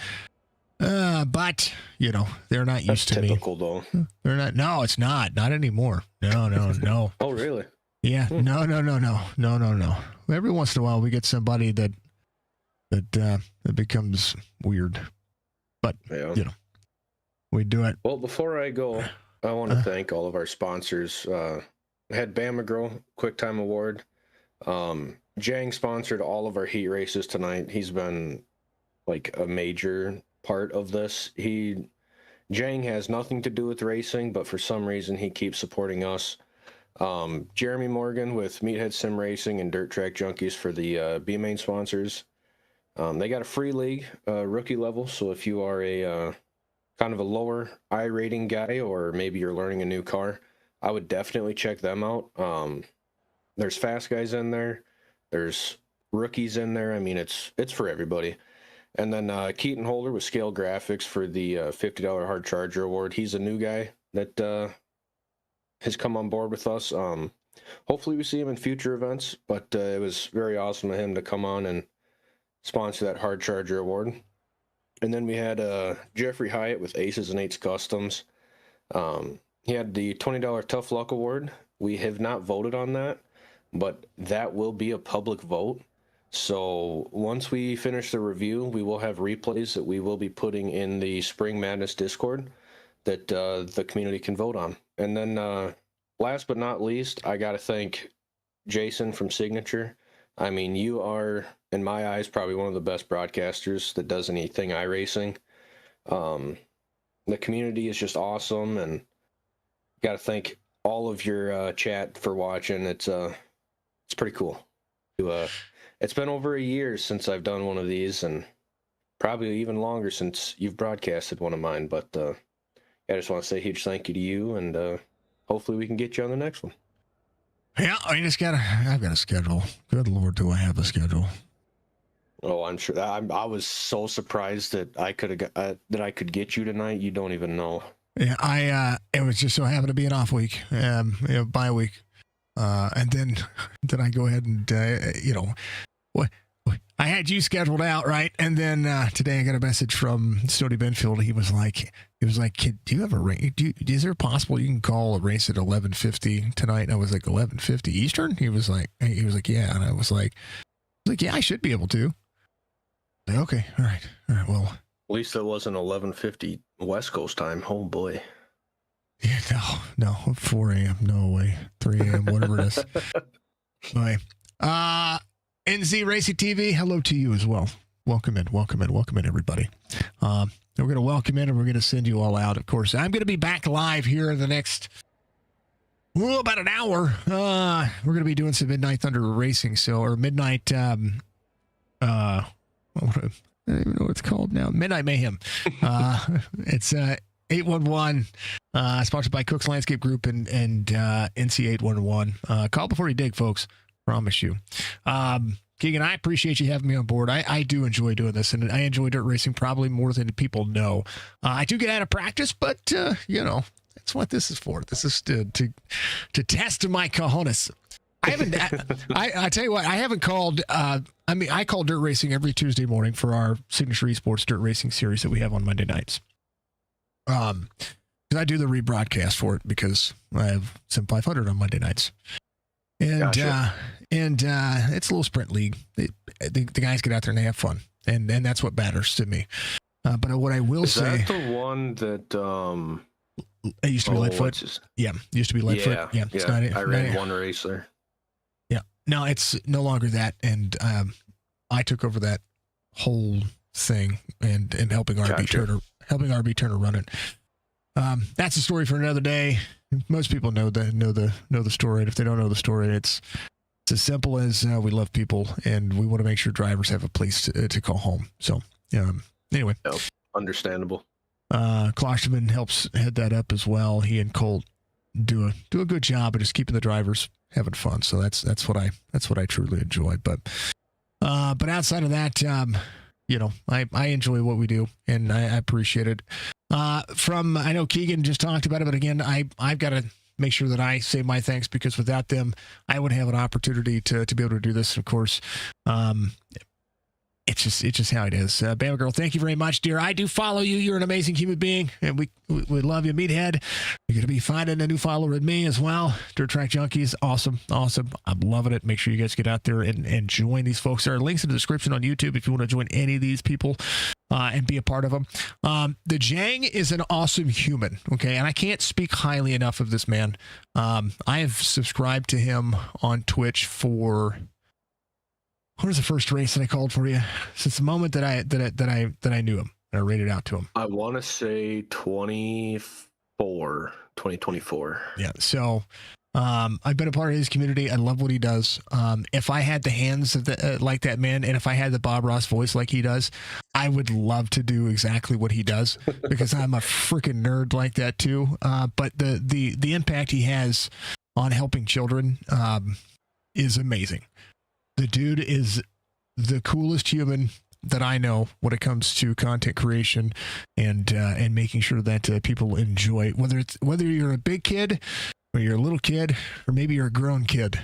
But you know, they're not used to me. Typical, though. They're not. No, it's not. Not anymore. No. Oh, really? Yeah. No. Every once in a while, we get somebody that becomes weird. But Yeah. you know, we do it. Well, before I go, I want to thank all of our sponsors. I had Bama Girl QuickTime Award. Jang sponsored all of our heat races tonight. He's been like a major part of this. Jang has nothing to do with racing, but for some reason he keeps supporting us. Jeremy Morgan with Meathead Sim Racing and Dirt Track Junkies for the B main sponsors. They got a free league, rookie level. So if you are a kind of a lower I rating guy, or maybe you're learning a new car, I would definitely check them out. There's fast guys in there. There's rookies in there. I mean, it's for everybody. And then Keaton Holder with Scale Graphics for the $50 Hard Charger Award. He's a new guy that has come on board with us. Hopefully we see him in future events, but it was very awesome of him to come on and sponsor that Hard Charger Award. And then we had Jeffrey Hyatt with Aces and Eights Customs. He had the $20 Tough Luck Award. We have not voted on that, but that will be a public vote. So once we finish the review, we will have replays that we will be putting in the Spring Madness Discord that the community can vote on. And then last but not least, I got to thank Jason from Signature. I mean, you are, in my eyes, probably one of the best broadcasters that does anything iRacing. The community is just awesome, and got to thank all of your chat for watching. It's pretty cool. It's been over a year since I've done one of these, and probably even longer since you've broadcasted one of mine. But I just want to say a huge thank you to you, and hopefully we can get you on the next one. Yeah, I've got a schedule. Good Lord, do I have a schedule? Oh, I'm sure. I was so surprised that I could get you tonight. You don't even know. Yeah, it was just so happened to be an off week, bye week. And then I go ahead and, what I had you scheduled out, right? And then today I got a message from Stody Benfield. He was like, kid, do you have a race? Is there possible you can call a race at 11:50 tonight? And I was like, 11:50 Eastern? He was like, yeah. And I was like, yeah, I should be able to. Like, okay. All right. Well, At least it wasn't 11:50 West Coast time. Oh boy. yeah, no, 4 a.m. No way. 3 a.m. Whatever it is. Anyway, NZ Racing TV, hello to you as well. Welcome in, everybody. We're going to welcome in and we're going to send you all out, of course. I'm going to be back live here in the next, about an hour. We're going to be doing some Midnight Thunder Racing, or Midnight, I don't even know what it's called now. Midnight Mayhem. It's 811, sponsored by Cook's Landscape Group and NC 811. Call before you dig, folks. Promise you. Keegan, I appreciate you having me on board. I do enjoy doing this, and I enjoy dirt racing probably more than people know. I do get out of practice, but that's what this is for. This is to test my cojones. I haven't. I tell you what, I haven't called. I call dirt racing every Tuesday morning for our Signature Esports dirt racing series that we have on Monday nights. Because I do the rebroadcast for it because I have Sim 500 on Monday nights. And Gotcha. It's a little sprint league. The guys get out there and they have fun, and that's what matters to me. But what I will Is say, that the one that it used to be Leadfoot. what's his- Yeah, used to be Leadfoot. Yeah, It's yeah. not, I ran one race there. Yeah, no, it's no longer that, and I took over that whole thing and helping RB Gotcha. Turner run it. That's a story for another day. Most people know the story, and if they don't know the story, it's as simple as we love people and we want to make sure drivers have a place to call home. So anyway, Yep. Understandable. Klosterman helps head that up as well. He and Colt do a good job of just keeping the drivers having fun. So that's what I truly enjoy. But outside of that, I enjoy what we do and I appreciate it. I know Keegan just talked about it, but again, I've got to make sure that I say my thanks because without them, I wouldn't have an opportunity to be able to do this. Of course, it's just how it is. Bama Girl, thank you very much, dear. I do follow you. You're an amazing human being, and we love you, Meathead. You're going to be finding a new follower in me as well. Dirt Track Junkies, awesome. I'm loving it. Make sure you guys get out there and join these folks. There are links in the description on YouTube if you want to join any of these people and be a part of them. The Jang is an awesome human, okay? And I can't speak highly enough of this man. I have subscribed to him on Twitch for... What was the first race that I called for you? Since the moment that I knew him and I rated out to him. I want to say 2024. Yeah. So I've been a part of his community. I love what he does. If I had the hands of like that man, and if I had the Bob Ross voice like he does, I would love to do exactly what he does because I'm a freaking nerd like that too. But the impact he has on helping children is amazing. The dude is the coolest human that I know when it comes to content creation and making sure that people enjoy it. Whether you're a big kid or you're a little kid or maybe you're a grown kid,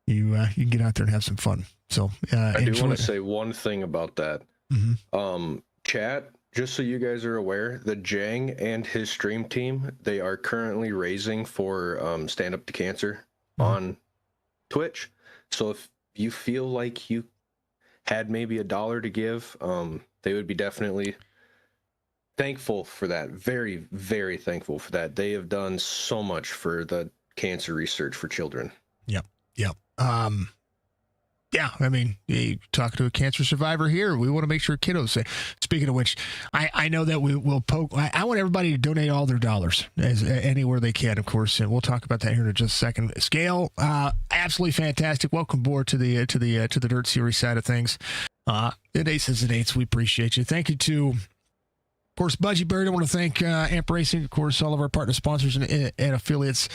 you can get out there and have some fun. So I do want to say one thing about that. Mm-hmm. Chat, just so you guys are aware, the Jang and his stream team, they are currently raising for Stand Up to Cancer on Twitch. So if you feel like you had maybe $1 to give, they would be definitely thankful for that. Very, very thankful for that. They have done so much for the cancer research for children. Yep. Yeah, I mean, you talk to a cancer survivor here. We want to make sure kiddos say. Speaking of which, I know that we will poke. I want everybody to donate all their dollars anywhere they can, of course, and we'll talk about that here in just a second. Scale, absolutely fantastic. Welcome aboard to the Dirt Series side of things. And Aces and Eights, we appreciate you. Thank you to, of course, Budgie Bird. I want to thank Amp Racing, of course, all of our partner sponsors and affiliates.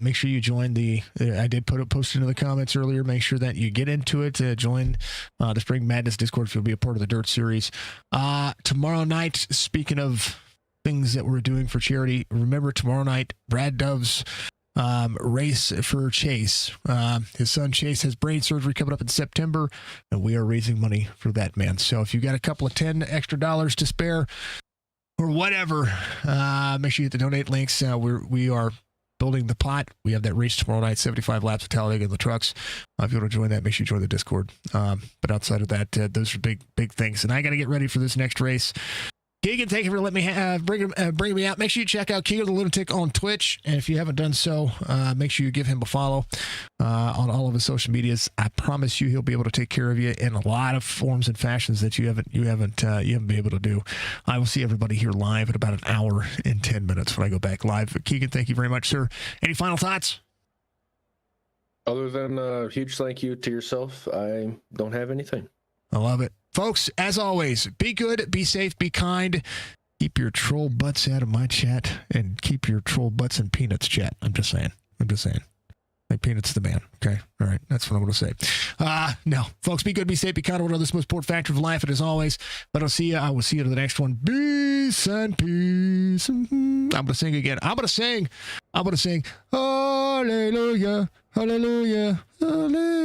Make sure you join I did post into the comments earlier. Make sure that you get into it. Join the Spring Madness Discord if you'll be a part of the Dirt Series. Tomorrow night, speaking of things that we're doing for charity, remember tomorrow night, Brad Dove's race for Chase. His son Chase has brain surgery coming up in September, and we are raising money for that man. So if you got a couple of $10 extra to spare or whatever, make sure you hit the donate links. We are building the pot. We have that race tomorrow night, 75 laps of Talladega in the trucks. If you want to join that, make sure you join the Discord. But outside of that, those are big things. And I got to get ready for this next race. Keegan, thank you for letting me bring me out. Make sure you check out Keegan the Lunatic on Twitch. And if you haven't done so, make sure you give him a follow on all of his social medias. I promise you he'll be able to take care of you in a lot of forms and fashions that you haven't been able to do. I will see everybody here live in about an hour and 10 minutes when I go back live. But Keegan, thank you very much, sir. Any final thoughts? Other than a huge thank you to yourself, I don't have anything. I love it. Folks, as always, be good, be safe, be kind. Keep your troll butts out of my chat and keep your troll butts and peanuts chat. I'm just saying. Like Peanuts the man. Okay. All right. That's what I'm going to say. No, folks, be good, be safe, be kind. One of the most important factor of life. And as always, but I'll see you. I will see you to the next one. Peace and peace. I'm going to sing again. I'm going to sing. Hallelujah. Hallelujah. Hallelujah.